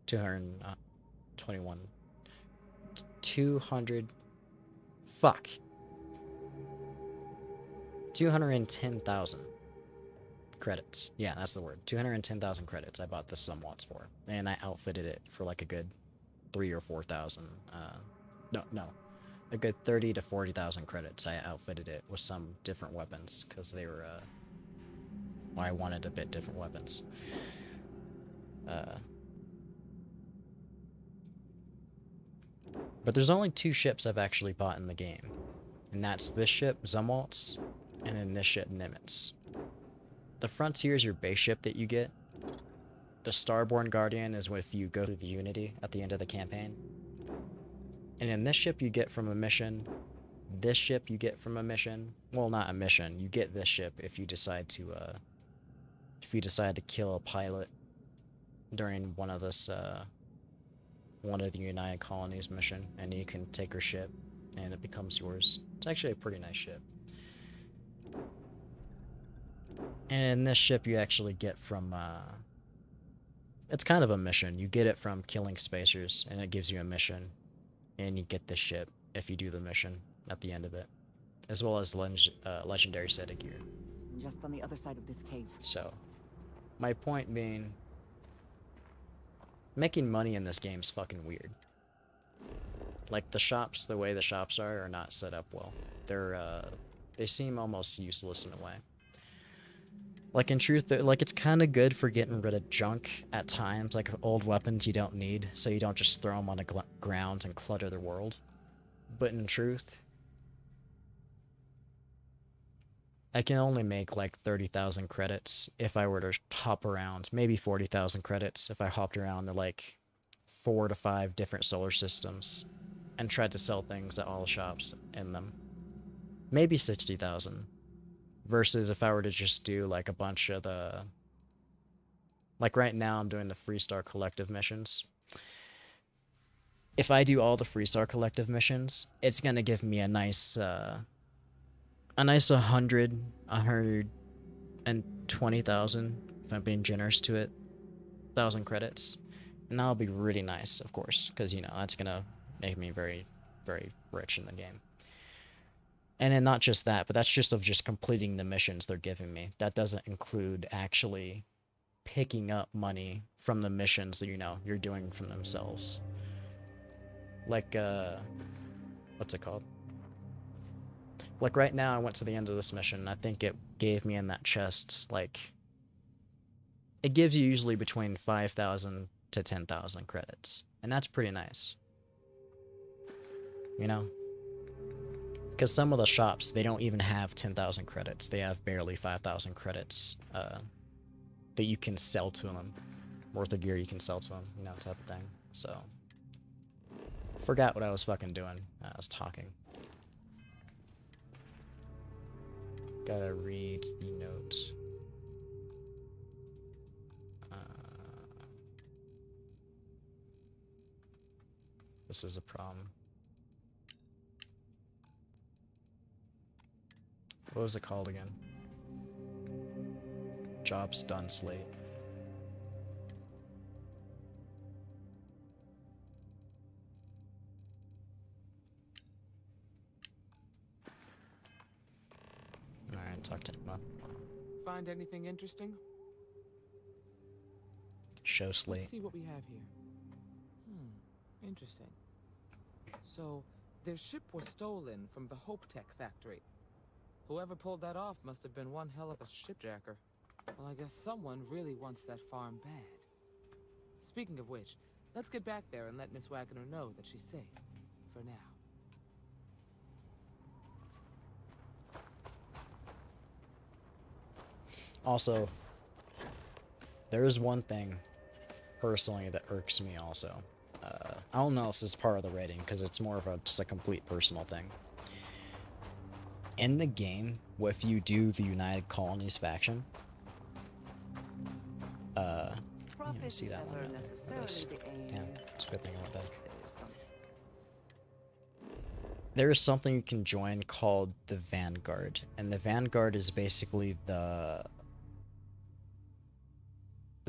210,000 Credits. Yeah, that's the word. 210,000 credits I bought the somewhats for. And I outfitted it for like a good 3 or 4,000. No. A good 30 to 40,000 credits. I outfitted it with some different weapons because they were, well, I wanted a bit different weapons. But there's only 2 ships I've actually bought in the game. And that's this ship, Zumwalt's, and then this ship, Nimitz. The Frontier is your base ship that you get. The Starborn Guardian is if you go through the Unity at the end of the campaign. And in this ship you get from a mission. This ship you get from a mission. Well, not a mission. You get this ship if you decide to kill a pilot during one of the United Colonies mission, and you can take her ship and it becomes yours. It's actually a pretty nice ship. And in this ship you actually get from it's kind of a mission. You get it from killing spacers, and it gives you a mission, and you get this ship if you do the mission at the end of it, as well as legendary set of gear. Just on the other side of this cave. So, my point being, making money in this game's fucking weird. Like, the shops, the way the shops are not set up well. They seem almost useless in a way. Like, in truth, like, it's kind of good for getting rid of junk at times, like old weapons you don't need, so you don't just throw them on the ground and clutter the world. But in truth, I can only make like 30,000 credits if I were to hop around, maybe 40,000 credits if I hopped around to like 4 to 5 different solar systems and tried to sell things at all the shops in them. Maybe 60,000. Versus if I were to just do like a bunch of the... Like right now I'm doing the Freestar Collective missions. If I do all the Freestar Collective missions, it's gonna give me a nice 120,000, if I'm being generous to it, 1,000 credits. And that'll be really nice, of course, because, you know, that's gonna make me very, very rich in the game. And then not just that, but that's just of just completing the missions they're giving me. That doesn't include actually picking up money from the missions that, you know, you're doing from themselves. Like, what's it called? Like right now I went to the end of this mission, and I think it gave me in that chest, like, it gives you usually between 5,000 to 10,000 credits. And that's pretty nice. You know? Because some of the shops, they don't even have 10,000 credits. They have barely 5,000 credits that you can sell to them. Worth of gear you can sell to them, you know, type of thing. So, forgot what I was fucking doing. I was talking. Gotta read the note. This is a problem. What was it called again? Jobs done slate. Alright, talk to Emma. Find anything interesting? Show slate. Let's see what we have here. Interesting. So, their ship was stolen from the Hope Tech factory. Whoever pulled that off must have been one hell of a shipjacker. Well, I guess someone really wants that farm bad. Speaking of which, let's get back there and let Miss Wagner know that she's safe. For now. Also, there is one thing, personally, that irks me also. I don't know if this is part of the rating, because it's more of just a complete personal thing. In the game, if you do the United Colonies faction, you see that one. Yeah, it's a good thing I went back. There is something you can join called the Vanguard, and the Vanguard is basically the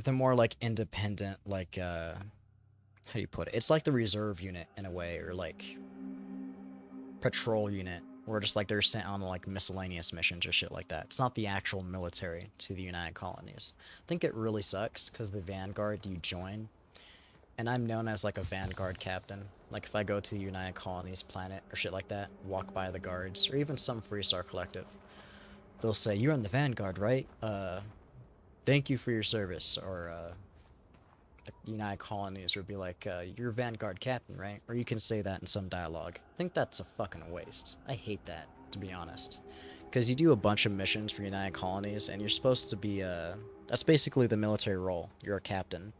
more like independent, like how do you put it? It's like the reserve unit in a way, or like patrol unit Or just like they're sent on like miscellaneous missions or shit like that. It's not the actual military to the United Colonies. I think it really sucks because the Vanguard you join, and I'm known as like a Vanguard captain. Like if I go to the United Colonies planet or shit like that, walk by the guards, or even some Freestar Collective, they'll say, "You're in the Vanguard, right? Thank you for your service," or the United Colonies would be like, "You're Vanguard captain, right?" Or you can say that in some dialogue. I think that's a fucking waste. I hate that, to be honest. Because you do a bunch of missions for United Colonies, and you're supposed to be, that's basically the military role. You're a captain.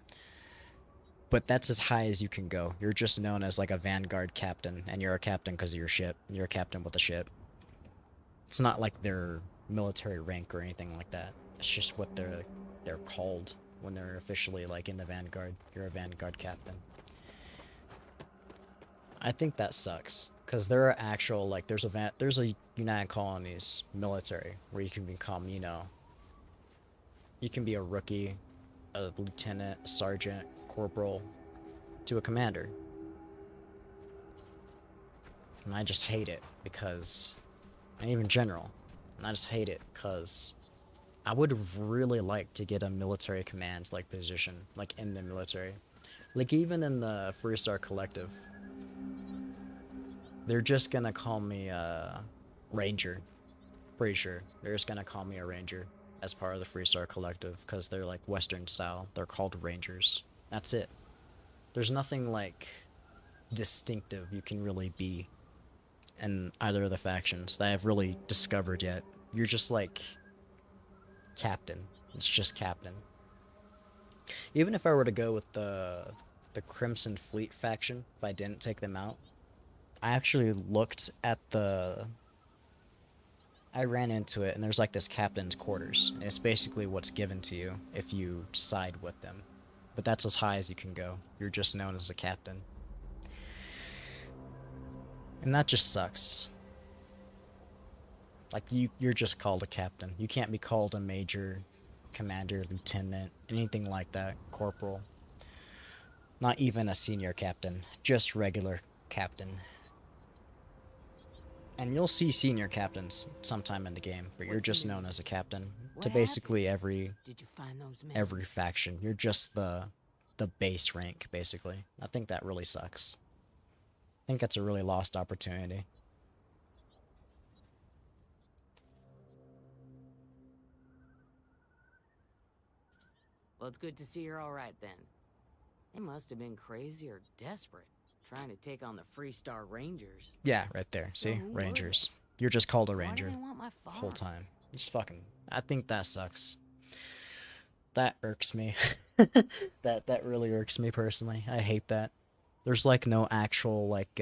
But that's as high as you can go. You're just known as, like, a Vanguard captain, and you're a captain because of your ship. You're a captain with a ship. It's not like their military rank or anything like that. It's just what they're called when they're officially like in the Vanguard. You're a Vanguard captain. I think that sucks because there are actual like there's a United Colonies military where you can become, you know, you can be a rookie, a lieutenant, a sergeant, corporal, to a commander. And I just hate it because, and even general, and I just hate it because I would really like to get a military command like position, like in the military. Like even in the Freestar Collective, they're just gonna call me Ranger. Pretty sure. They're just gonna call me a Ranger as part of the Freestar Collective because they're like Western style. They're called Rangers. That's it. There's nothing like distinctive you can really be in either of the factions that I've really discovered yet. You're just like captain. It's just captain. Even if I were to go with the Crimson Fleet faction, if I didn't take them out, I actually looked at I ran into it, and there's like this captain's quarters. And it's basically what's given to you if you side with them. But that's as high as you can go. You're just known as a captain. And that just sucks. Like, you're just called a captain. You can't be called a major, commander, lieutenant, anything like that, corporal. Not even a senior captain, just regular captain. And you'll see senior captains sometime in the game, but you're just known as a captain to basically every faction. You're just the base rank, basically. I think that really sucks. I think that's a really lost opportunity. Well, it's good to see you're all right then. They must have been crazy or desperate, trying to take on the Freestar Rangers. Yeah, right there. See? Rangers. You're just called a ranger Why do they want my the farm? whole time. Just fucking... I think that sucks. That irks me. that really irks me personally. I hate that. There's like no actual like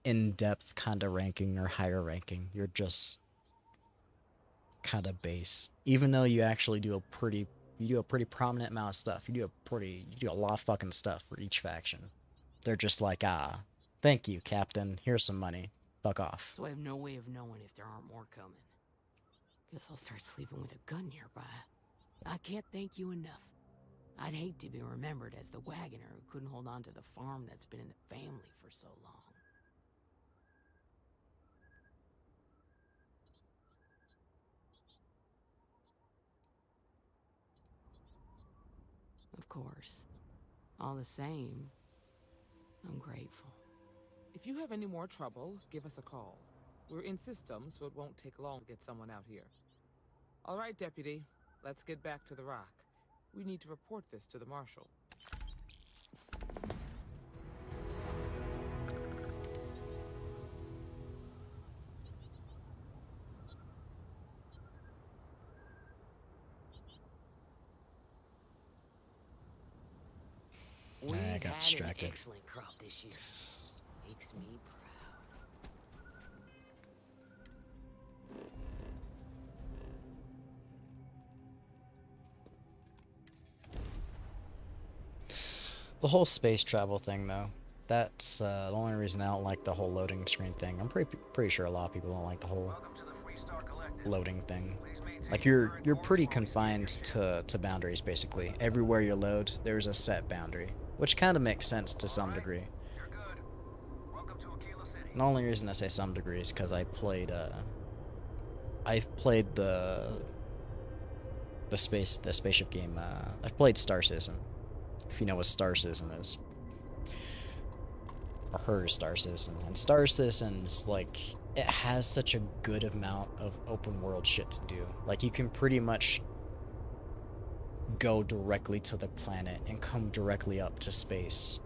in-depth kind of ranking or higher ranking. You're just kind of base. Even though you actually do a pretty prominent amount of stuff. You do a lot of fucking stuff for each faction. They're just like, thank you, Captain. Here's some money. Fuck off. So I have no way of knowing if there aren't more coming. Guess I'll start sleeping with a gun nearby. I can't thank you enough. I'd hate to be remembered as the wagoner who couldn't hold on to the farm that's been in the family for so long. Of course. All the same, I'm grateful. If you have any more trouble, give us a call. We're in system, so it won't take long to get someone out here. All right, Deputy. Let's get back to the rock. We need to report this to the Marshal. We've I got had distracted. an excellent crop this year. Makes me proud. The whole space travel thing, though, that's the only reason I don't like the whole loading screen thing. I'm pretty sure a lot of people don't like the whole loading thing. Like you're pretty confined to boundaries basically. Everywhere you load, there's a set boundary, which kind of makes sense to some degree. You're good. Welcome to Aquila City. The only reason I say some degree is because I've played the spaceship game. I've played Star Citizen, if you know what Star Citizen is, or heard of Star Citizen. And Star Citizen's like, it has such a good amount of open world shit to do. Like, you can pretty much go directly to the planet and come directly up to space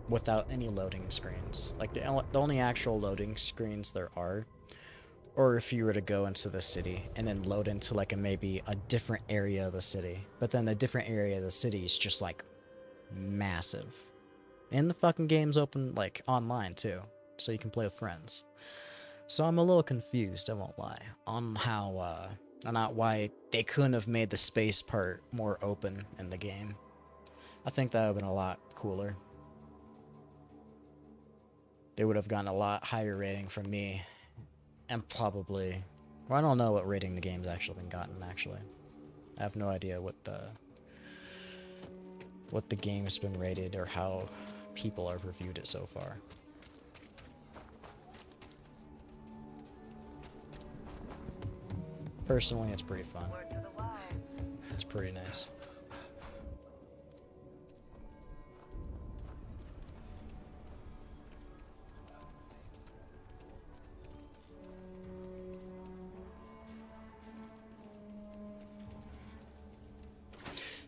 without any loading screens. Like, the only actual loading screens there are, or if you were to go into the city and then load into like maybe a different area of the city, but then the different area of the city is just like massive. And the fucking game's open like online too, so you can play with friends. So I'm a little confused, I won't lie, on how not why they couldn't have made the space part more open in the game. I think that would have been a lot cooler. They would have gotten a lot higher rating from me, and probably, well, I don't know what rating the game's actually been gotten. Actually, I have no idea what the game's been rated or how people have reviewed it so far. Personally, it's pretty fun. It's pretty nice.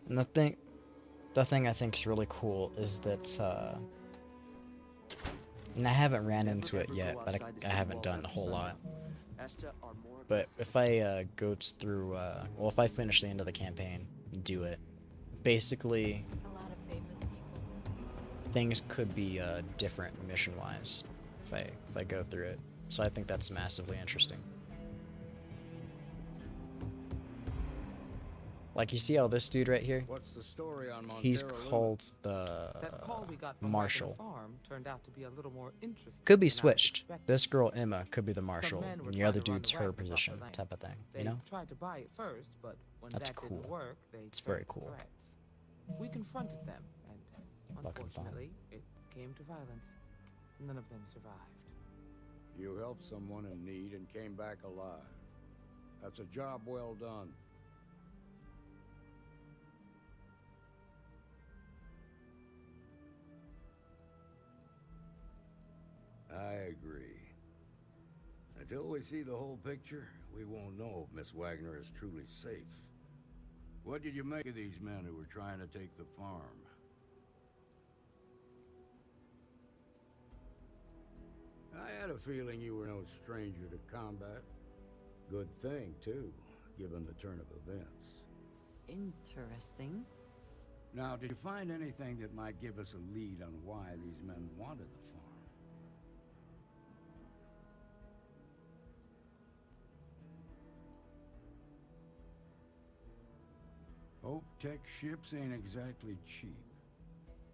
And the thing I think is really cool is that, and I haven't ran into it yet, but I haven't done a whole lot. But if I go through, well, if I finish the end of the campaign and do it, basically, things could be different mission-wise if I go through it. So I think that's massively interesting. Like, you see how this dude right here? What's the story on Montero He's Luna? called the That call we got from Marshal. the farm turned out to be a little more interesting Could be than I switched. expected. This girl Emma could be the Some Marshal, men were and the trying other to run dude's the her rampage off the position, land. type of thing. They You know? tried to buy it first, but when That's that cool. didn't work, they It's turned very to cool. threats. We confronted them, and Fucking fun. unfortunately, it came to violence. None of them survived. You helped someone in need and came back alive. That's a job well done. I agree. Until we see the whole picture, we won't know if Miss Wagner is truly safe. What did you make of these men who were trying to take the farm? I had a feeling you were no stranger to combat. Good thing, too, given the turn of events. Interesting. Now, did you find anything that might give us a lead on why these men wanted the farm? Hope Tech ships ain't exactly cheap.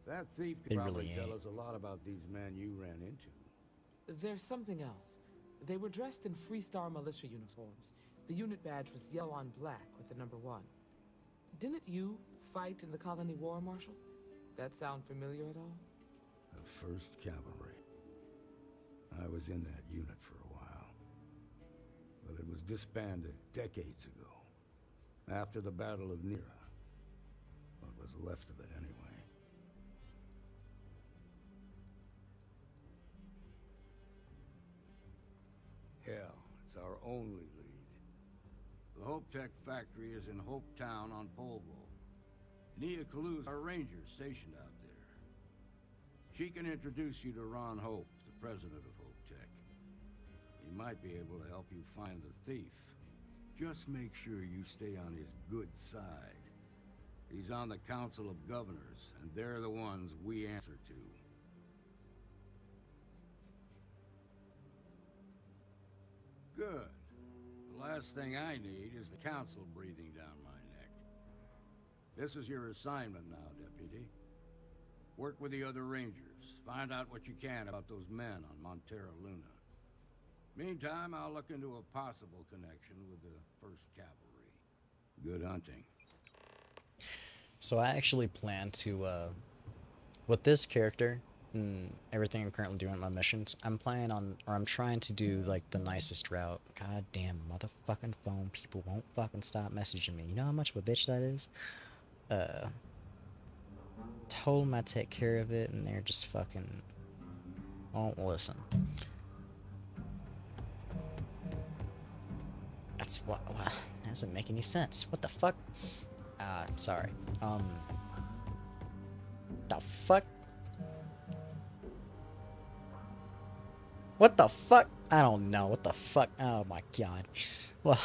That thief could They probably really tell ain't. us a lot about these men you ran into. There's something else. They were dressed in Freestar militia uniforms. The unit badge was yellow on black with the number 1. Didn't you fight in the Colony War, Marshal? That sound familiar at all? The 1st Cavalry. I was in that unit for a while. But it was disbanded decades ago. After the Battle of Nira. What was left of it, anyway. Hell, it's our only lead. The Hope Tech factory is in Hope Town on Polvo. Nia Kalu's our ranger stationed out there. She can introduce you to Ron Hope, the president of Hope Tech. He might be able to help you find the thief. Just make sure you stay on his good side. He's on the Council of Governors, and they're the ones we answer to. Good. The last thing I need is the Council breathing down my neck. This is your assignment now, Deputy. Work with the other Rangers. Find out what you can about those men on Montero Luna. Meantime, I'll look into a possible connection with the 1st Cavalry. Good hunting. So I actually plan to, with this character, and everything I'm currently doing in my missions, I'm planning on, or I'm trying to do like the nicest route. God damn motherfucking phone people won't fucking stop messaging me. You know how much of a bitch that is? Told them I take care of it, and they're just fucking won't listen. That's what that doesn't make any sense. What the fuck? Sorry. The fuck? What the fuck? I don't know. What the fuck? Oh my god. Well,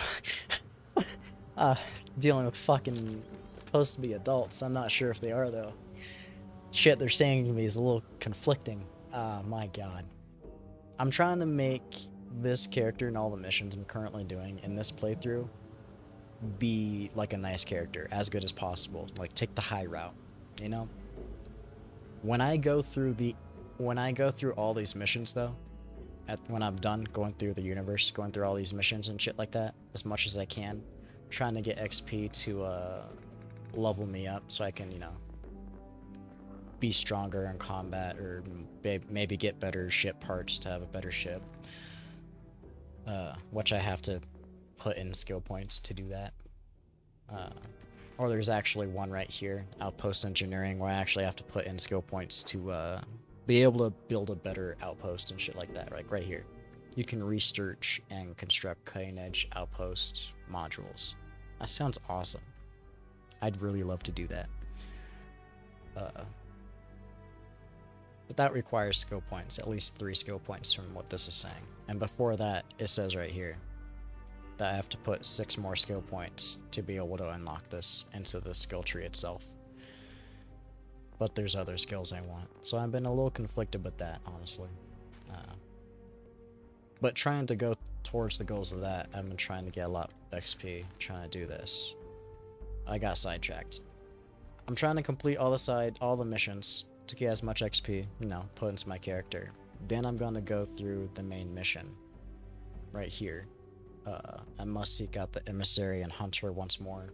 dealing with fucking supposed to be adults. I'm not sure if they are though. Shit they're saying to me is a little conflicting. My god. I'm trying to make this character and all the missions I'm currently doing in this playthrough be like a nice character, as good as possible. Like take the high route, you know? When I go through all these missions though, when I'm done going through the universe, going through all these missions and shit like that, as much as I can, trying to get XP to level me up so I can, you know, be stronger in combat, or maybe get better ship parts to have a better ship. Which I have to put in skill points to do that. Or there's actually one right here, Outpost Engineering, where I actually have to put in skill points to be able to build a better outpost and shit like that. Like right here. You can research and construct cutting edge outpost modules. That sounds awesome. I'd really love to do that. But that requires skill points, at least 3 skill points from what this is saying. And before that, it says right here that I have to put 6 more skill points to be able to unlock this into the skill tree itself. But there's other skills I want. So I've been a little conflicted with that, honestly. But trying to go towards the goals of that, I've been trying to get a lot of XP trying to do this. I got sidetracked. I'm trying to complete all the missions to get as much XP, you know, put into my character. Then I'm gonna go through the main mission right here. I must seek out the emissary and hunter once more.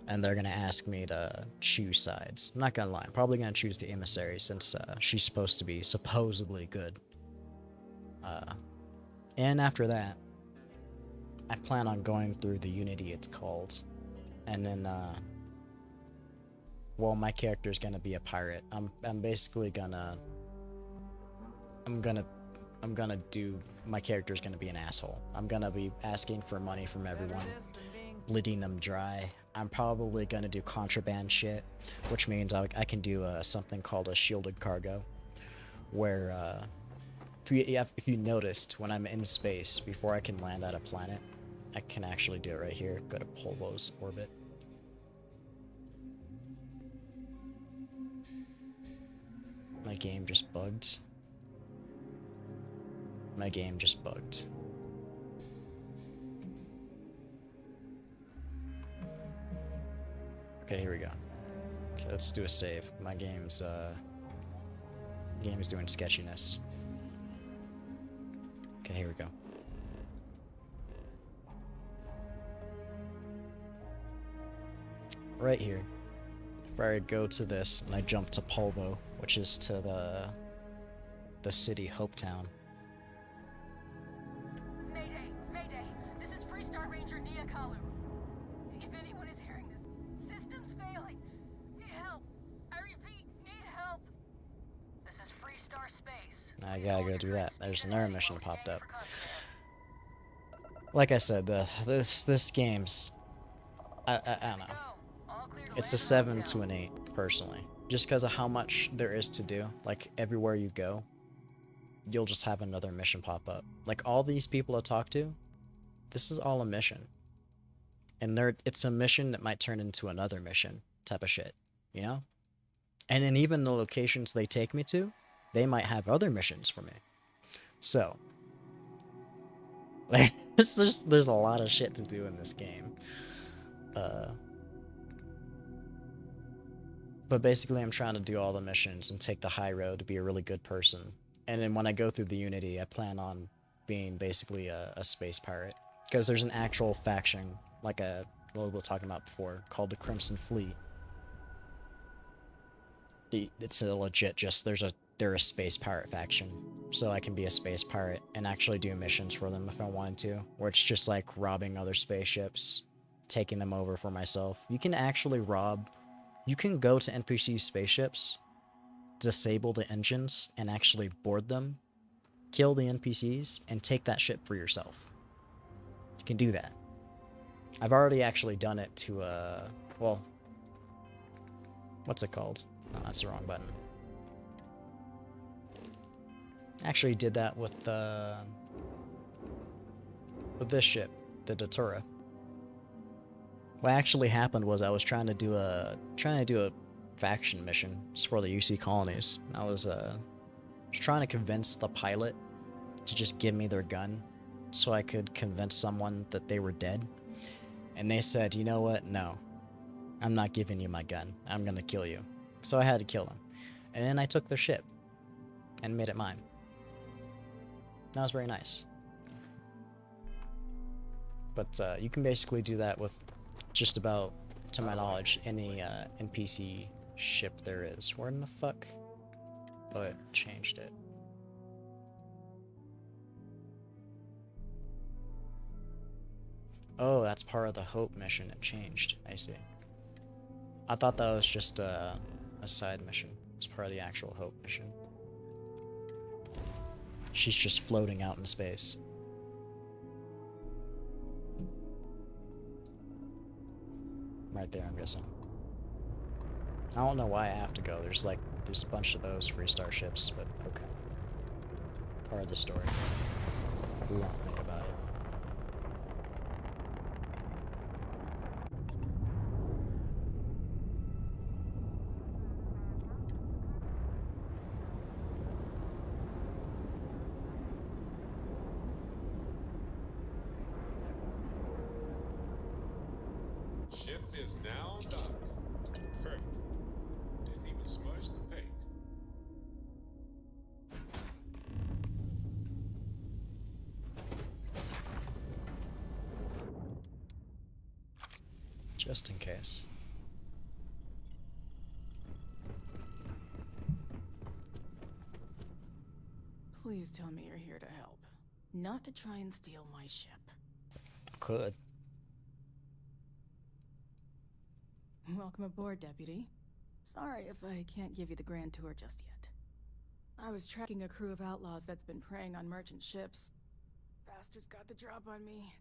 And they're gonna ask me to choose sides. I'm not gonna lie, I'm probably gonna choose the emissary since she's supposed to be supposedly good. And after that, I plan on going through the Unity, it's called. And then, well, my character's gonna be a pirate. I'm basically gonna... my character's gonna be an asshole. I'm gonna be asking for money from everyone, bleeding them dry. I'm probably gonna do contraband shit, which means I can do something called a shielded cargo, where if you noticed, when I'm in space, before I can land at a planet, I can actually do it right here. Go to Polvo's orbit. My game just bugged. My game just bugged. Okay, here we go. Okay, let's do a save. My game's doing sketchiness. Okay, here we go. Right here. If I go to this and I jump to Polvo, which is to the city Hopetown. Mayday! Mayday! This is Freestar Ranger Nia Kalu. If anyone is hearing this, system's failing. Need help. I repeat, need help. This is Freestar Space. I gotta go do that. There's another mission popped up. Like I said, this game's... I don't know. It's a 7 to an 8, personally. Just because of how much there is to do. Like, everywhere you go, you'll just have another mission pop up. Like, all these people I talk to, this is all a mission. And it's a mission that might turn into another mission type of shit, you know? And then even the locations they take me to, they might have other missions for me. So, like, there's a lot of shit to do in this game. But basically, I'm trying to do all the missions and take the high road to be a really good person. And then when I go through the Unity, I plan on being basically a space pirate. Because there's an actual faction, like what we were talking about before, called the Crimson Fleet. It's a legit, there's a they're a space pirate faction. So I can be a space pirate and actually do missions for them if I wanted to, where it's just like robbing other spaceships, taking them over for myself. You can actually rob, you can go to NPC spaceships, disable the engines, and actually board them, kill the NPCs, and take that ship for yourself. You can do that. I've already actually done it to, well, what's it called? No, that's the wrong button. Actually did that with this ship, the Datura. What actually happened was I was trying to do a faction mission for the UC colonies. I was trying to convince the pilot to just give me their gun so I could convince someone that they were dead. And they said, you know what? No, I'm not giving you my gun. I'm gonna kill you. So I had to kill them. And then I took their ship and made it mine. That was very nice. But you can basically do that with just about, to my knowledge, any NPC ship there is. Where in the fuck? Oh, it changed it. Oh, that's part of the Hope mission. It changed. I see. I thought that was just a side mission. It's part of the actual Hope mission. She's just floating out in space. Right there, I'm guessing. I don't know why I have to go. There's a bunch of those free starships, but okay. Part of the story. We won't think about it. Ship is now docked. Perfect. Didn't even smudge the paint. Just in case. Please tell me you're here to help. Not to try and steal my ship. Could. Welcome aboard, Deputy. Sorry if I can't give you the grand tour just yet. I was tracking a crew of outlaws that's been preying on merchant ships. Bastards got the drop on me.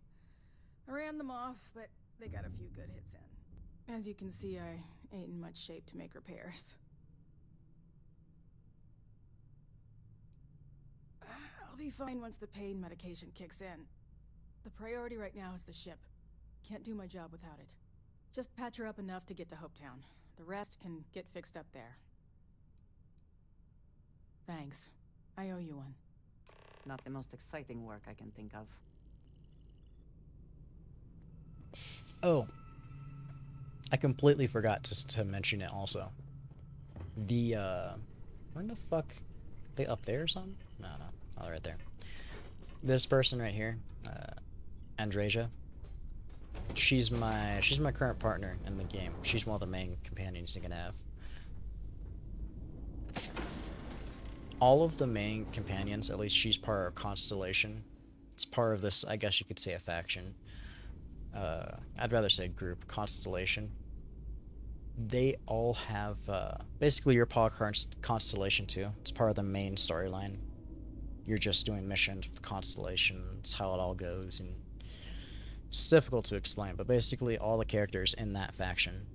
I ran them off, but they got a few good hits in. As you can see, I ain't in much shape to make repairs. I'll be fine once the pain medication kicks in. The priority right now is the ship. Can't do my job without it. Just patch her up enough to get to Hopetown. The rest can get fixed up there. Thanks. I owe you one. Not the most exciting work I can think of. Oh. I completely forgot to mention it also. The, where in the fuck? They up there or something? No. Oh, right there. This person right here, Andreja. She's my current partner in the game. She's one of the main companions you can have. All of the main companions, at least she's part of Constellation. It's part of this, I guess you could say, a faction. I'd rather say group, Constellation. They all have, basically you're part of Constellation too. It's part of the main storyline. You're just doing missions with Constellation. It's how it all goes, and it's difficult to explain, but basically all the characters in that faction,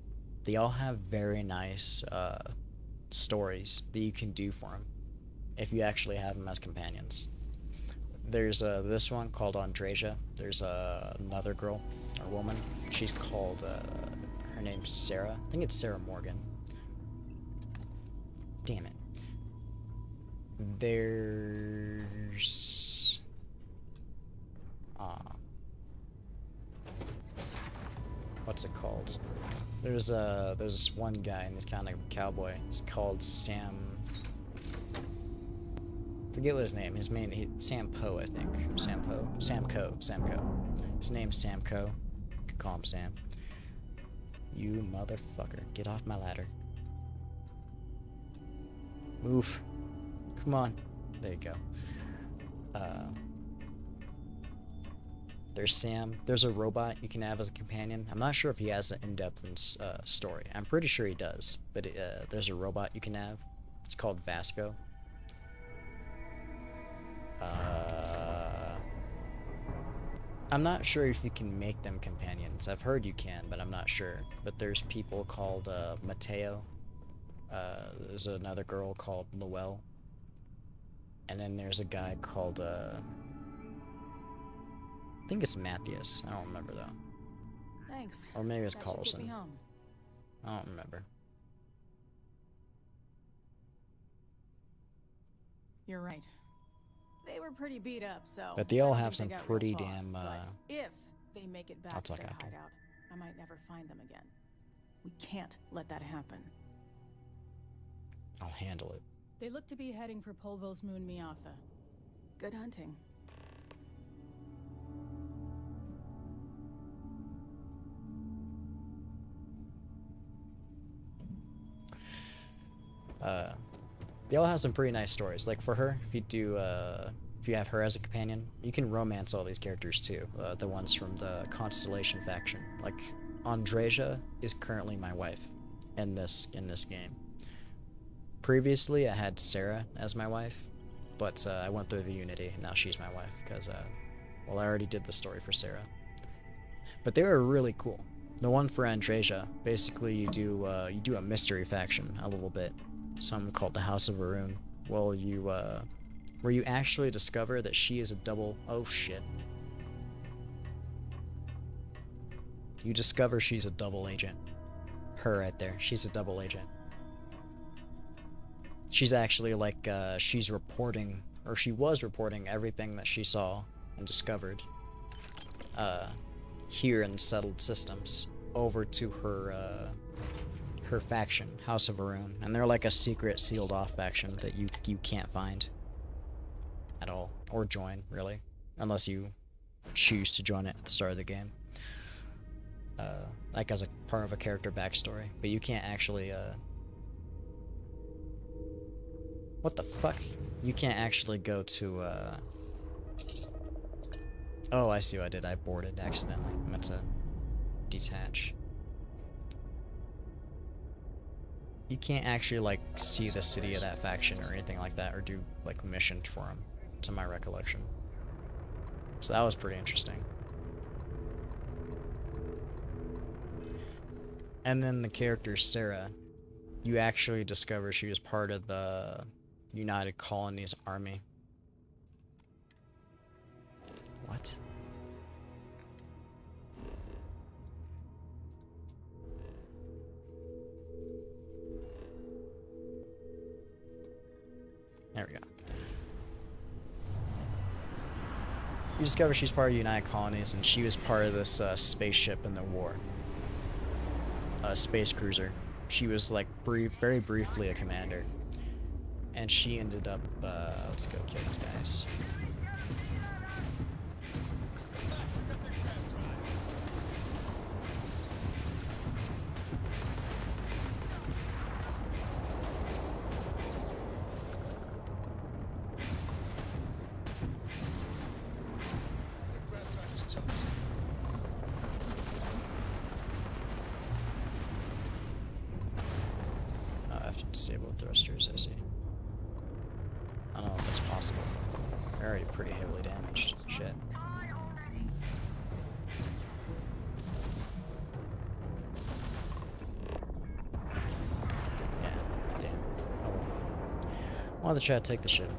they all have very nice stories that you can do for them if you actually have them as companions. There's this one called Andreja. There's another girl or woman. She's called her name's Sarah. I think it's Sarah Morgan. Damn it. There's what's it called? There's this one guy and he's kind of a cowboy. He's called Sam. Forget what his name. Sam Poe, I think. Sam Poe. Sam Coe. His name's Sam Coe. You can call him Sam. You motherfucker! Get off my ladder. Move. Come on. There you go. There's Sam. There's a robot you can have as a companion. I'm not sure if he has an in-depth story. I'm pretty sure he does. But there's a robot you can have. It's called Vasco. I'm not sure if you can make them companions. I've heard you can, but I'm not sure. But there's people called Mateo. There's another girl called Noelle. And then there's a guy called, I think it's Matthias. I don't remember though. Thanks. Or maybe it's That should get Carlson. me home. I don't remember. You're right. They were pretty beat up, so. But they all I don't have think some they got pretty real far. damn, But if they make it I'll back to talk their after. hideout, I might never find them again. We can't let that happen. I'll handle it. They look to be heading for Polvo's moon Miatha. Good hunting. They all have some pretty nice stories. Like for her, if you have her as a companion, you can romance all these characters too. The ones from the Constellation faction. Like Andreja is currently my wife in this game. Previously, I had Sarah as my wife, but I went through the Unity, and now she's my wife because, well, I already did the story for Sarah. But they were really cool. The one for Andreja, basically you do a mystery faction a little bit, some called the House of Varun. Well, where you actually discover that she is a double. Oh shit! You discover she's a double agent. Her right there. She's a double agent. She's actually like, she's reporting, or she was reporting everything that she saw and discovered here in Settled Systems over to her her faction, House of Varun. And they're like a secret, sealed off faction that you can't find at all, or join, really, unless you choose to join it at the start of the game. Like as a part of a character backstory, but you can't actually, what the fuck? You can't actually go to, oh, I see what I did. I boarded accidentally. I meant to detach. You can't actually, like, see the city of that faction or anything like that, or do, like, missions for them, to my recollection. So that was pretty interesting. And then the character Sarah, you actually discover she was part of the United Colonies Army. What? There we go. You discover she's part of United Colonies, and she was part of this spaceship in the war. A space cruiser. She was like very briefly a commander. And she ended up, let's go kill these guys. I have to disable thrusters, I see. I don't know if that's possible. They're already pretty heavily damaged. Shit. Yeah, damn. Oh well. Wanted to try to take the shit.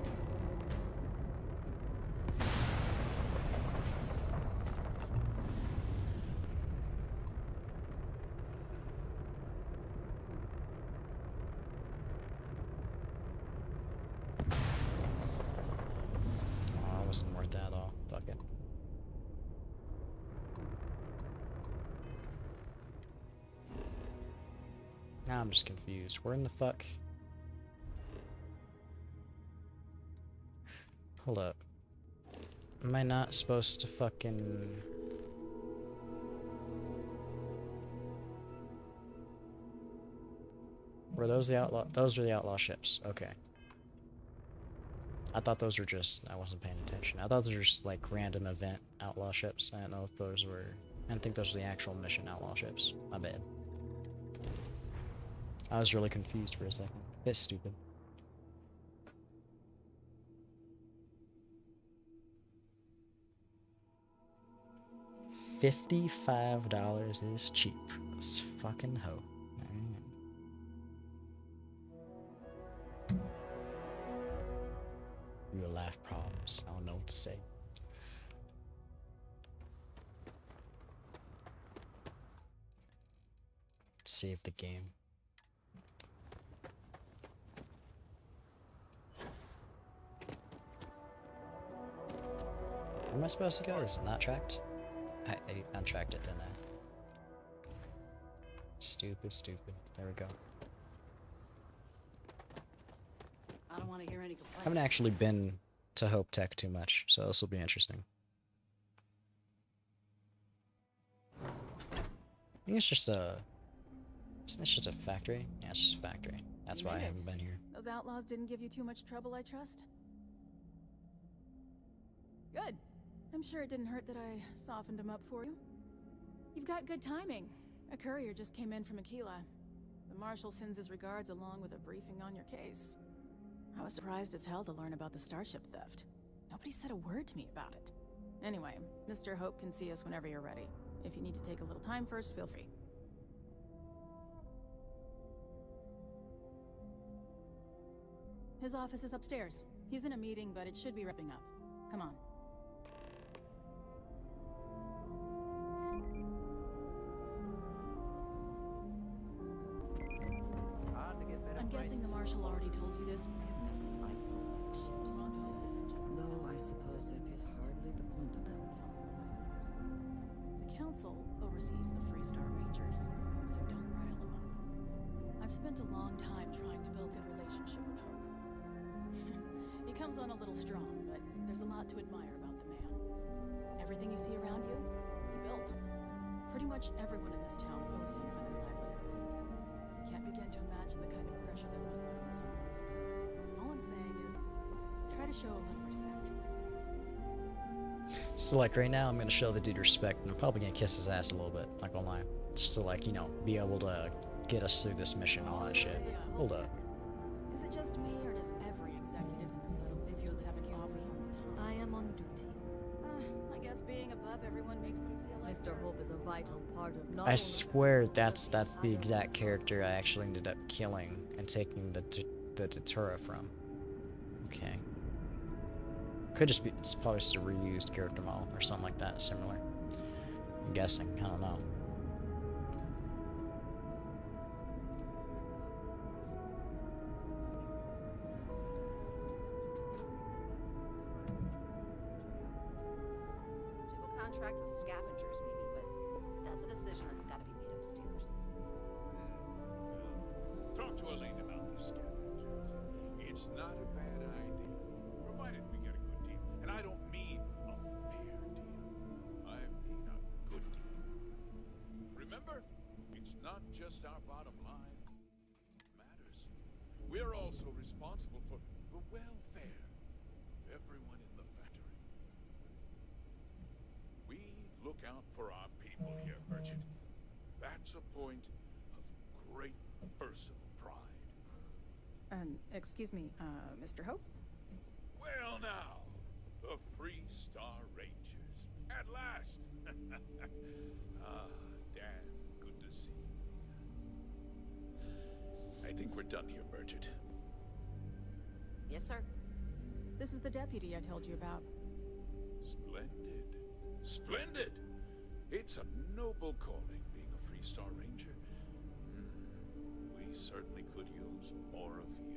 Oh, it wasn't worth that at all. Fuck it. Now I'm just confused. Where in the fuck? Hold up. Am I not supposed to fucking... Were those the outlaw? Those are the outlaw ships. Okay. I thought those were just, I wasn't paying attention. I thought those were just like random event outlaw ships. I didn't know if those were, I didn't think those were the actual mission outlaw ships. My bad. I was really confused for a second. Bit stupid. $55 is cheap. Let's fucking hoe. Real life problems. I don't know what to say. Save the game. Where am I supposed to go? Is it not tracked? I untracked it, didn't I? Stupid, stupid. There we go. I don't want to hear any complaints. I haven't actually been to Hope Tech too much, so this will be interesting. I think it's just a... Isn't this just a factory? Yeah, it's just a factory. That's why I haven't been here. Those outlaws didn't give you too much trouble, I trust? Good. I'm sure it didn't hurt that I softened them up for you. You've got good timing. A courier just came in from Aquila. The Marshal sends his regards along with a briefing on your case. I was surprised as hell to learn about the starship theft. Nobody said a word to me about it. Anyway, Mr. Hope can see us whenever you're ready. If you need to take a little time first, feel free. His office is upstairs. He's in a meeting, but it should be wrapping up. Come on. I'm guessing the Marshal already told you this. Though I suppose that is hardly the point of it. The Council oversees the Freestar Rangers, so don't rile them up. I've spent a long time trying to build a good relationship with Hope. He comes on a little strong, but there's a lot to admire about the man. Everything you see around you, he built. Pretty much everyone in this town owes him for their livelihood. I can't begin to imagine the kind of pressure that must put on someone. All I'm saying is, try to show a little respect. So like right now I'm gonna show the dude respect and I'm probably gonna kiss his ass a little bit, not gonna lie. Just to like, you know, be able to get us through this mission and all that shit. Hold up. Is it just me, or does every executive in the Subtle Systems have an office on the top? I am on duty. I guess being above everyone makes them feel like Mr. Hope is a vital part of not I only swear that's the exact character I actually ended up killing and taking the Datura from. Okay. Could just be, it's probably just a reused character model or something like that, similar. I'm guessing, I don't know. Contract with scavengers, maybe, but that's a decision that's got to be made upstairs. Talk to Elaine about the scavengers. It's not a bad idea, provided we get a good deal. And I don't mean a fair deal. I mean a good deal. Remember, it's not just our bottom line that matters. We're also responsible for the welfare of everyone in the factory. We look out for our people here, Bridget. That's a point of great personal pride. Excuse me, Mr. Hope? Well now, the Free Star Rangers. At last! Dan, good to see you. I think we're done here, Bridget. Yes, sir. This is the deputy I told you about. Splendid. Splendid! It's a noble calling, being a Free Star Ranger. We certainly could use more of you.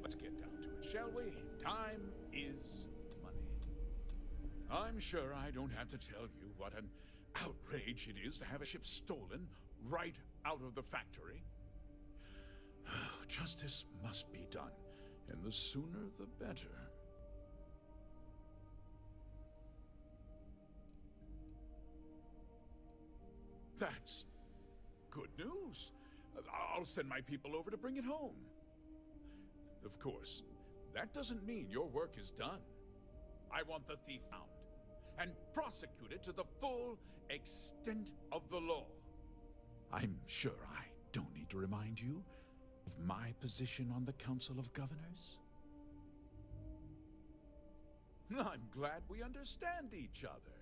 Let's get down to it, shall we? Time is money. I'm sure I don't have to tell you what an outrage it is to have a ship stolen right out of the factory. Justice must be done, and the sooner the better. That's good news. I'll send my people over to bring it home. Of course, that doesn't mean your work is done. I want the thief found and prosecuted to the full extent of the law. I'm sure I don't need to remind you of my position on the Council of Governors. I'm glad we understand each other.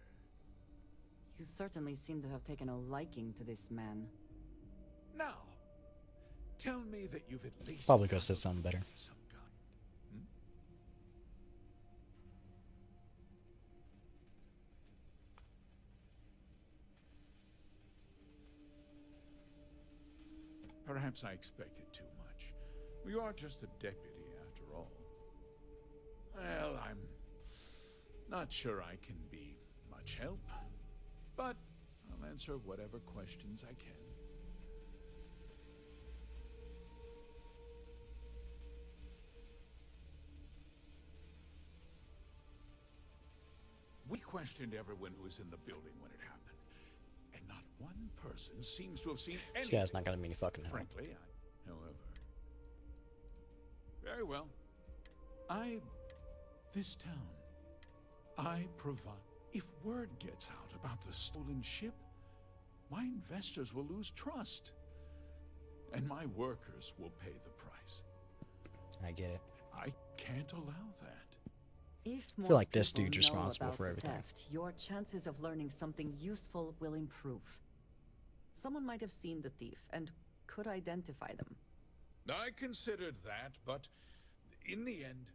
You certainly seem to have taken a liking to this man. Now, tell me that you've at least... Probably could have said something better. Some kind. Perhaps I expected too much. You are just a deputy, after all. Well, I'm not sure I can be much help, but I'll answer whatever questions I can. We questioned everyone who was in the building when it happened, and not one person seems to have seen anything. This guy's not gonna be any fucking help. Frankly, however. Very well. This town, I provide. If word gets out about the stolen ship, my investors will lose trust, and my workers will pay the price. I get it. I can't allow that. If I feel like this people dude's know responsible about for the everything. theft, your chances of learning something useful will improve. Someone might have seen the thief and could identify them. I considered that, but in the end,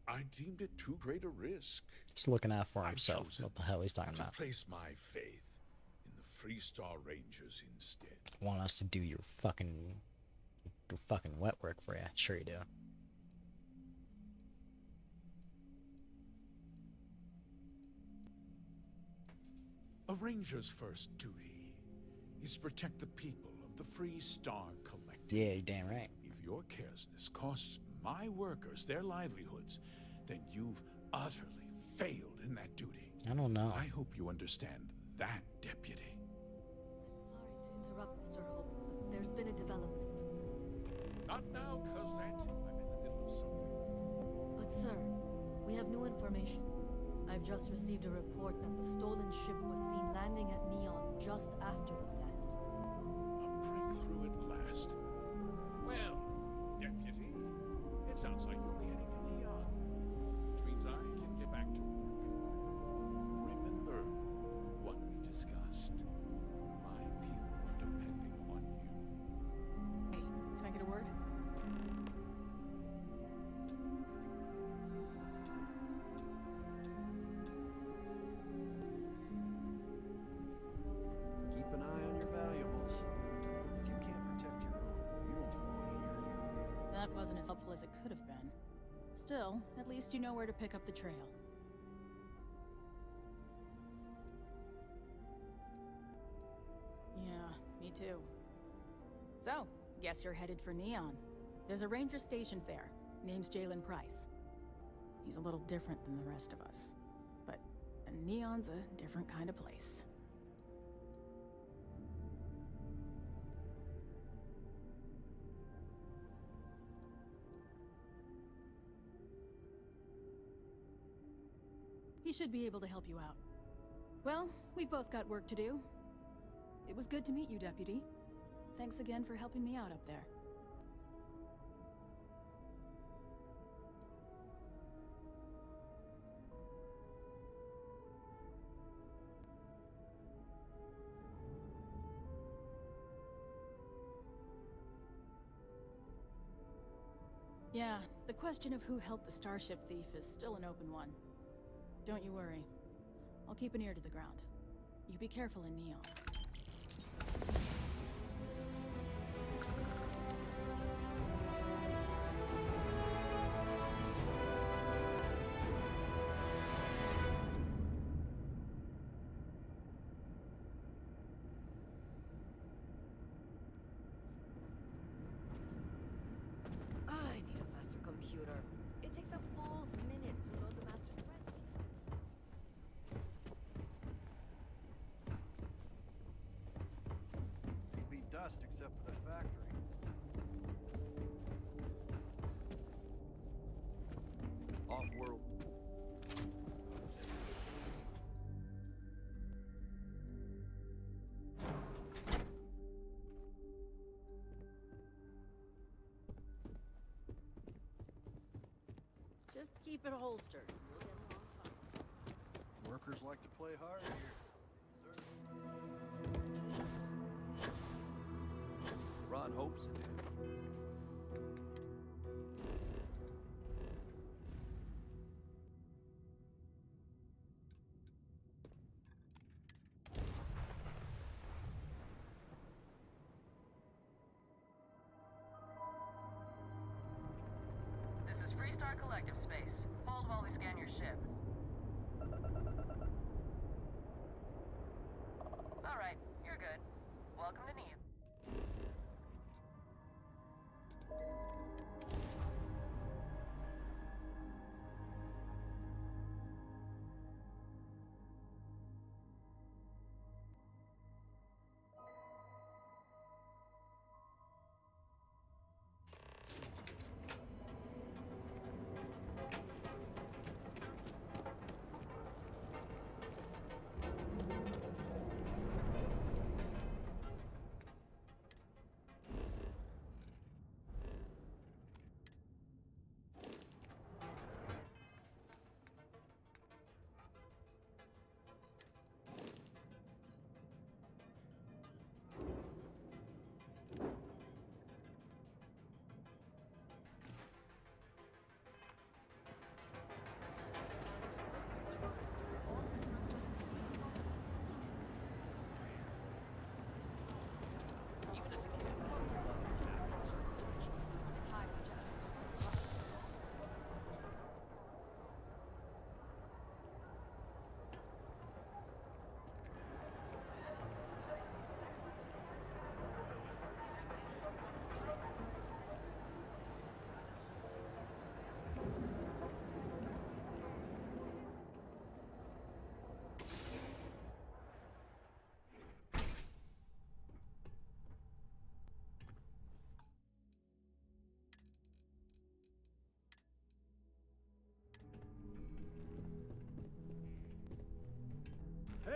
I deemed it too great a risk. He's looking out for I've himself. chosen What the hell he's talking to about? place my faith in the Freestar Rangers instead. Want us to do your fucking wet work for you? Sure you do. A ranger's first duty is to protect the people of the Freestar Collective. Yeah, you're damn right. If your carelessness costs my workers their livelihoods, then you've utterly failed in that duty. I don't know. I hope you understand that, Deputy. Sorry to interrupt, Mr. Hope, but there's been a development. Not now, Cosette. I'm in the middle of something. But sir, we have new information. I've just received a report that the stolen ship was seen landing at Neon just after the theft. A breakthrough at last. Well, Deputy, it sounds like you'll be heading to Neon, which means I can get back to work. Remember what we discussed. My people are depending on you. Hey, can I get a word? Keep an eye on your valuables. If you can't protect your own, you don't belong here. That wasn't as helpful as it could have been. Still, at least you know where to pick up the trail. Yeah, me too. So, guess you're headed for Neon. There's a ranger stationed there. Name's Jalen Price. He's a little different than the rest of us. But Neon's a different kind of place. He should be able to help you out. Well, we've both got work to do. It was good to meet you, Deputy. Thanks again for helping me out up there. Yeah, the question of who helped the starship thief is still an open one. Don't you worry. I'll keep an ear to the ground. You be careful in Neon. I need a faster computer. It takes a full minute to load the master spreadsheet. It'd be dust except for the factory. Just keep it holstered. We'll get along fine. Workers like to play hard here. Ron hopes it is. This is Freestar Collective Space. Hold while we scan your ship. Alright, you're good. Welcome to Neo.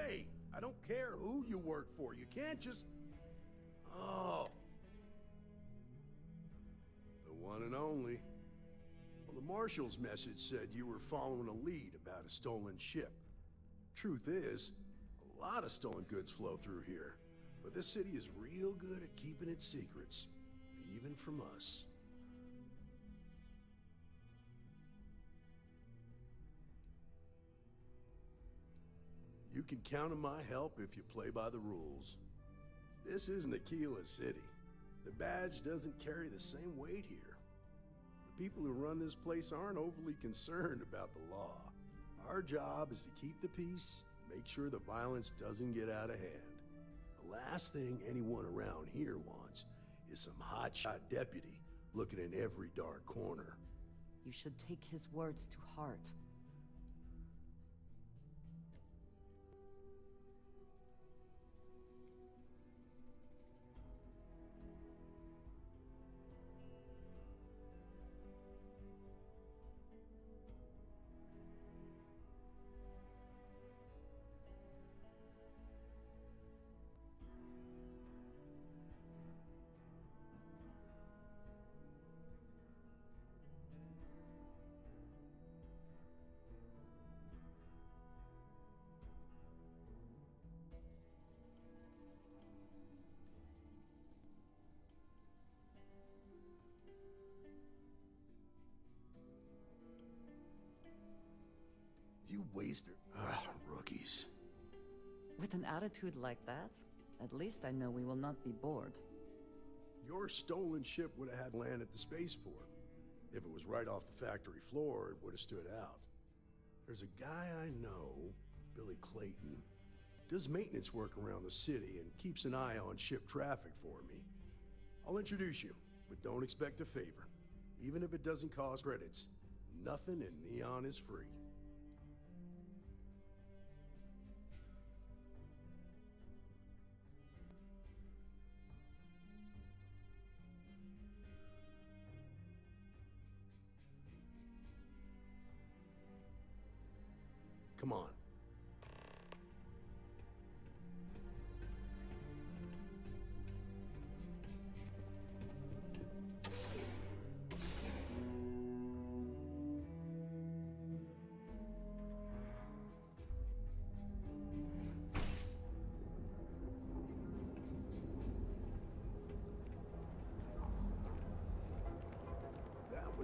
Hey, I don't care who you work for. You can't just... Oh. The one and only. Well, the Marshal's message said you were following a lead about a stolen ship. Truth is, a lot of stolen goods flow through here. But this city is real good at keeping its secrets. Even from us. You can count on my help if you play by the rules. This isn't Aquila City. The badge doesn't carry the same weight here. The people who run this place aren't overly concerned about the law. Our job is to keep the peace, make sure the violence doesn't get out of hand. The last thing anyone around here wants is some hotshot deputy looking in every dark corner. You should take his words to heart. You waster... rookies. With an attitude like that, at least I know we will not be bored. Your stolen ship would have had to land at the spaceport. If it was right off the factory floor, it would have stood out. There's a guy I know, Billy Clayton, does maintenance work around the city and keeps an eye on ship traffic for me. I'll introduce you, but don't expect a favor. Even if it doesn't cost credits, nothing in Neon is free. Come on.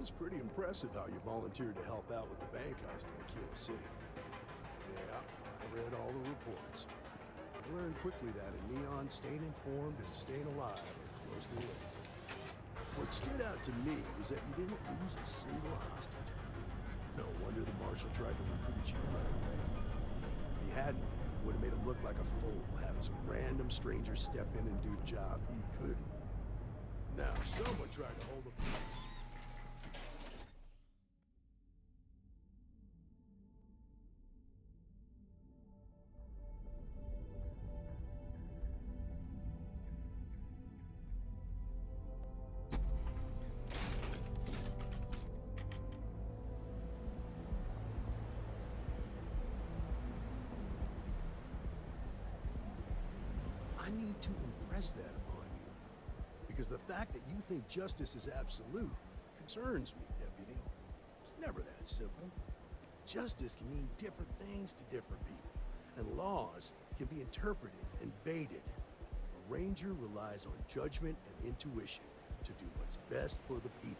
was pretty impressive how you volunteered to help out with the bank heist in Aquila City. Yeah, I read all the reports. I learned quickly that in Neon, staying informed and staying alive are closely linked. What stood out to me was that you didn't lose a single hostage. No wonder the Marshal tried to recruit you right away. If he hadn't, it would have made him look like a fool, having some random stranger step in and do the job he couldn't. Now, someone tried to hold him. I need to impress that upon you. Because the fact that you think justice is absolute concerns me, Deputy. It's never that simple. Justice can mean different things to different people, and laws can be interpreted and baited. A ranger relies on judgment and intuition to do what's best for the people.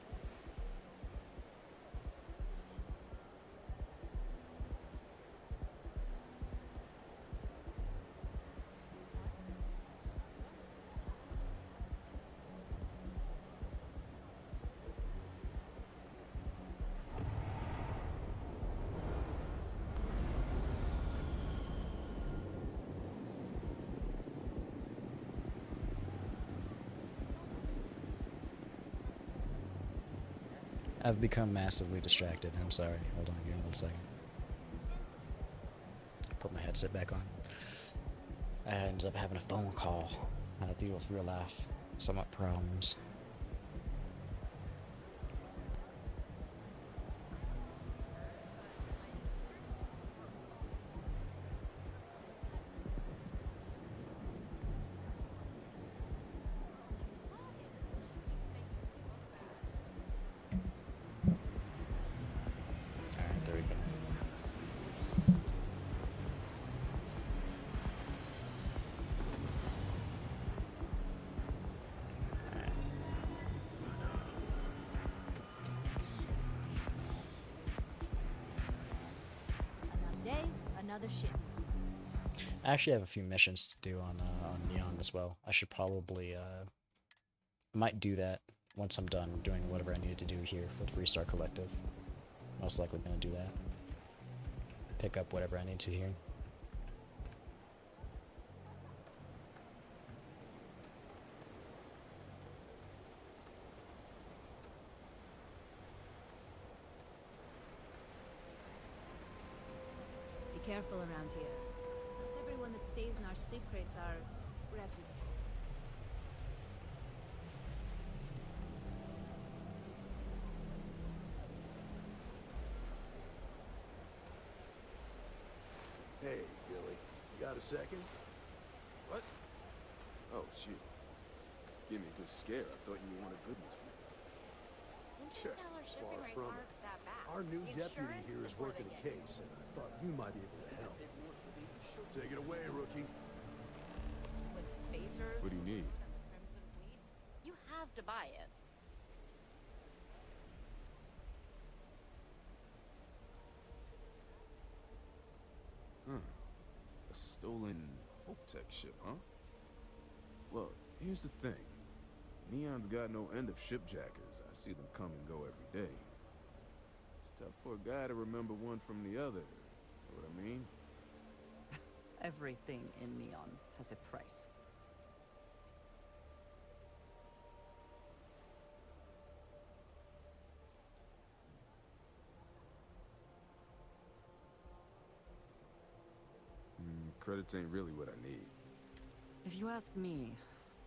I've become massively distracted. I'm sorry. Hold on, give me 1 second. Put my headset back on. I ended up having a phone call. I had to deal with real life somewhat problems. Alright, there we go. Another day, another shift. I actually have a few missions to do on Neon as well. I should probably might do that once I'm done doing whatever I needed to do here with Freestar Collective. Most likely gonna do that. Pick up whatever I need to here. Be careful around here. Not everyone that stays in our sleep crates are reputable. Hey, Billy, you got a second? What? Oh, shoot. Give me a good scare. I thought you were one of Goodman's people. Sure. Far from it. Our new deputy here is working a case, and I thought you might be able to help. Take it away, rookie. With spacers. What do you need? Crimson Fleet, you have to buy it. A stolen Hope-Tech ship, huh? Well, here's the thing. Neon's got no end of shipjackers. I see them come and go every day. It's tough for a guy to remember one from the other. Know what I mean? Everything in Neon has a price. Credits ain't really what I need. If you ask me,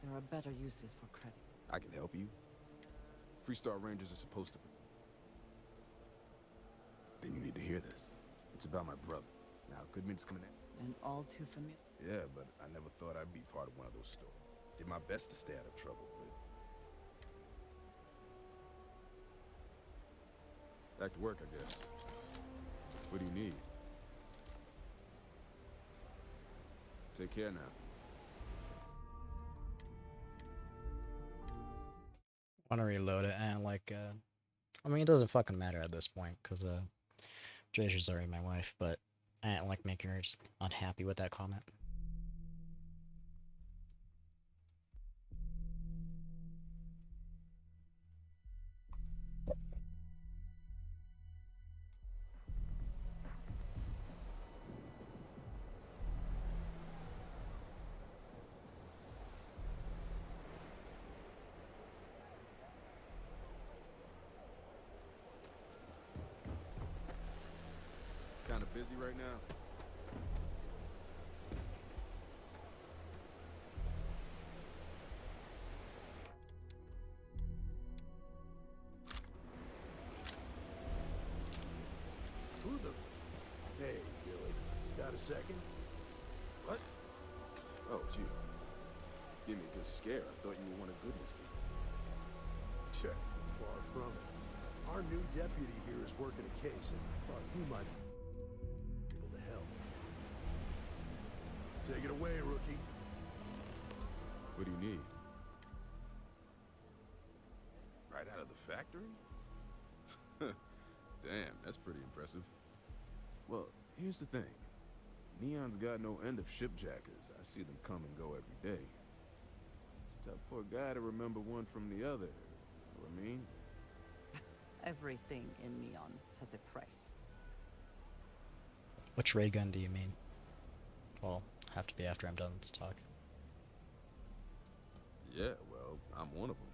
there are better uses for credit. I can help you. Freestar Rangers are supposed to... Then you need to hear this. It's about my brother. Now, Goodman's coming in. And all too familiar. Yeah, but I never thought I'd be part of one of those stories. Did my best to stay out of trouble, but... Back to work, I guess. What do you need? Take care now. Want to reload it and like I mean, it doesn't fucking matter at this point, because, Tracer's already my wife, but I don't like making her just unhappy with that comment. Kind of busy right now. Who the? Hey, Billy. Got a second? What? Oh, it's you. Give me a good scare. I thought you were one of Goodman's people. Check. Far from it. Our new deputy here is working a case, and I thought you might be able to help. Take it away, rookie. What do you need? Right out of the factory? Damn, that's pretty impressive. Well, here's the thing. Neon's got no end of shipjackers. I see them come and go every day. It's tough for a guy to remember one from the other. You know what I mean? Everything in Neon has a price. Which ray gun do you mean? Well, have to be after I'm done with this talk. Yeah, well, I'm one of them.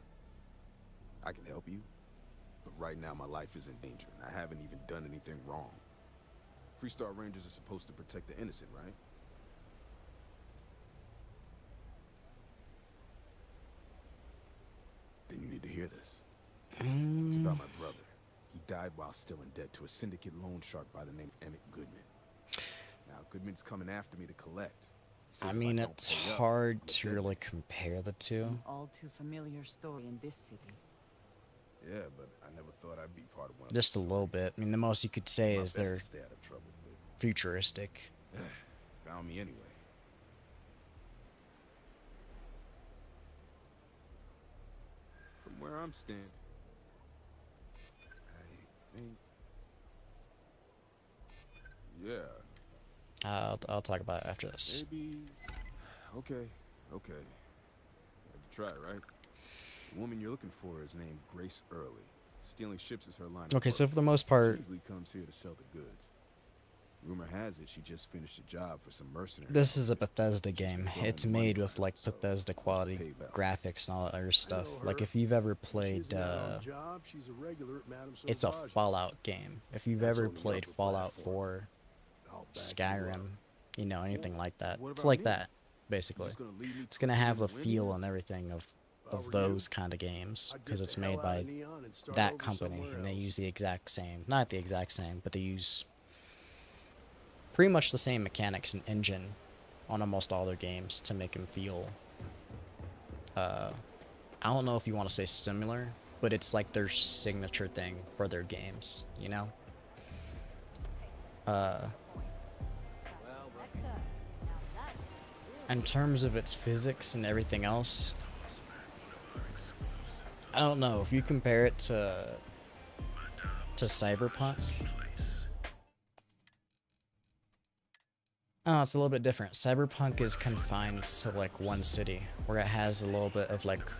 I can help you, but right now my life is in danger, and I haven't even done anything wrong. Freestar Rangers are supposed to protect the innocent, right? Then you need to hear this. It's about my brother. He died while still in debt to a syndicate loan shark by the name of Emmett Goodman. Now, Goodman's coming after me to collect. I mean, it's hard to really compare the two. An all too familiar story in this city. Yeah, but I never thought I'd be part of one. Just a little bit. I mean, the most you could say My is best they're to stay out of trouble, but futuristic. found me anyway. From where I'm standing, I think, yeah, I'll talk about it after this. maybe. Okay. Had to try, right? The woman you're looking for is named Grace Early. Stealing ships is her line of Okay, so work. for the most part, She usually comes here to sell the goods. Rumor has it she just finished a job for some mercenaries. this is a Bethesda game. It's made with like Bethesda quality graphics and all that other stuff. Like if you've ever played, it's a Fallout game. If you've ever played Fallout 4, Skyrim, you know, anything like that, it's like that basically. It's gonna have the feel and everything of those kind of games because it's made by that company and they use the exact same, not the exact same, but they use pretty much the same mechanics and engine on almost all their games to make them feel, I don't know if you want to say similar, but it's like their signature thing for their games, you know? In terms of its physics and everything else, I don't know, if you compare it to Cyberpunk, oh, it's a little bit different. Cyberpunk is confined to like one city, where it has a little bit of like,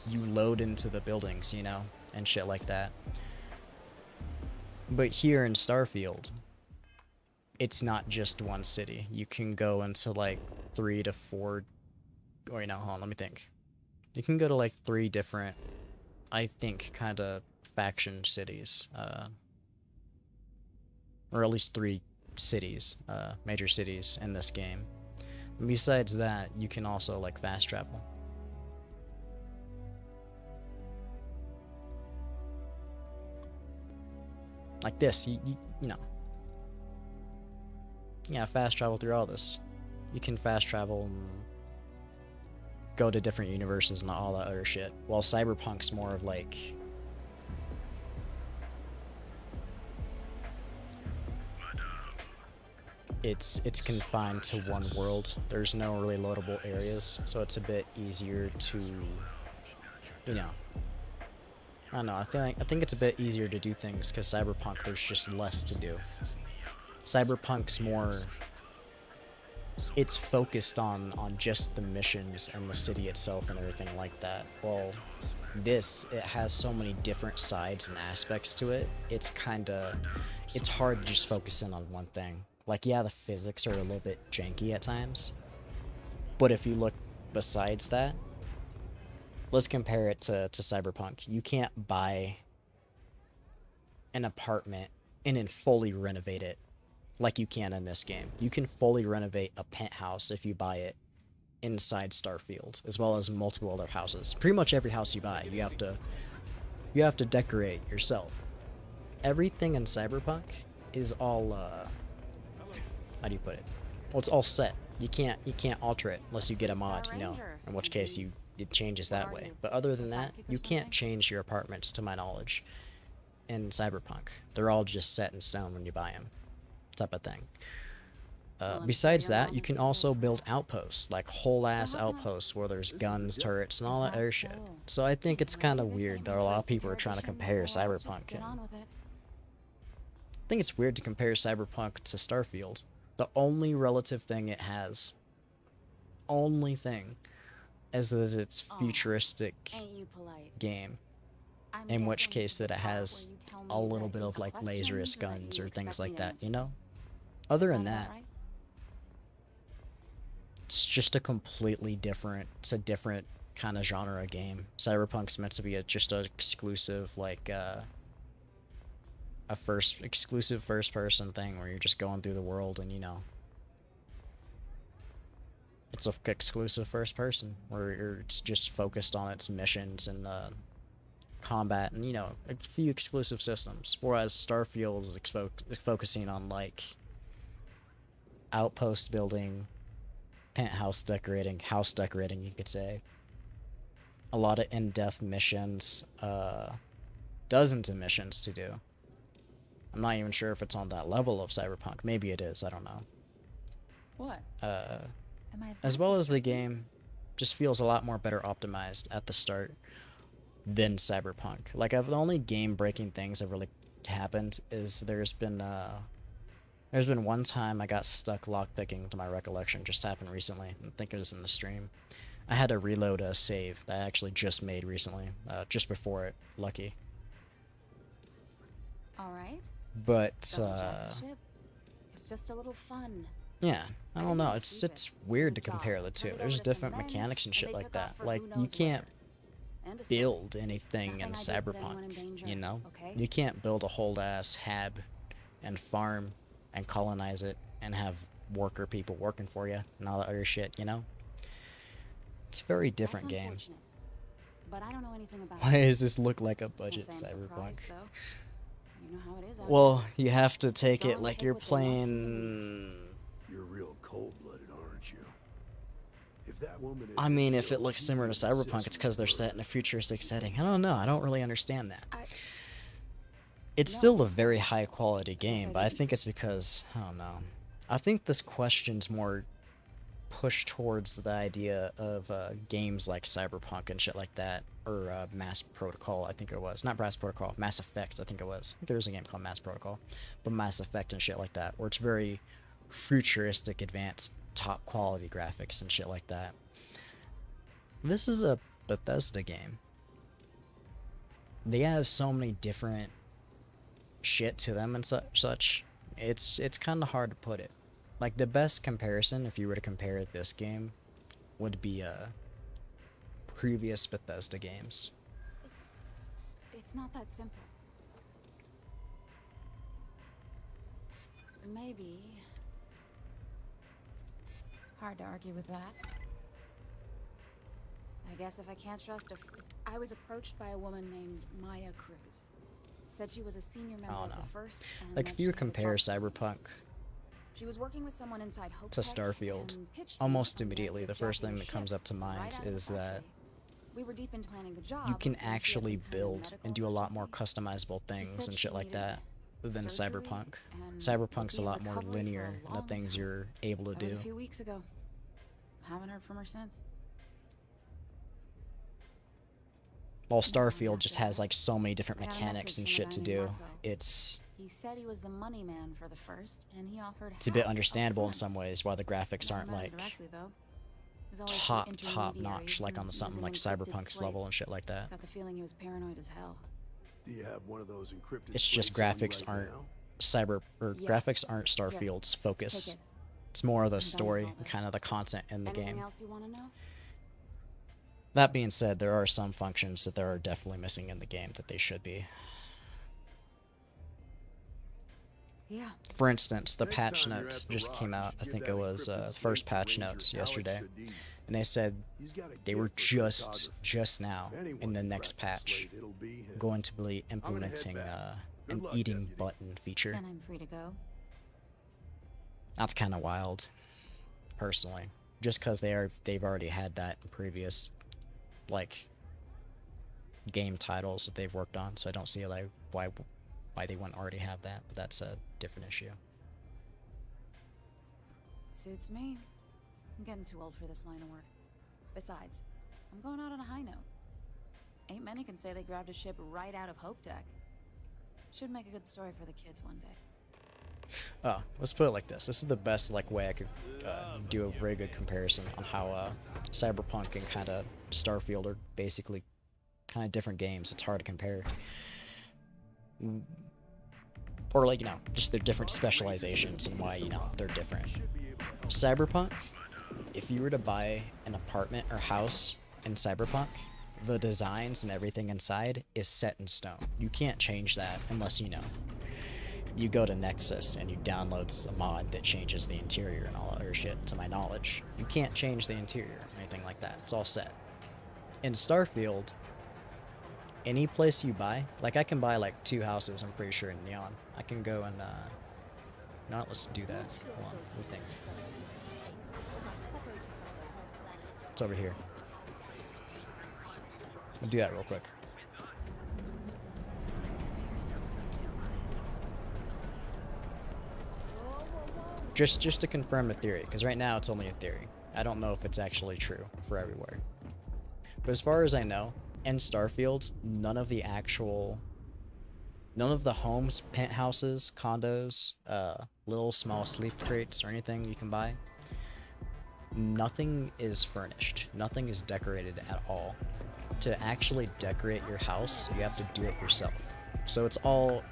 you load into the buildings, you know, and shit like that. But here in Starfield, it's not just one city. You can go into like 3 to 4, or hold on, let me think. You can go to like 3 different, I think, kind of faction cities, or at least 3 cities, major cities in this game. And besides that, you can also like fast travel. Like this, you know. Yeah, fast travel through all this. You can fast travel and go to different universes and all that other shit. While Cyberpunk's more of like, it's confined to one world. There's no really loadable areas, so it's a bit easier to, you know, I don't know. I think it's a bit easier to do things because Cyberpunk, there's just less to do. Cyberpunk's more. It's focused on just the missions and the city itself and everything like that. Well, it has so many different sides and aspects to it. It's hard to just focus in on one thing. Like, yeah, the physics are a little bit janky at times, but if you look besides that, let's compare it to Cyberpunk. You can't buy an apartment and then fully renovate it like you can in this game. You can fully renovate a penthouse if you buy it inside Starfield, as well as multiple other houses. Pretty much every house you buy, you have to decorate yourself. Everything in Cyberpunk is all how do you put it? Well, it's all set. You can't alter it unless you get a mod, you know, in which case it changes that way. But other than that, you can't change your apartments, to my knowledge, in Cyberpunk. They're all just set in stone when you buy them, type of thing. Besides that, you can also build outposts, like whole-ass outposts where there's guns, turrets, and all that other shit. So I think it's kind of weird that a lot of people are trying to compare Cyberpunk. I think it's weird to compare Cyberpunk to Starfield. The only relative thing it has, is its futuristic game. In which case that it has a little bit of like laserist guns or things like that, you know? Other than that, it's just a completely different, it's a different kind of genre of game. Cyberpunk's meant to be just an exclusive, like, exclusive first-person thing where you're just going through the world and, you know, it's a exclusive first-person where it's just focused on its missions and combat and, you know, a few exclusive systems. Whereas Starfield is focusing on, like, outpost building, penthouse decorating, house decorating, you could say. A lot of in-depth missions, dozens of missions to do. I'm not even sure if it's on that level of Cyberpunk. Maybe it is, I don't know. What? As well as the game just feels a lot more better optimized at the start than Cyberpunk. Like, the only game-breaking things that really happened is there's been one time I got stuck lockpicking, to my recollection. Just happened recently. I think it was in the stream. I had to reload a save that I actually just made recently, just before it. Lucky. All right. But it's just a little fun. yeah, I don't know. It's weird to compare the two. There's different mechanics and shit like that. Like, you can't build anything in Cyberpunk, you know? You can't build a whole ass hab and farm and colonize it and have worker people working for you and all that other shit, you know? It's a very different game. But I don't know anything about Why does this look like a budget Cyberpunk? You know how it is. Well, you have to take it like you're playing... You're real cold-blooded, aren't you? If that woman... I mean, if it looks similar to Cyberpunk, it's because they're set in a futuristic setting. I don't know. I don't really understand that. It's still a very high-quality game, but I think it's because... I don't know. I think this question's more pushed towards the idea of games like Cyberpunk and shit like that, or Mass Protocol, I think it was. Not Mass Protocol, Mass Effect, I think it was. I think there was a game called Mass Protocol, but Mass Effect and shit like that, where it's very futuristic, advanced, top-quality graphics and shit like that. This is a Bethesda game. They have so many different shit to them and such. It's kind of hard to put it. Like, the best comparison, if you were to compare this game, would be previous Bethesda games. It's not that simple. Maybe. Hard to argue with that. I guess if I can't trust I was approached by a woman named Maya Cruz. Said she was a senior member of the first. And like, if you compare Cyberpunk she was working with someone inside Hope to Starfield, almost immediately the first thing that comes up to mind is that we were deep in planning the job, you can actually build and do a lot more customizable things and shit like that than Cyberpunk. Cyberpunk's a lot more linear in the things you're able to do. A few weeks ago. Haven't heard from her since. while Starfield just has like so many different mechanics and shit to do. It's He said he was the money man for the first, and he offered a bit half understandable in upfront. some ways why the graphics Never aren't met him like directly, though. It was always the top notch, intermediaries like and on the something like using encrypted Cyberpunk's level slates. and shit like that. Got the feeling he was paranoid as hell. Do you have one of those encrypted It's just slates on you graphics right aren't Yeah. graphics aren't Starfield's focus. Take it. It's more of the I'm done with story all and this. kind of the content in the Anything game. else you want to know? That being said, there are some functions that there are definitely missing in the game that they should be. Yeah. For instance, the Next patch time you're notes at the just Rock, came you out. should I give think that it was encrypted first slate to patch Ranger notes Alex yesterday, Shadid. and they said He's got a they were gift for just now If anyone in the can next crack the patch slate, it'll be him. going to be I'm gonna head implementing back. Good an luck, eating deputy. button feature. Then I'm free to go. That's kind of wild, personally. Just because they've already had that in previous, like, game titles that they've worked on, so I don't see like why they wouldn't already have that. But that's a different issue. Suits me. I'm getting too old for this line of work. Besides, I'm going out on a high note. Ain't many can say they grabbed a ship right out of Hope Tech. Should make a good story for the kids one day. Oh, let's put it like this. This is the best like way I could do a very good comparison on how Cyberpunk and kind of Starfield are basically kind of different games. It's hard to compare. Or like, you know, just their different specializations and why, you know, they're different. Cyberpunk, if you were to buy an apartment or house in Cyberpunk, the designs and everything inside is set in stone. You can't change that unless, you know, you go to Nexus and you download a mod that changes the interior and all other shit, to my knowledge. You can't change the interior or anything like that. It's all set. In Starfield, any place you buy, like I can buy like 2 houses, I'm pretty sure, in Neon. I can go and, no, let's do that. Hold on, what do you think? It's over here. We'll do that real quick. Just to confirm the theory, because right now it's only a theory. I don't know if it's actually true for everywhere. But as far as I know, in Starfield, none of the homes, penthouses, condos, little small sleep crates or anything you can buy, nothing is furnished. Nothing is decorated at all. To actually decorate your house, you have to do it yourself. So it's all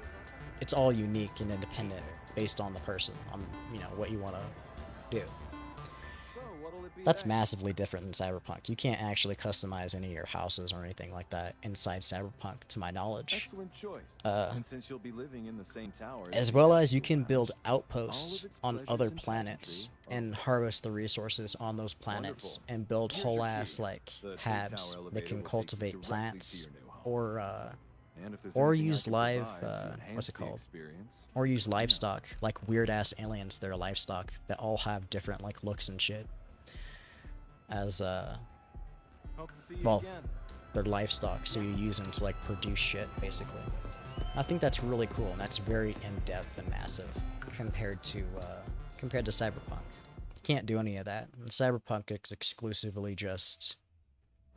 unique and independent based on the person, on, you know, what you want to do. That's massively different than Cyberpunk. You can't actually customize any of your houses or anything like that inside Cyberpunk, to my knowledge. Excellent choice. And since you'll be living in the same tower, As well as you can build outposts on other planets and harvest the resources on those planets and build whole ass like habs that can cultivate plants or use live what's it called? Or use livestock, like weird ass aliens that are livestock that all have different like looks and shit. As well, they're livestock, so you use them to like produce shit basically. I think that's really cool, and that's very in-depth and massive compared to Cyberpunk. Can't do any of that. In Cyberpunk, it's exclusively just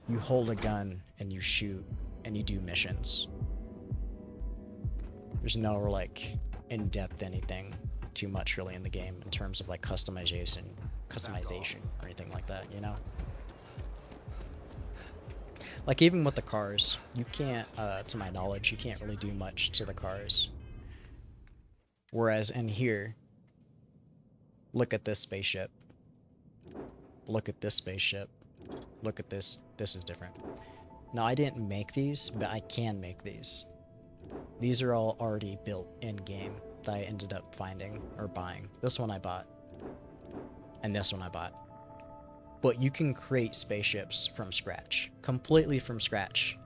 you hold a gun and you shoot and you do missions. There's no like in-depth anything too much really in the game in terms of like customization or anything like that, you know? Like even with the cars, you can't, to my knowledge, you can't really do much to the cars. Whereas in here, look at this spaceship. Look at this spaceship. Look at this. This is different. Now, I didn't make these, but I can make these. These are all already built in-game that I ended up finding or buying. This one I bought. And this one I bought. But you can create spaceships from scratch. Completely from scratch.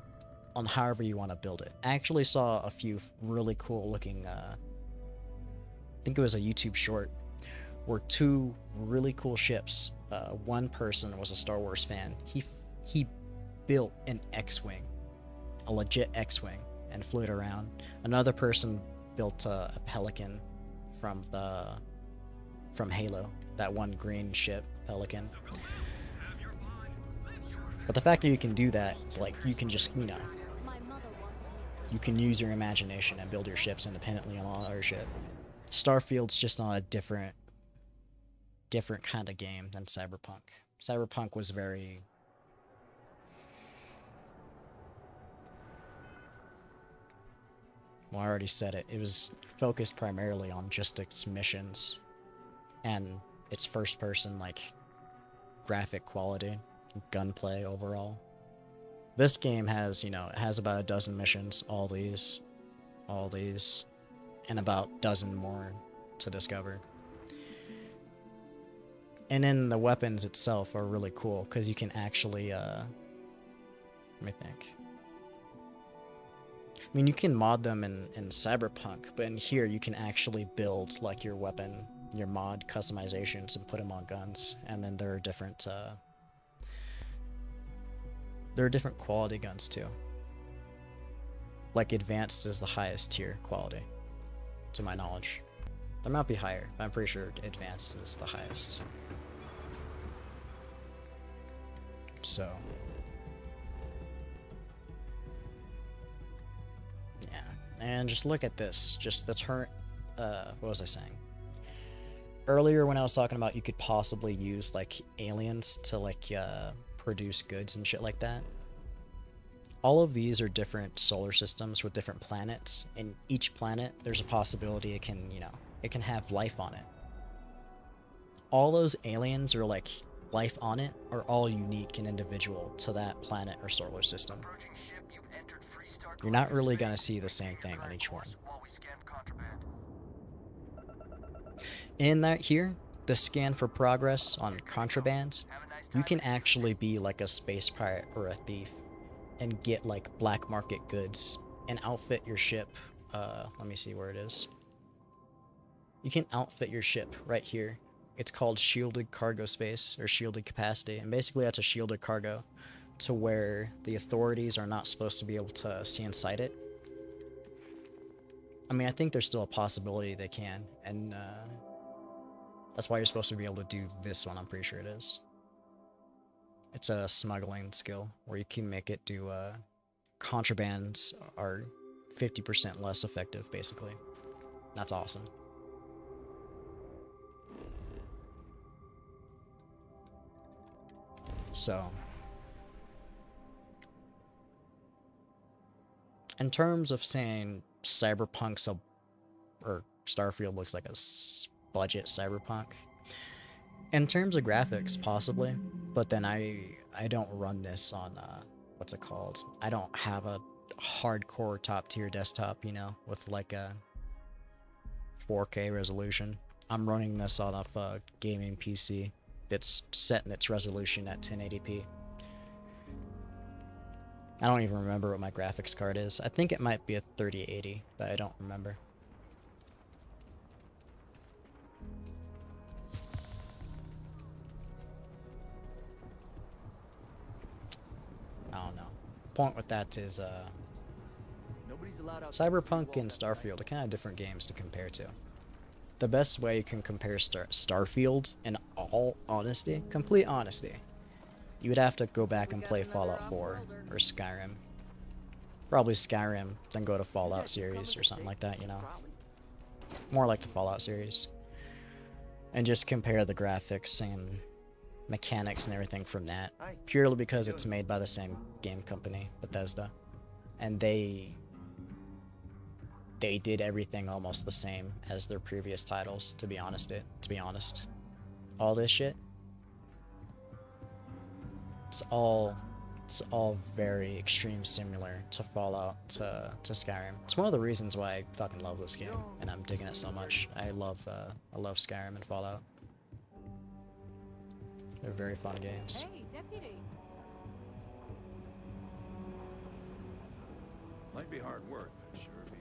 On however you want to build it. I actually saw a few really cool looking, I think it was a YouTube short, where 2 really cool ships. One person was a Star Wars fan. He built an X-Wing. A legit X-Wing. And flew it around. Another person built a Pelican from Halo. That one green ship, Pelican. But the fact that you can do that, like, you can just, you know, You can use your imagination and build your ships independently on all other shit. Starfield's just on a different kind of game than Cyberpunk. Cyberpunk was very... Well, I already said it. It was focused primarily on just its missions and its first-person, like, graphic quality, gunplay overall. This game has, you know, it has about a dozen missions, all these, and about a dozen more to discover. And then the weapons itself are really cool, because you can actually, let me think. I mean, you can mod them in Cyberpunk, but in here you can actually build, like, your weapon, your mod customizations, and put them on guns. And then there are different quality guns, too. Like, Advanced is the highest tier quality, to my knowledge. There might be higher, but I'm pretty sure Advanced is the highest. So... yeah, and just look at this. Just the turn... what was I saying? Earlier when I was talking about you could possibly use, like, aliens to, like, produce goods and shit like that. All of these are different solar systems with different planets. In each planet, there's a possibility it can, you know, it can have life on it. All those aliens or, like, life on it are all unique and individual to that planet or solar system. You're not really going to see the same thing on each one. In that here, the scan for progress on contraband, you can actually be like a space pirate or a thief and get like black market goods and outfit your ship. Let me see where it is. You can outfit your ship right here. It's called shielded cargo space or shielded capacity, and basically that's a shielded cargo to where the authorities are not supposed to be able to see inside it. I mean, I think there's still a possibility they can, and that's why you're supposed to be able to do this one, I'm pretty sure it is. It's a smuggling skill where you can make it do contrabands are 50% less effective, basically. That's awesome. So, in terms of saying Cyberpunk's or Starfield looks like a budget Cyberpunk, in terms of graphics, possibly, but then I don't run this on, what's it called? I don't have a hardcore top tier desktop, you know, with like a 4K resolution. I'm running this on a gaming PC that's set in its resolution at 1080p. I don't even remember what my graphics card is. I think it might be a 3080, but I don't remember. I don't know. Point with that is, Cyberpunk and Starfield are kind of different games to compare to. The best way you can compare Starfield, in all honesty, complete honesty, you would have to go back and play Fallout 4 or Skyrim. Probably Skyrim, then go to Fallout series or something like that, you know. More like the Fallout series. And just compare the graphics and mechanics and everything from that. Purely because it's made by the same game company, Bethesda. And they did everything almost the same as their previous titles, to be honest. All this shit, it's all very extreme similar to Fallout, to Skyrim. It's one of the reasons why I fucking love this game, and I'm digging it so much. I love Skyrim and Fallout. They're very fun games. Hey, deputy. Might be hard work, but sure be.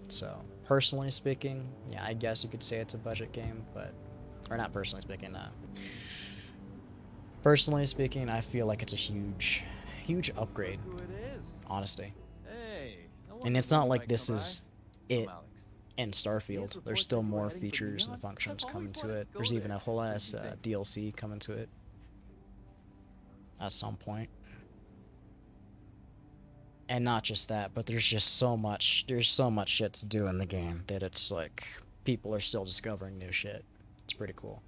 So, personally speaking, yeah, I guess you could say it's a budget game, but... Or not personally speaking, personally speaking, I feel like it's a huge upgrade. Honestly. And it's not like this is it in Starfield. There's still more features and functions coming to it. There's even a whole ass DLC coming to it at some point. And not just that, but there's so much shit to do in the game that it's like people are still discovering new shit. It's pretty cool.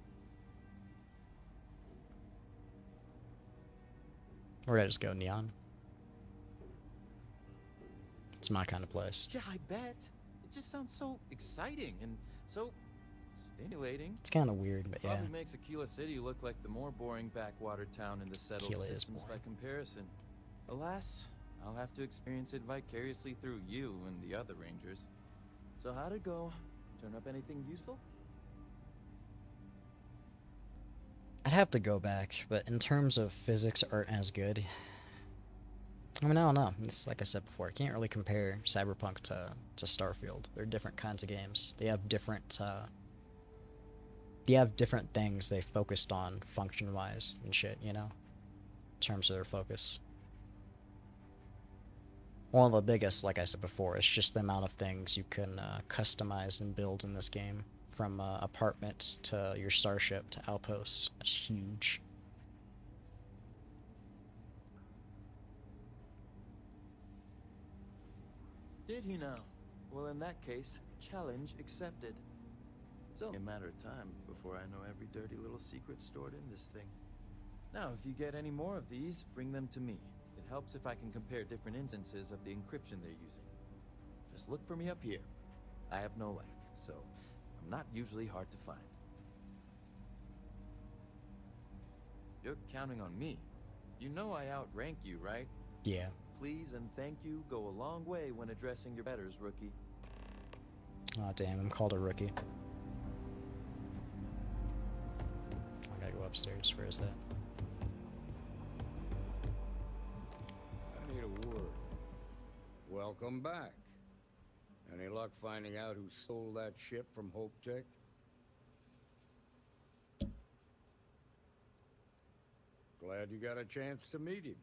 Where'd I just go, Neon? It's my kind of place. Yeah, I bet. It just sounds so exciting and so stimulating. It's kind of weird, but yeah. Probably makes Aquila City look like the more boring backwater town in the settled Aquila is systems by boring. comparison. Alas, I'll have to experience it vicariously through you and the other rangers. So how'd it go? Turn up anything useful? I'd have to go back, but in terms of physics aren't as good. I mean, I don't know. It's like I said before, I can't really compare Cyberpunk to Starfield. They're different kinds of games. They have different things they focused on function-wise and shit, you know? In terms of their focus. One of the biggest, like I said before, is just the amount of things you can customize and build in this game. From apartments to your starship to outposts. That's huge. Did he now? Well, in that case, challenge accepted. It's only a matter of time before I know every dirty little secret stored in this thing. Now, if you get any more of these, bring them to me. It helps if I can compare different instances of the encryption they're using. Just look for me up here. I have no life, so I'm not usually hard to find. You're counting on me. You know I outrank you, right? Yeah. Please and thank you go a long way when addressing your betters, rookie. Oh damn, I'm called a rookie. I gotta go upstairs. Where is that? I need a word. Welcome back. Any luck finding out who stole that ship from Hope Tech? Glad you got a chance to meet him.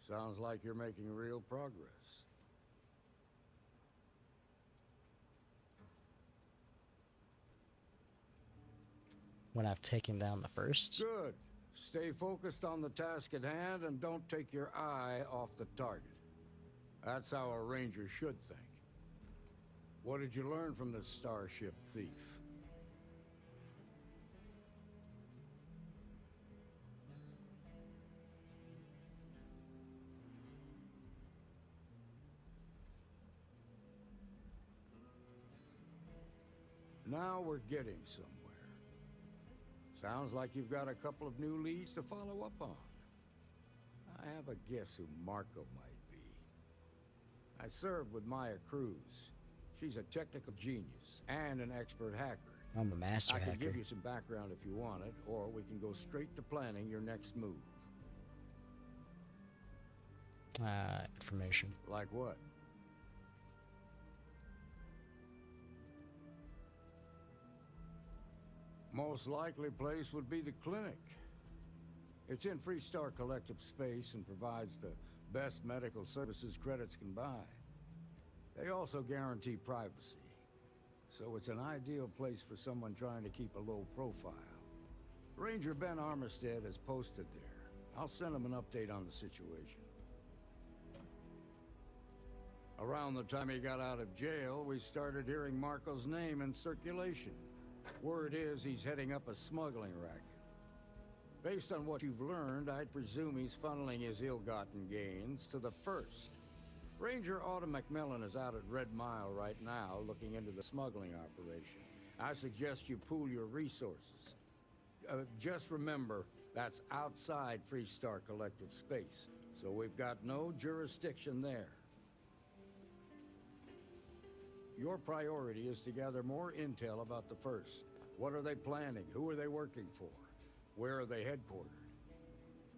Sounds like you're making real progress. When I've taken down the first? Good. Stay focused on the task at hand and don't take your eye off the target. That's how a ranger should think. What did you learn from the starship thief? Now we're getting somewhere. Sounds like you've got a couple of new leads to follow up on. I have a guess who Marco might be. I served with Maya Cruz. She's a technical genius and an expert hacker. I'm a master hacker. I can give you some background if you want it, or we can go straight to planning your next move. Information. Like what? Most likely place would be the clinic. It's in Freestar Collective space and provides the best medical services credits can buy. They also guarantee privacy, so it's an ideal place for someone trying to keep a low profile. Ranger Ben Armistead is posted there. I'll send him an update on the situation. Around the time he got out of jail, we started hearing Marco's name in circulation. Word is he's heading up a smuggling racket. Based on what you've learned, I'd presume he's funneling his ill-gotten gains to the first. Ranger Autumn McMillan is out at Red Mile right now looking into the smuggling operation. I suggest you pool your resources. Just remember, that's outside Freestar Collective space, so we've got no jurisdiction there. Your priority is to gather more intel about the First. What are they planning? Who are they working for? Where are they headquartered?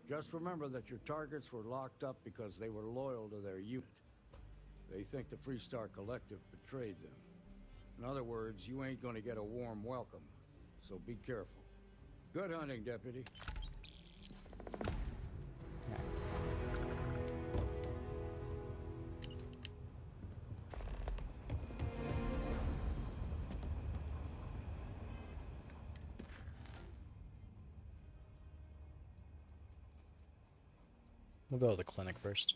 Just remember that your targets were locked up because they were loyal to their unit. They think the Freestar Collective betrayed them. In other words, you ain't gonna get a warm welcome, so be careful. Good hunting, Deputy. We'll go to the clinic first.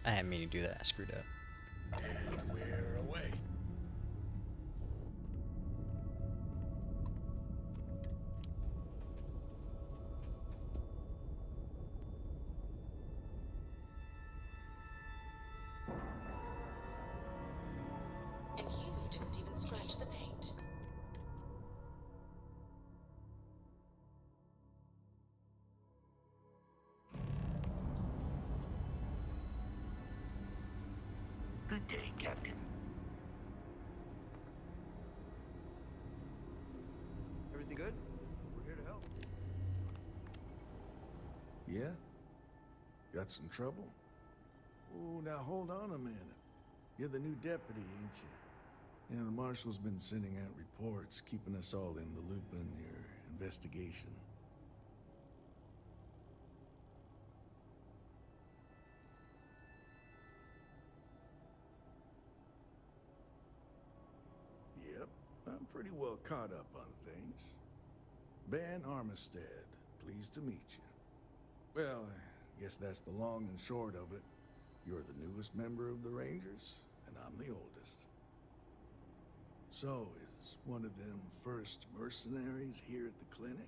I didn't mean to do that. I screwed up. And we're away. And you didn't even scratch the paint. Good day, Captain. Everything good? We're here to help. Yeah? Got some trouble? Oh, now hold on a minute. You're the new deputy, ain't you? You know, the marshal's been sending out reports, keeping us all in the loop on your investigation. Yep, I'm pretty well caught up on things. Ben Armistead, pleased to meet you. Well, I guess that's the long and short of it. You're the newest member of the Rangers, and I'm the oldest. So, is one of them first mercenaries here at the clinic?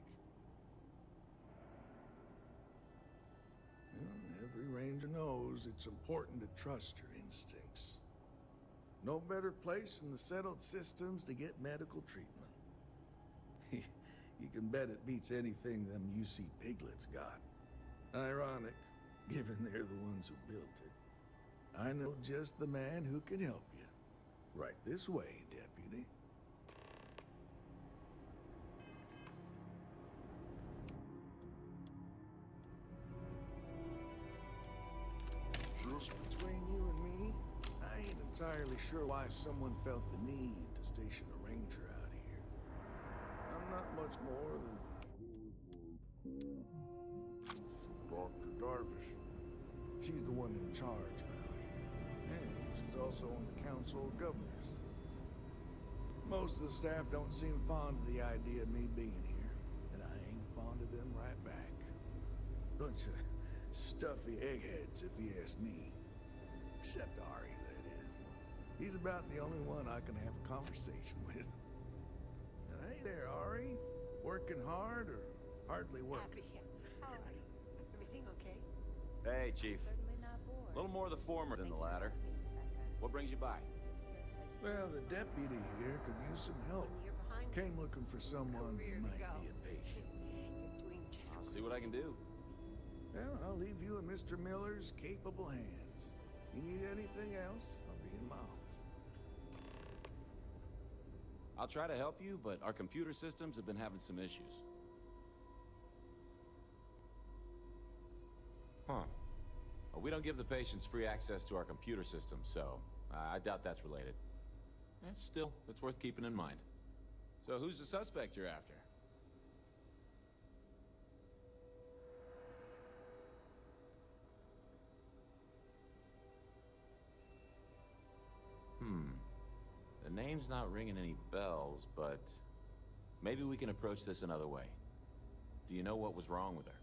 Well, every ranger knows it's important to trust your instincts. No better place in the settled systems to get medical treatment. You can bet it beats anything them UC piglets got. Ironic, given they're the ones who built it. I know just the man who can help you. Right this way, deputy. Just between you and me, I ain't entirely sure why someone felt the need to station a ranger out here. I'm not much more than Dr. Darvish. She's the one in charge around here. And she's also on the Council of Governors. Most of the staff don't seem fond of the idea of me being here, and I ain't fond of them right back. Bunch of stuffy eggheads, if you ask me. Except Ari, that is. He's about the only one I can have a conversation with. Hey there, Ari. Working hard or hardly working? Hi. Everything okay? Hey, Chief. A little more of the former than the latter. What brings you by? Well, the deputy here could use some help. Came looking for someone who might be a patient. I'll see what I can do. Well, I'll leave you in Mr. Miller's capable hands. You need anything else, I'll be in my office. I'll try to help you, but our computer systems have been having some issues. Huh. Well, we don't give the patients free access to our computer system, so I doubt that's related. Still, it's worth keeping in mind. So who's the suspect you're after? The name's not ringing any bells, but maybe we can approach this another way. Do you know what was wrong with her?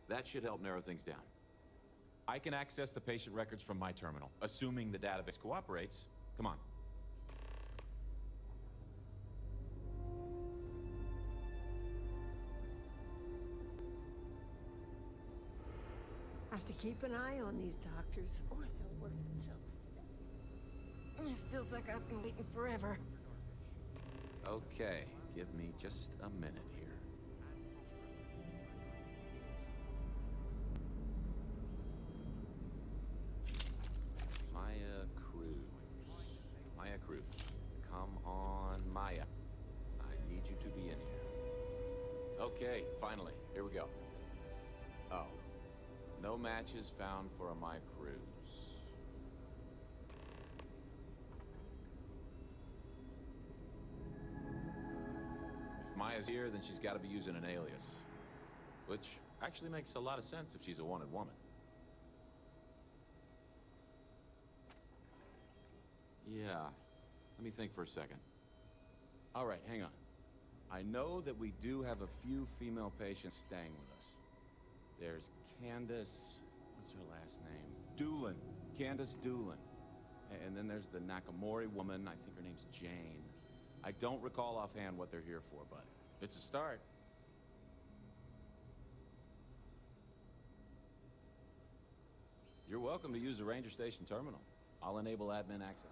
That should help narrow things down. I can access the patient records from my terminal, assuming the database cooperates. Come on. Have to keep an eye on these doctors, or they'll work themselves to death. It feels like I've been waiting forever. Okay, give me just a minute here. Maya Cruz. Come on, Maya. I need you to be in here. Okay, finally. Here we go. Oh. No matches found for a Maya Cruz. If Maya's here, then she's got to be using an alias. Which actually makes a lot of sense if she's a wanted woman. Yeah. Let me think for a second. All right, hang on. I know that we do have a few female patients staying with us. There's Candace... what's her last name? Doolin. Candace Doolin. And then there's the Nakamori woman. I think her name's Jane. I don't recall offhand what they're here for, but it's a start. You're welcome to use the Ranger Station terminal. I'll enable admin access.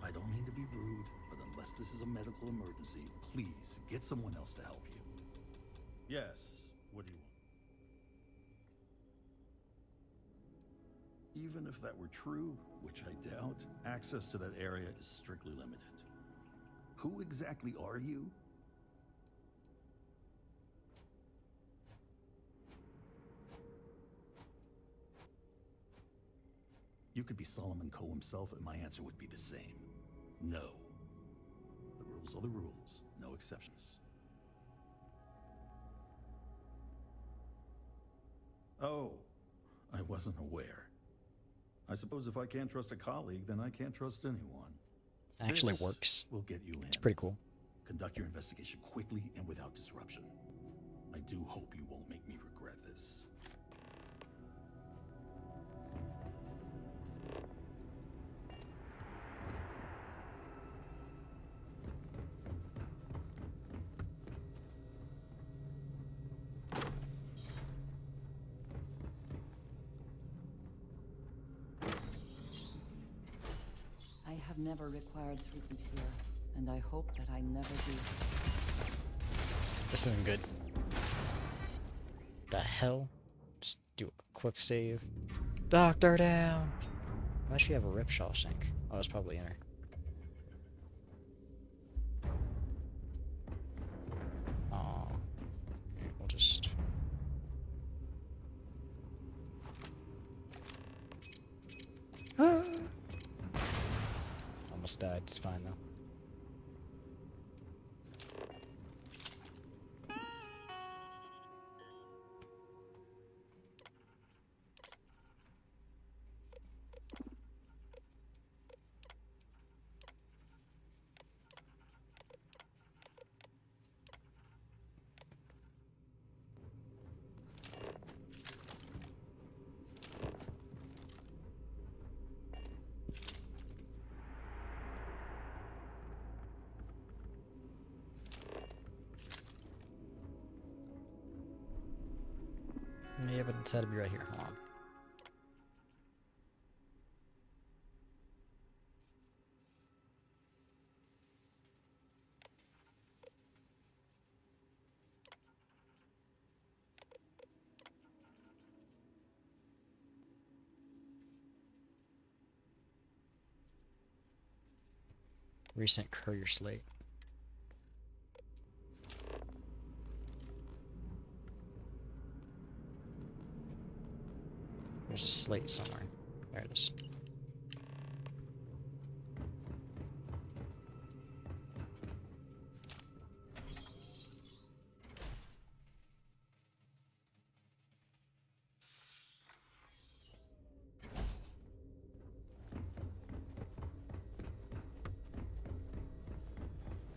I don't mean to be rude, but unless this is a medical emergency, please get someone else to help you. Yes, what do you want? Even if that were true, which I doubt, access to that area is strictly limited. Who exactly are you? You could be Solomon Coe himself, and my answer would be the same. No. The rules are the rules, no exceptions. Oh, I wasn't aware. I suppose if I can't trust a colleague, then I can't trust anyone. Actually This works. will get you in. It's pretty cool. Conduct your investigation quickly and without disruption. I do hope you won't make me regret this. I have never required treatment here, and I hope that I never do. This isn't good. The hell? Just do a quick save. Doctor down! Why does she have a ripsaw sink? Oh, it's probably in her. Oh. We'll just... Almost died. It's fine though. Yeah, but it's had to be right here. Hold on. Recent courier slate. There's a slate somewhere. There it is.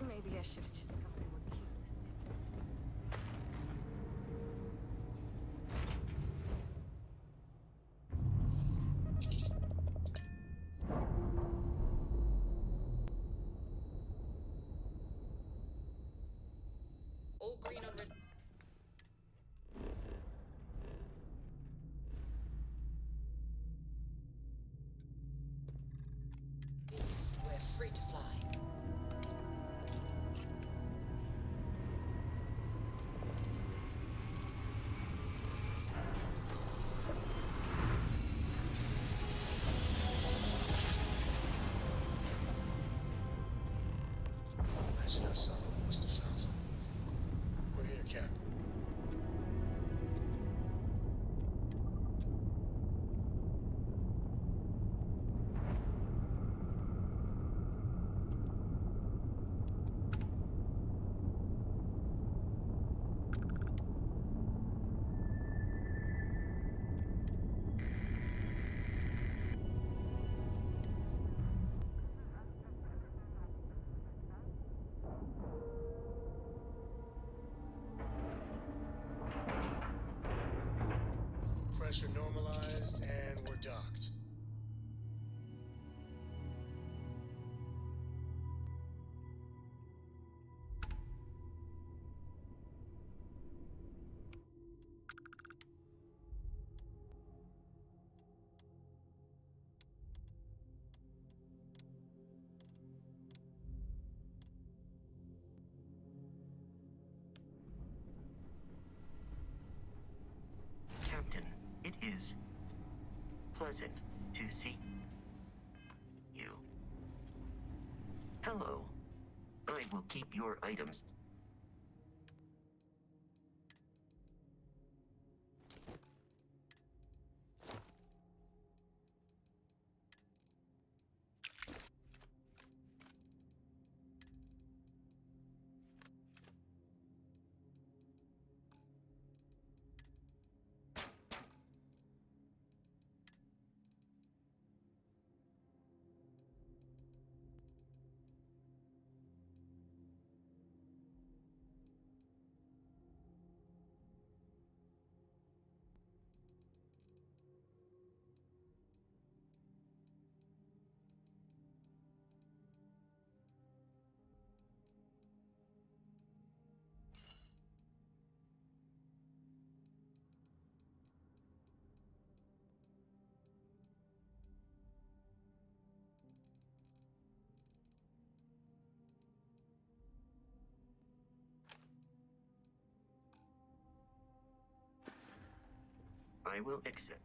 Maybe I should have just gone and healed the sick. Just got something, Mr. Falcon. We're here, Captain. Pressure normalized, and we're docked. Captain, it is pleasant to see you. Hello. I will keep your items. I will accept.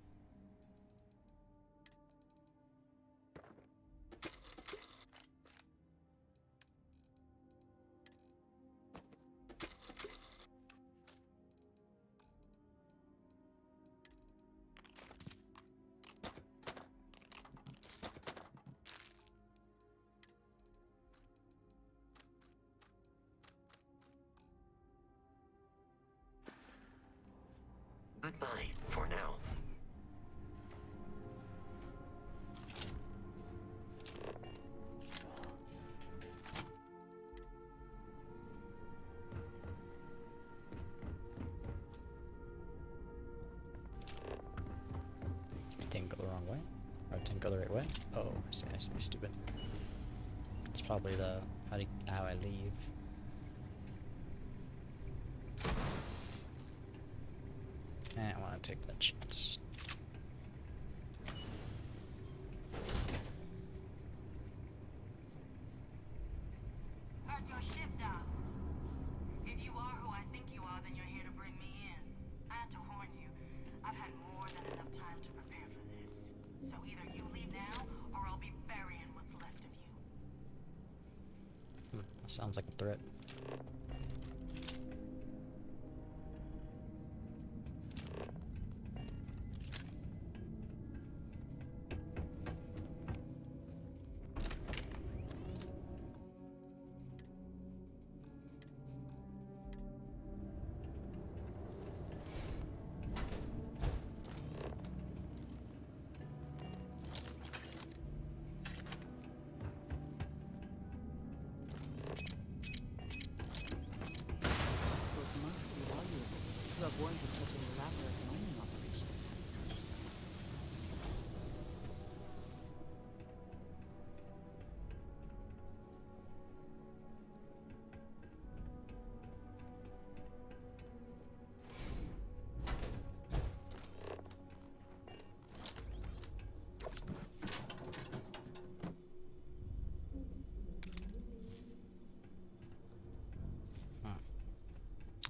Goodbye for now. It didn't go the wrong way. Or it didn't go the right way. Oh, I see, stupid. It's probably the how I leave. And I want to take that chance. Heard your ship dock. If you are who I think you are, then you're here to bring me in. I had to warn you. I've had more than enough time to prepare for this. So either you leave now, or I'll be burying what's left of you. Sounds like a threat. Born for such an elaborate mining operation.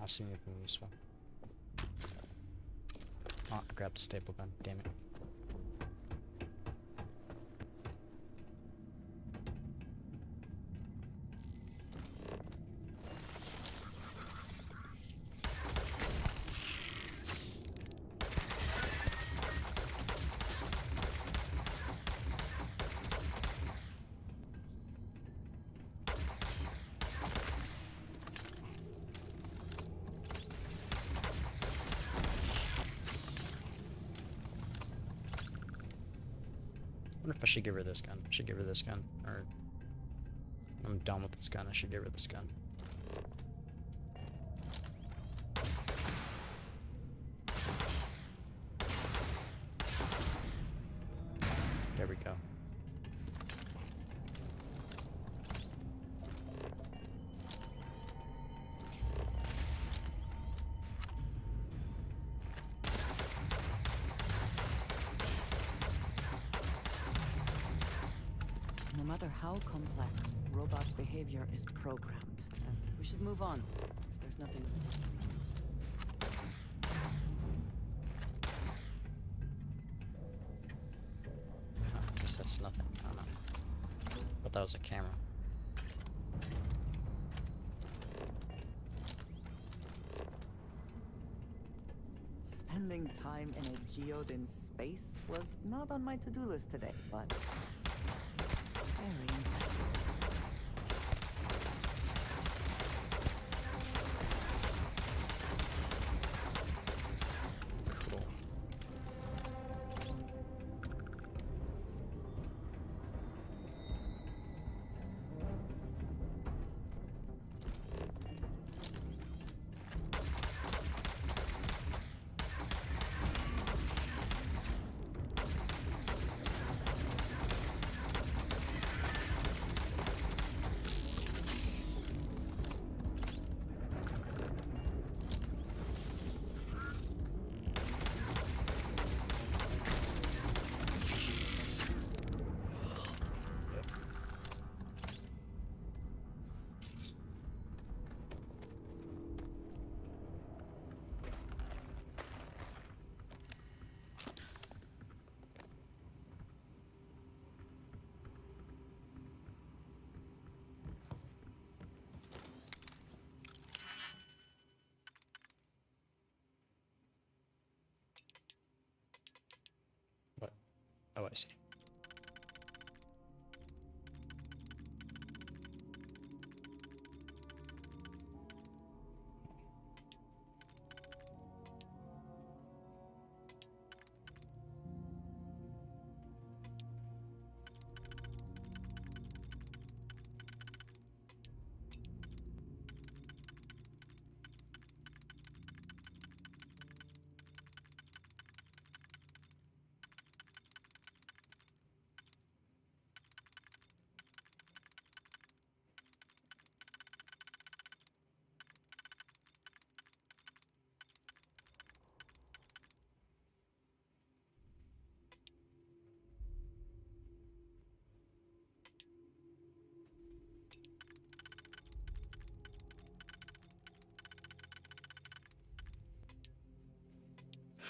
I'll see anything useful. Oh, I grabbed a staple gun, damn it. wonder if I should give her this gun. I should give her this gun. Or I'm done with this gun. I should give her this gun. There we go. No matter how complex, robot behavior is programmed. We should move on. If there's nothing. I guess that's nothing. I don't know. But that was a camera. Spending time in a geode in space was not on my to-do list today, but very impressive. Cool. What? Oh, I see.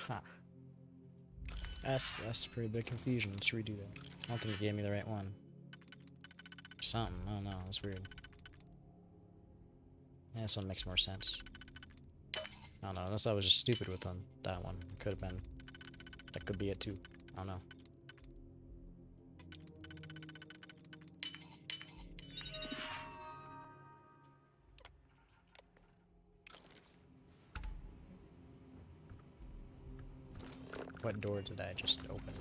Huh. That's a pretty big confusion. Let's redo that. I don't think it gave me the right one. Something. I don't know. That's weird. Yeah, this one makes more sense. I don't know. Unless I was just stupid with them. That one. Could have been. That could be it too. I don't know. What door did I just open?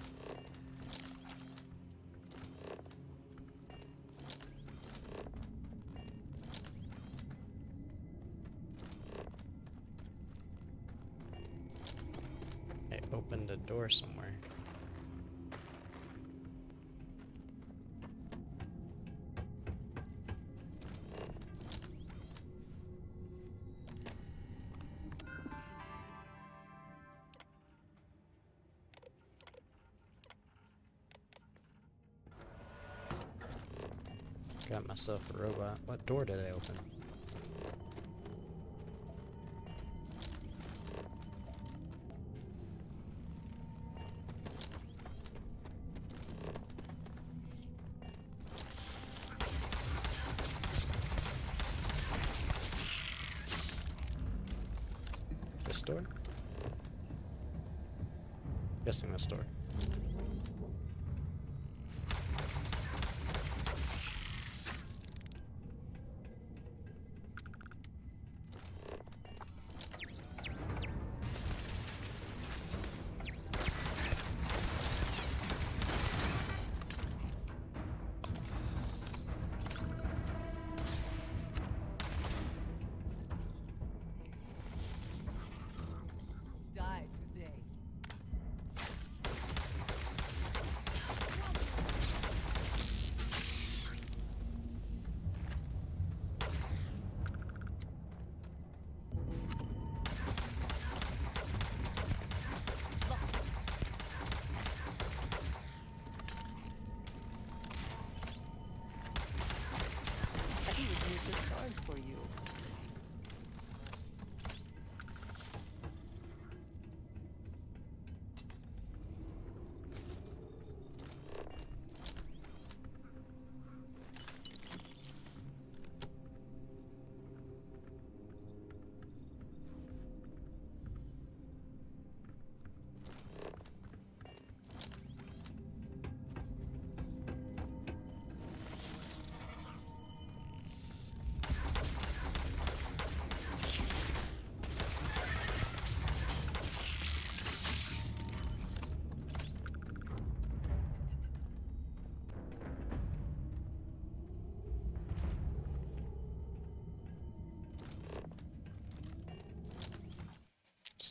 I opened a door somewhere. Got myself a robot. What door did I open? This door? Guessing this door.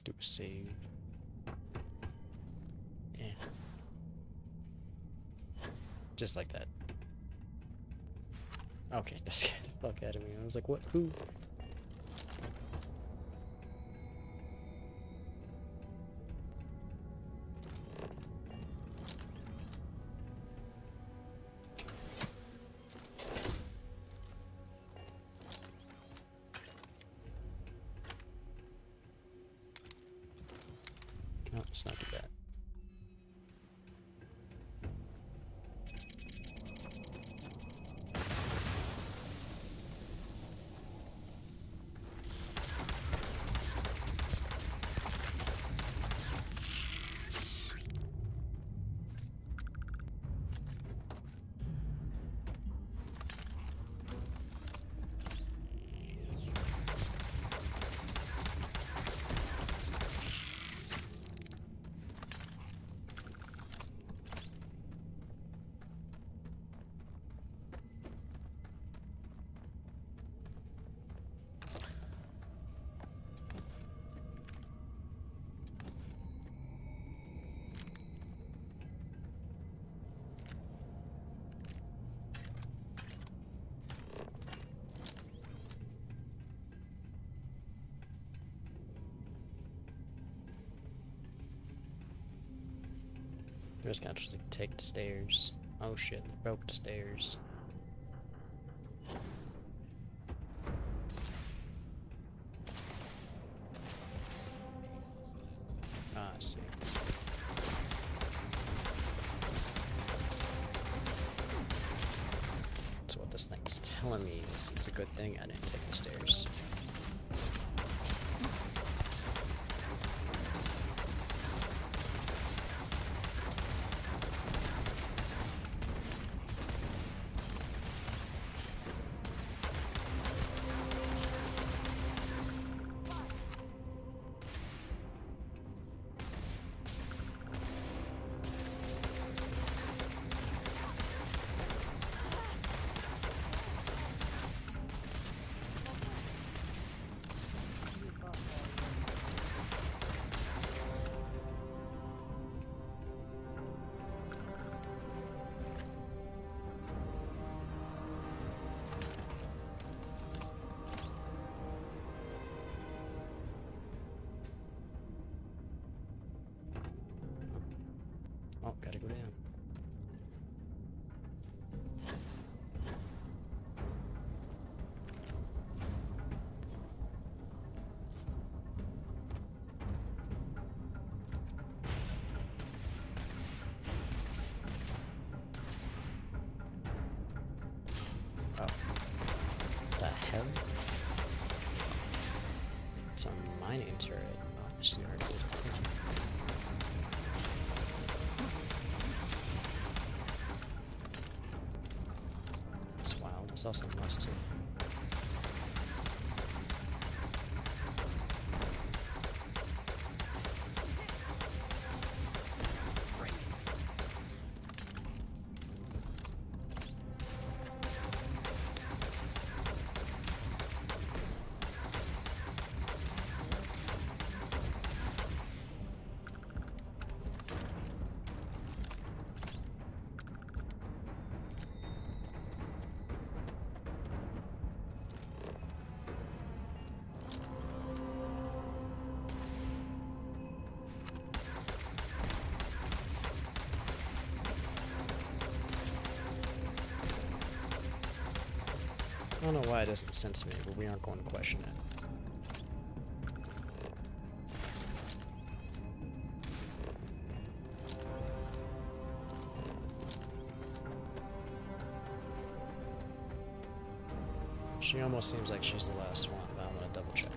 do a save. Yeah. Just like that. Okay, that scared the fuck out of me. I was like, what? Who? No, let's not do that. I'm just gonna actually take the stairs. Oh shit, broke the stairs. Ah, I see. So what this thing is telling me is it's a good thing I didn't take the stairs. Oh, gotta go down. Oh. The hell? It's a mining turret. Oh, I see already. It's wild. I saw something else too. I don't know why it doesn't sense me, but we aren't going to question it. She almost seems like she's the last one, but I'm gonna double check.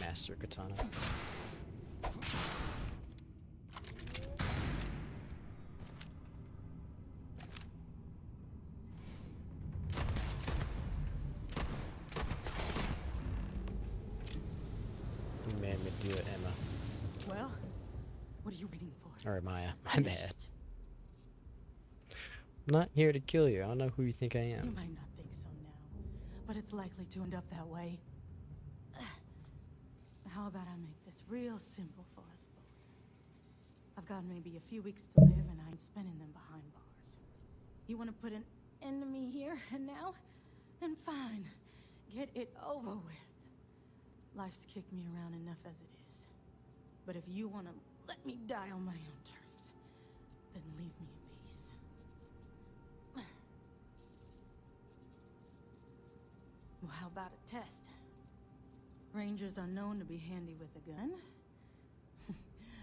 Master Katana. You made me do it, Emma. Well, what are you waiting for? Or Maya. My bad. I'm not here to kill you. I don't know who you think I You am. might not think so now, but it's likely to end up that way. How about I make this real simple for us both? I've got maybe a few weeks to live, and I ain't spending them behind bars. You want to put an end to me here and now? Then fine. Get it over with. Life's kicked me around enough as it is. But if you want to let me die on my own terms, then leave me in peace. Well, how about a test? Rangers are known to be handy with a gun.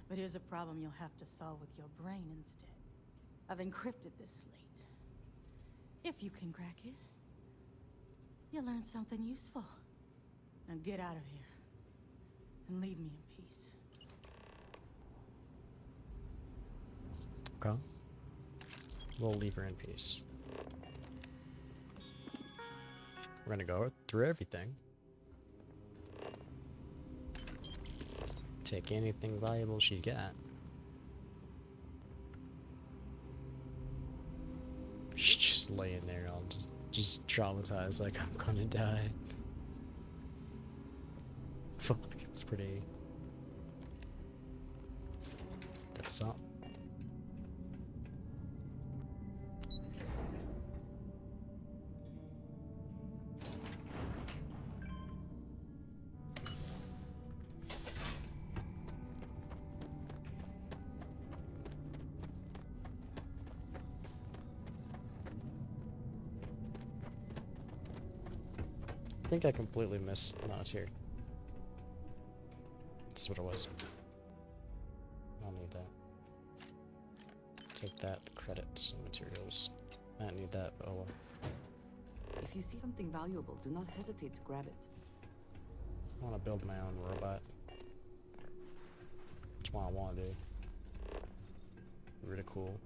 But here's a problem you'll have to solve with your brain instead. I've encrypted this slate. If you can crack it, you'll learn something useful. Now get out of here and leave me in peace. Okay. We'll leave her in peace. We're gonna go through everything. Take anything valuable she's got. She's just laying there all just traumatized, like I'm gonna die. Fuck, it's pretty. That's something. I think I completely missed. No, it's here. That's what it was. I'll need that. Take that, credits, and materials. I don't need that, but oh well. If you see something valuable, do not hesitate to grab it. I want to build my own robot. That's what I want to do. Really cool.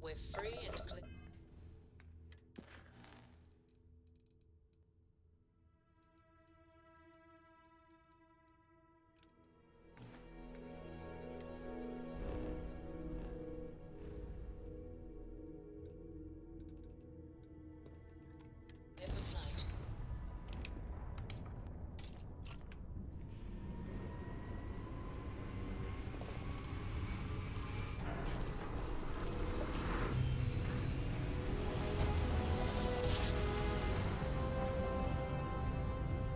We're free and clear. Never flight.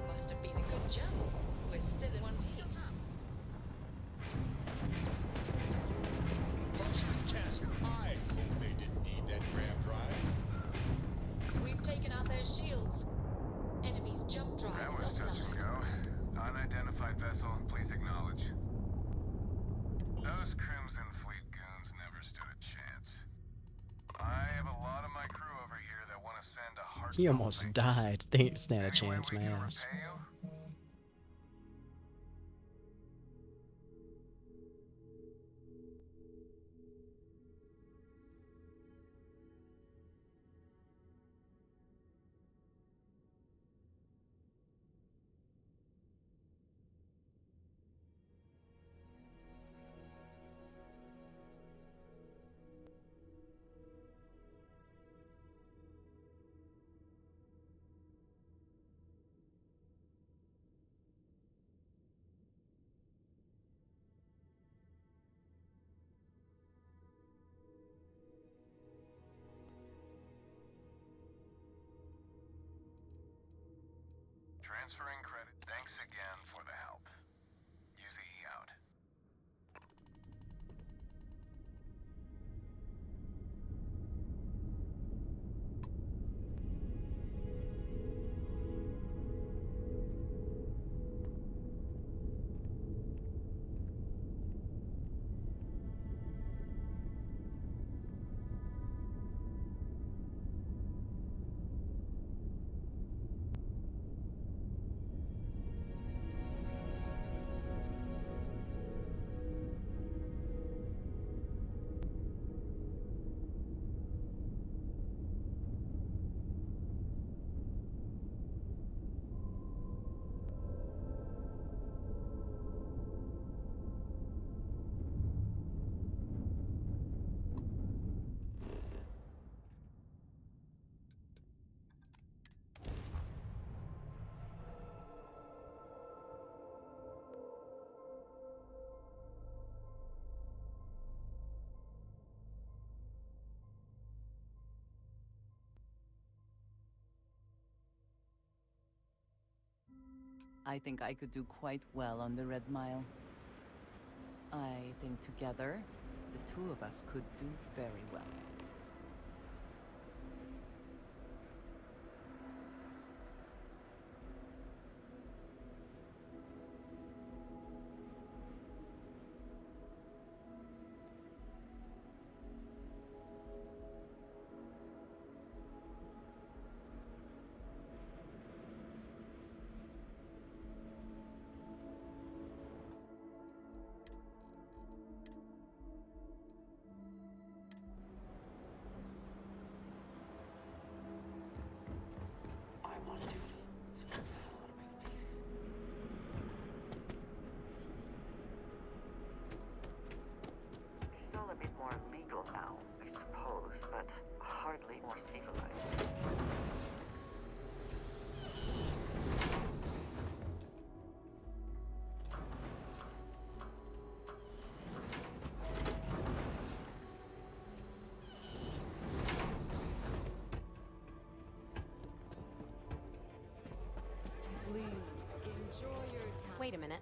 Must have been a good jump. We're still in one piece. Monstrous cast. I hope they didn't need that grab drive. We've taken out their shields. Enemy's jump drive That is was touch and offline. go. Unidentified vessel, please acknowledge. Those Crimson Fleet goons never stood a chance. I have a lot of my crew over here that want to send a heart. He almost died. They didn't stand a chance, my ass. Transferring credit. Thanks again for the help. Yuzi out. I think I could do quite well on the Red Mile. I think together, the two of us could do very well. It's all a bit more legal now, I suppose, but hardly more civilized. Please, enjoy your time. Wait a minute.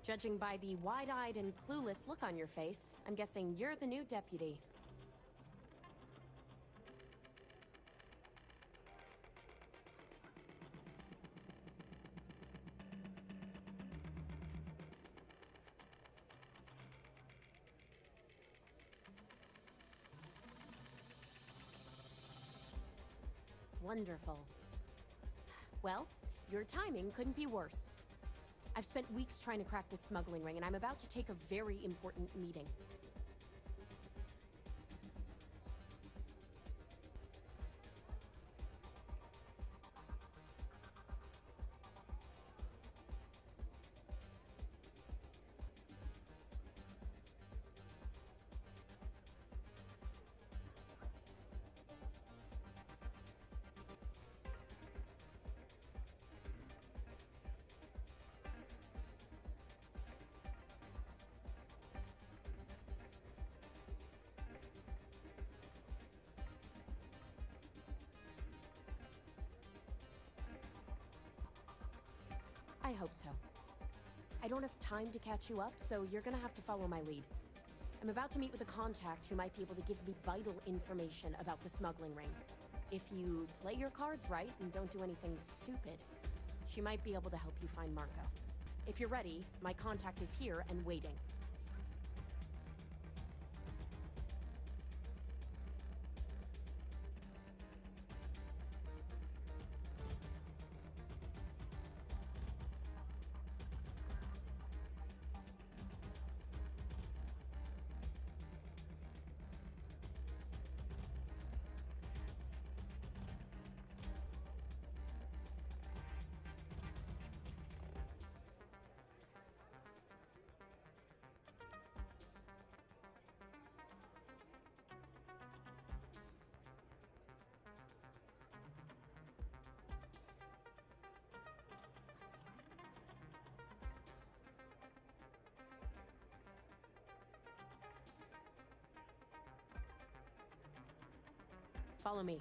Judging by the wide-eyed and clueless look on your face, I'm guessing you're the new deputy. Wonderful. Well, your timing couldn't be worse. I've spent weeks trying to crack this smuggling ring, and I'm about to take a very important meeting. I hope so. I don't have time to catch you up, so you're gonna have to follow my lead. I'm about to meet with a contact who might be able to give me vital information about the smuggling ring. If you play your cards right and don't do anything stupid, she might be able to help you find Marco. If you're ready, my contact is here and waiting. Follow me.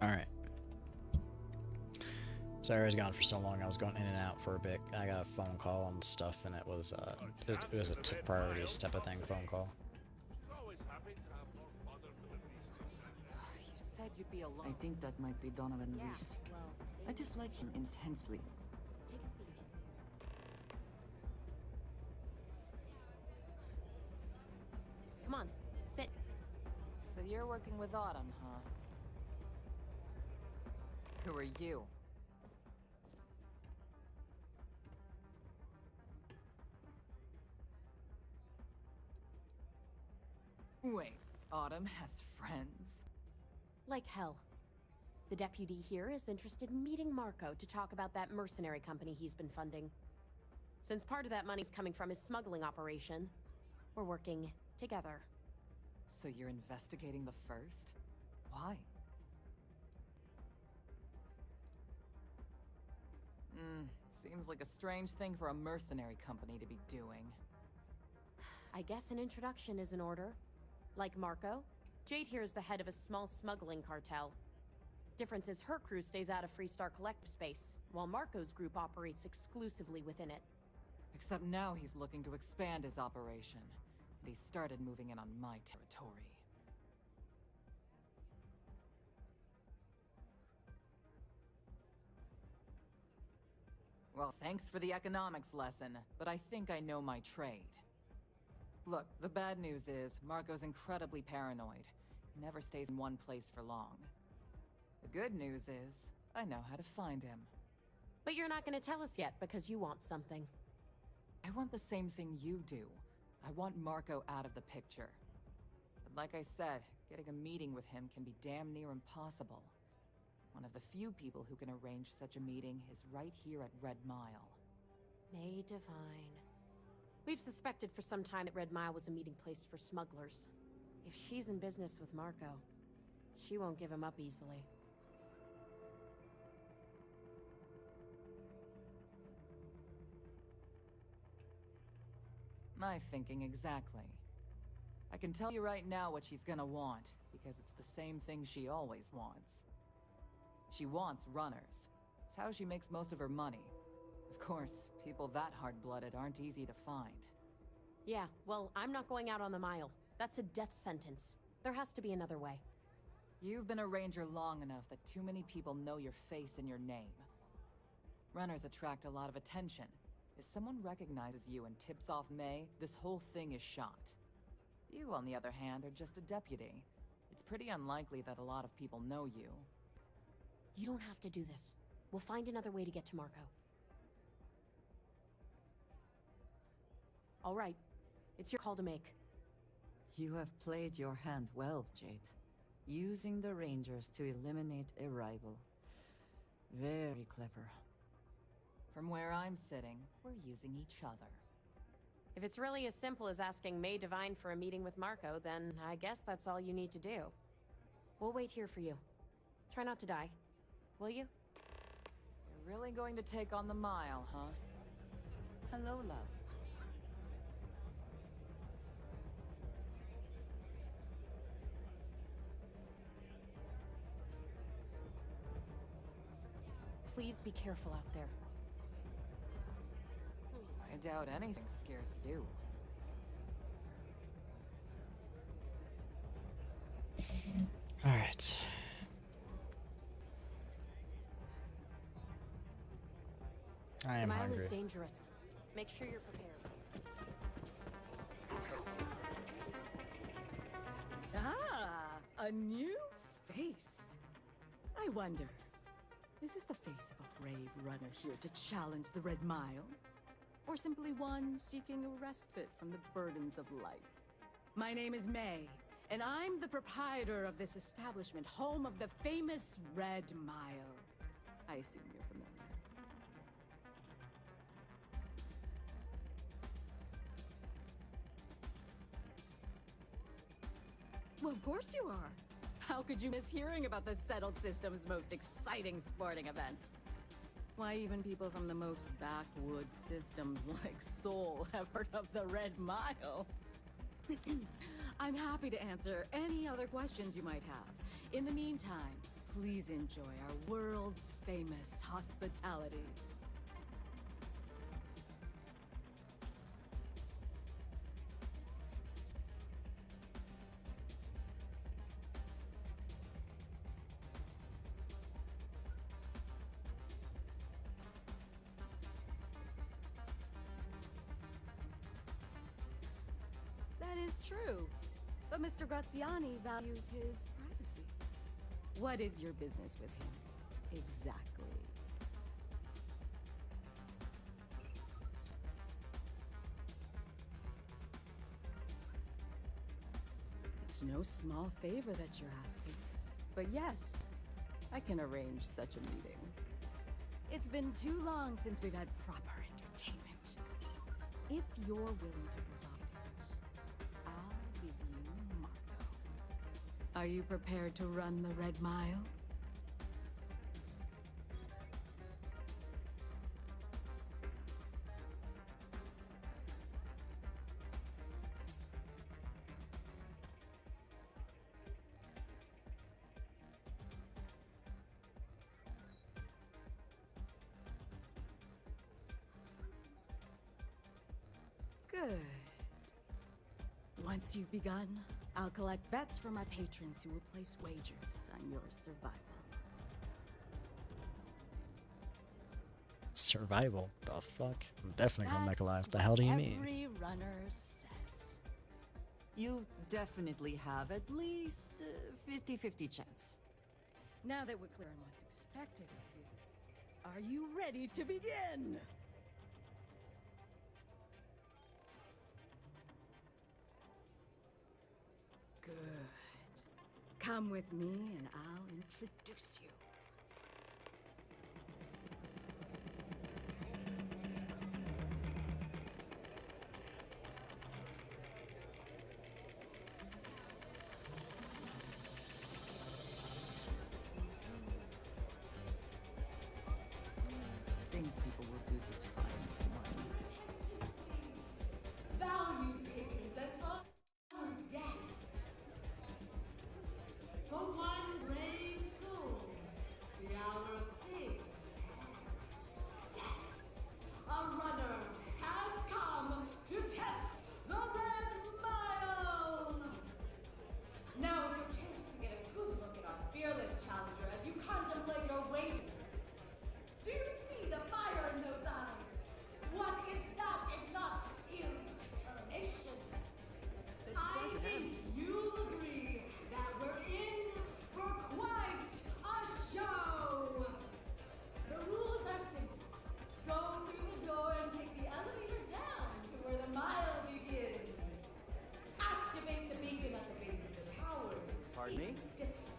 Alright. Sorry I was gone for so long. I was going in and out for a bit. I got a phone call and stuff, and it was a priorities type of thing phone call. You said you'd be alone. I think that might be Donovan Reese. Well, I dislike him intensely. take a seat. Come on, sit. So you're working with Autumn, huh? Who are you? Wait, Autumn has friends? Like hell. The deputy here is interested in meeting Marco to talk about that mercenary company he's been funding. Since part of that money's coming from his smuggling operation, we're working together. So you're investigating the first? Why? Seems like a strange thing for a mercenary company to be doing. I guess an introduction is in order. Like Marco, Jade here is the head of a small smuggling cartel. Difference is her crew stays out of Freestar Collective space, while Marco's group operates exclusively within it. Except now he's looking to expand his operation, and he started moving in on my territory. Well, thanks for the economics lesson, but I think I know my trade. Look, the bad news is, Marco's incredibly paranoid. He never stays in one place for long. The good news is, I know how to find him. But you're not going to tell us yet because you want something. I want the same thing you do. I want Marco out of the picture. But like I said, getting a meeting with him can be damn near impossible. One of the few people who can arrange such a meeting is right here at Red Mile. May Divine. We've suspected for some time that Red Mile was a meeting place for smugglers. If she's in business with Marco, she won't give him up easily. My thinking exactly. I can tell you right now what she's gonna want, because it's the same thing she always wants. She wants runners. It's how she makes most of her money. Of course, people that hard-blooded aren't easy to find. Yeah, well, I'm not going out on the Mile. That's a death sentence. There has to be another way. You've been a ranger long enough that too many people know your face and your name. Runners attract a lot of attention. If someone recognizes you and tips off May, this whole thing is shot. You, on the other hand, are just a deputy. It's pretty unlikely that a lot of people know you. You don't have to do this. We'll find another way to get to Marco. All right. It's your call to make. You have played your hand well, Jade. Using the Rangers to eliminate a rival. Very clever. From where I'm sitting, we're using each other. If it's really as simple as asking May Divine for a meeting with Marco, then I guess that's all you need to do. We'll wait here for you. Try not to die. Will you? You're really going to take on the Mile, huh? Hello, love. Please be careful out there. I doubt anything scares you. All right. I am the Mile hungry. is dangerous. Make sure you're prepared. Ah, a new face. I wonder, is this the face of a brave runner here to challenge the Red Mile? Or simply one seeking a respite from the burdens of life? My name is May, and I'm the proprietor of this establishment, home of the famous Red Mile. I assume you're familiar. Well, of course you are. How could you miss hearing about the Settled System's most exciting sporting event? Why, even people from the most backwoods systems like Sol have heard of the Red Mile. I'm happy to answer any other questions you might have. In the meantime, Please enjoy our world's famous hospitality. That is true. But Mr. Graziani values his privacy. What is your business with him? Exactly. It's no small favor that you're asking. But yes, I can arrange such a meeting. It's been too long since we've had proper entertainment. If you're willing to provide it, I'll give you Marco. Are you prepared to run the Red Mile? Good. Once you've begun, I'll collect bets from my patrons who will place wagers on your survival. Survival? The fuck? I'm definitely gonna make a laugh. The hell do you mean? Every runner says. You definitely have at least 50-50 chance. Now that we're clear on what's expected of you, are you ready to begin? Good. Come with me and I'll introduce you. Things people will do to try and make money. Valued patrons and honored guests. For one brave soul, the hour of fate. Yes! A runner has come to test the Red Mile! Now is your chance to get a good look at our fearless challenger as you contemplate your wagers. Do you see the fire in those eyes? What is that if not steely determination? I think you'll agree that we're in for quite a show. The rules are simple. Go through the door and take the elevator down to where the mile begins. Activate the beacon at the base of the tower. Pardon me? Distance.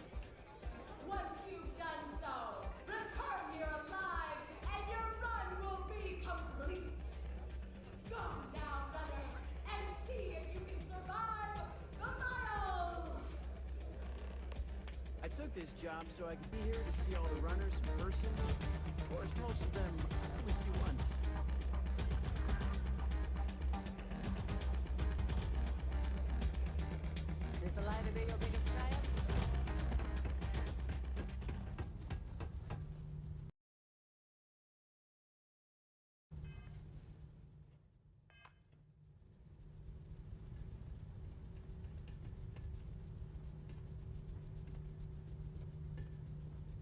Once you've done so, return here alive, and your run will be complete. Go now, runner, and see if you can survive the mile. I took this job so I could be here to see all the runners in person. Of course, most of them I only see once. This alive to be your biggest triumph?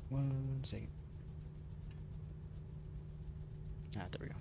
One second. Ah, there we go.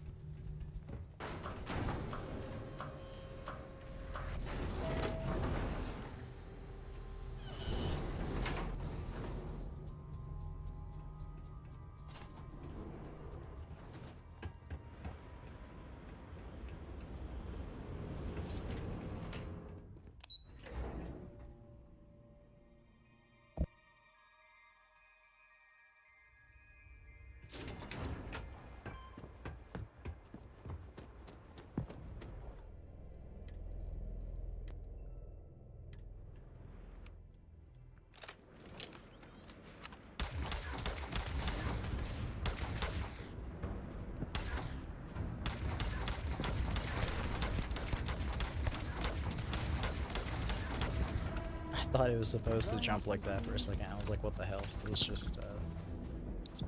thought it was supposed to jump like that for a second. I was like, what the hell? It was just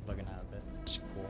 bugging out a bit. It's cool.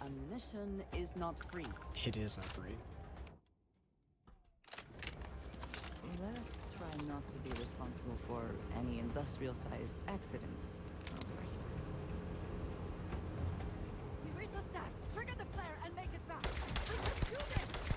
ammunition is not free. It is not free. Let us try not to be responsible for any industrial-sized accidents over here. We raise the stacks, trigger the flare, and make it back. We can do this!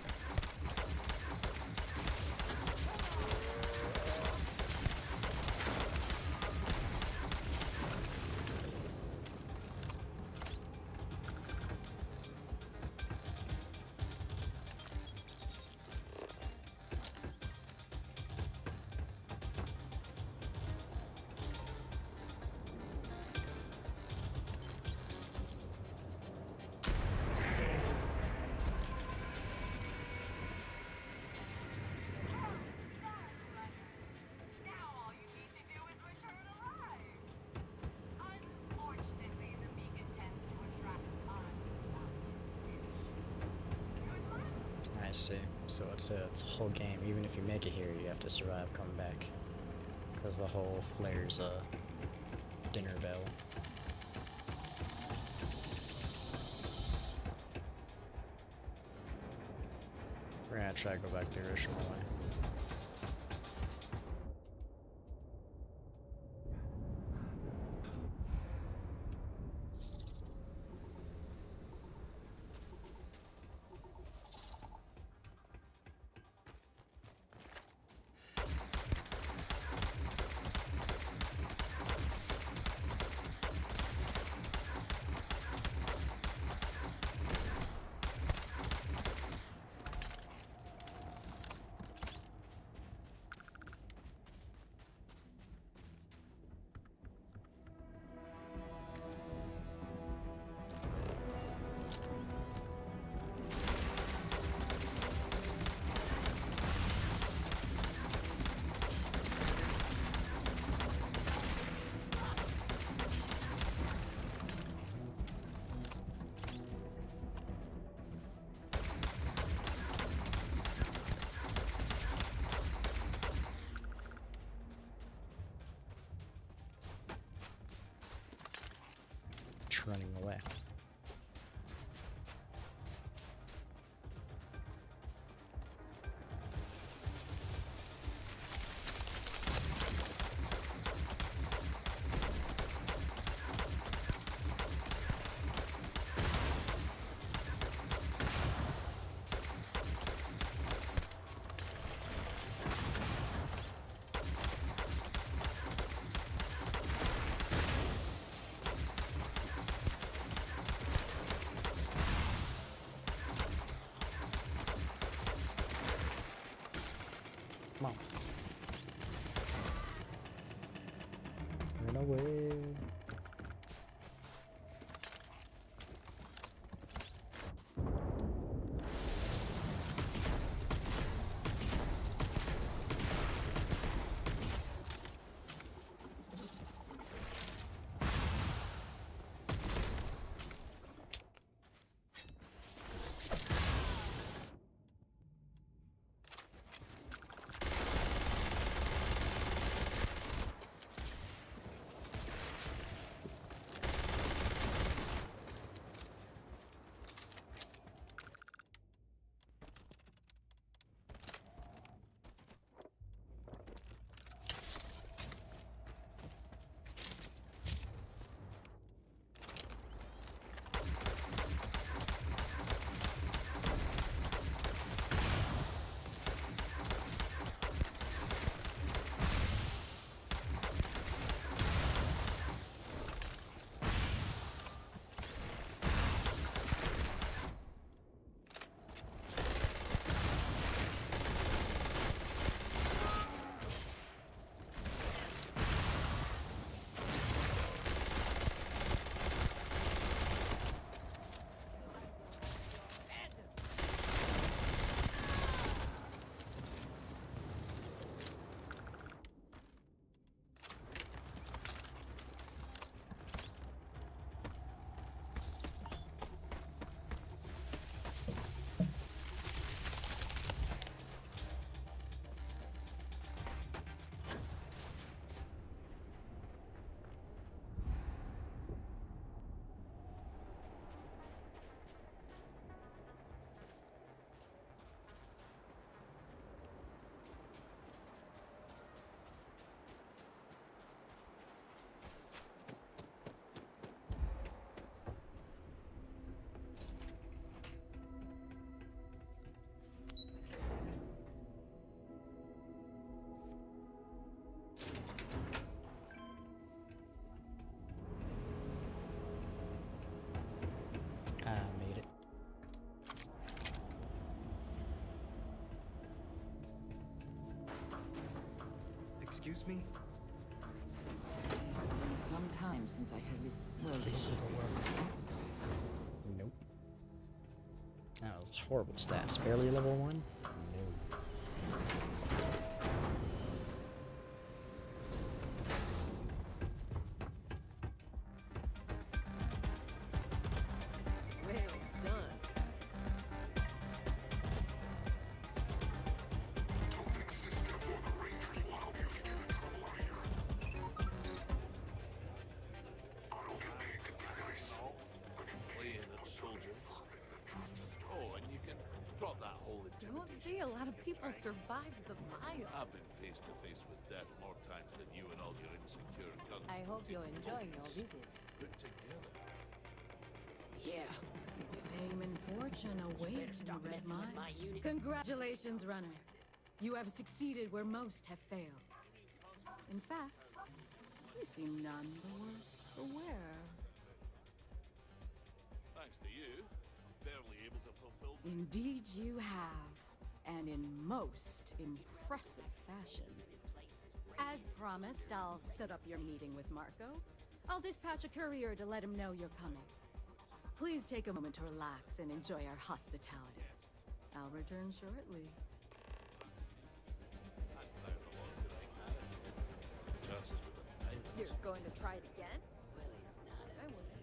I see. So it's a whole game. Even if you make it here, you have to survive coming back. Because the whole flare's a dinner bell. We're gonna try to go back the original way. Running away. Come on. Run away. Excuse me? It's been some time since I had Nope. That was horrible stats. Barely level 1? No. Don't see a lot of people survive the mile. I've been face to face with death more times than you and all your insecure gun. I hope you enjoy your visit. Put together. Yeah. Fame and fortune await in the Red Mile. Congratulations, runner. You have succeeded where most have failed. In fact, you seem none the worse for wear. Thanks to you, I'm barely able to fulfill. Indeed you have, and in most impressive fashion. As promised, I'll set up your meeting with Marco. I'll dispatch a courier to let him know you're coming. Please take a moment to relax and enjoy our hospitality. I'll return shortly. You're going to try it again? Well, it's not up to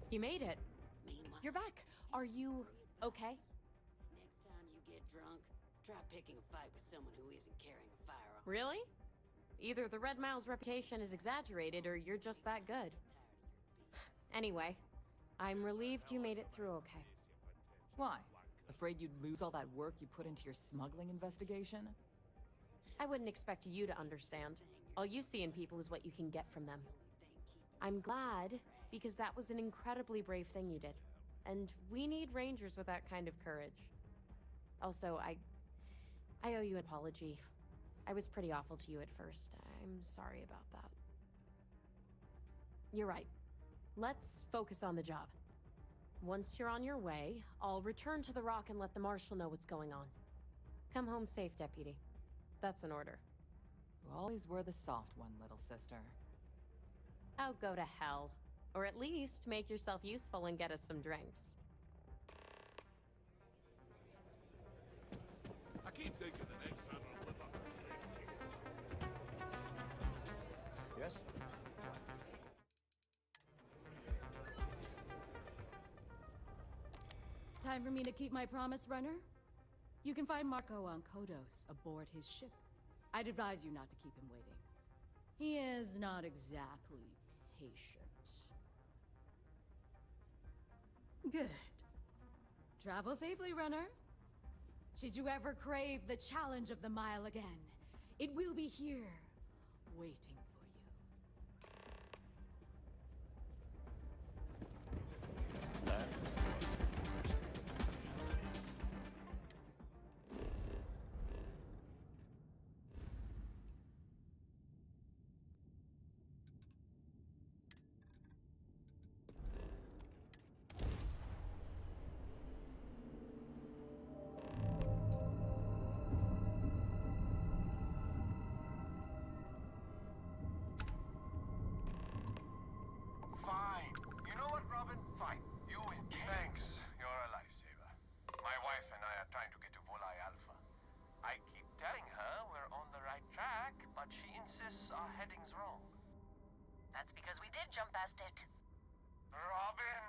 you. You made it. Meanwhile, You're back. Are you okay? next time you get drunk, try picking a fight with someone who isn't carrying a firearm. Really? Either the Red Mile's reputation is exaggerated or you're just that good. Anyway, I'm relieved you made it through okay. Why? Afraid you'd lose all that work you put into your smuggling investigation? I wouldn't expect you to understand. All you see in people is what you can get from them. I'm glad, because that was an incredibly brave thing you did. And we need rangers with that kind of courage. Also, I owe you an apology. I was pretty awful to you at first. I'm sorry about that. You're right. Let's focus on the job. Once you're on your way, I'll return to the Rock and let the Marshal know what's going on. Come home safe, Deputy. That's an order. You always were the soft one, little sister. Oh, go to hell. Or at least make yourself useful and get us some drinks. I keep thinking the next time I'll live up. Yes? Time for me to keep my promise, runner? You can find Marco on Kodos aboard his ship. I'd advise you not to keep him waiting. He is not exactly patient. Good. Travel safely, runner. Should you ever crave the challenge of the mile again, it will be here, waiting for you. Fine. You know what, Robin? Fine. You win. Thanks. You're a lifesaver. My wife and I are trying to get to Volai Alpha. I keep telling her we're on the right track, but she insists our heading's wrong. That's because we did jump past it. Robin,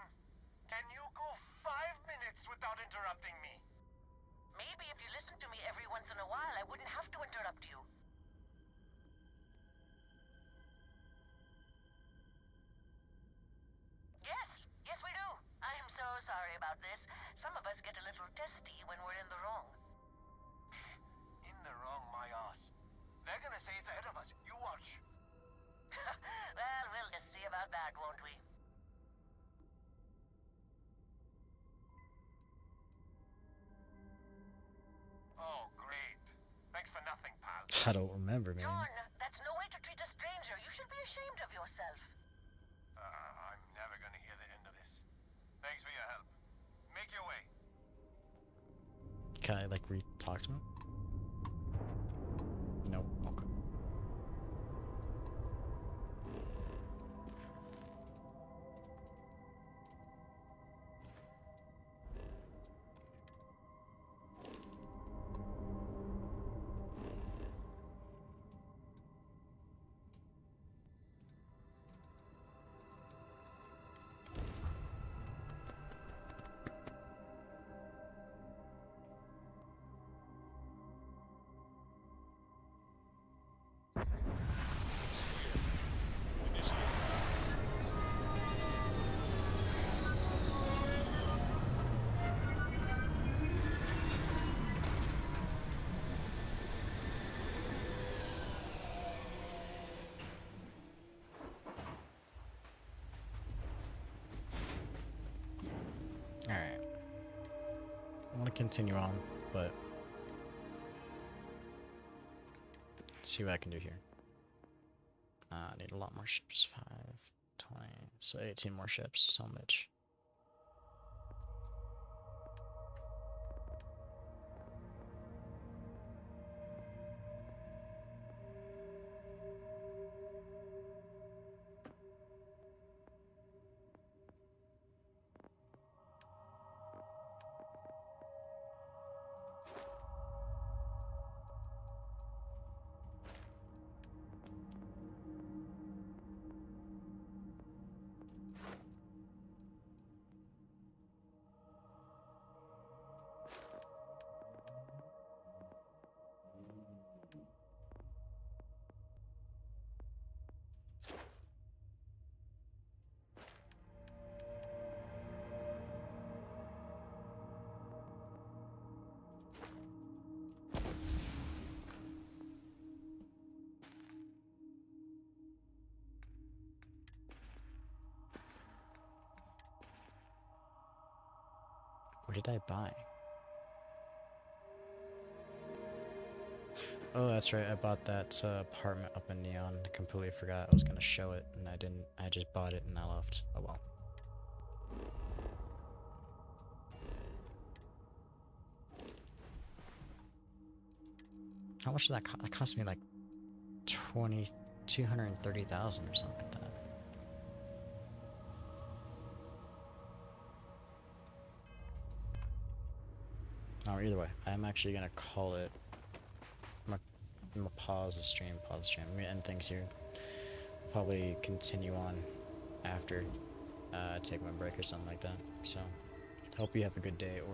can you go 5 minutes without interrupting me? Maybe if you listened to me every once in a while, I wouldn't have to interrupt you. Yes, we do. I am so sorry about this. Some of us get a little testy when we're in the wrong. In the wrong, my ass. They're gonna say it's ahead of us. You watch. Well, we'll just see about that, won't we? Oh, great. Thanks for nothing, pal. I don't remember, man. John, that's no way to treat a stranger. You should be ashamed of yourself. I'm never gonna hear the end of this. Thanks for your help. Make your way. Can I, like, re-talk to him? gonna continue on, but let's see what I can do here. I need a lot more ships. 5, 20, so 18 more ships. So much. What did I buy? Oh, that's right. I bought that apartment up in Neon. I completely forgot I was gonna show it, and I didn't. I just bought it and I left. Oh well. How much did that cost? That cost me like 230,000 or something like that. Oh, either way, I'm actually gonna call it. I'm gonna pause the stream. I'm gonna end things here. Probably continue on after I take my break or something like that. So, hope you have a good day or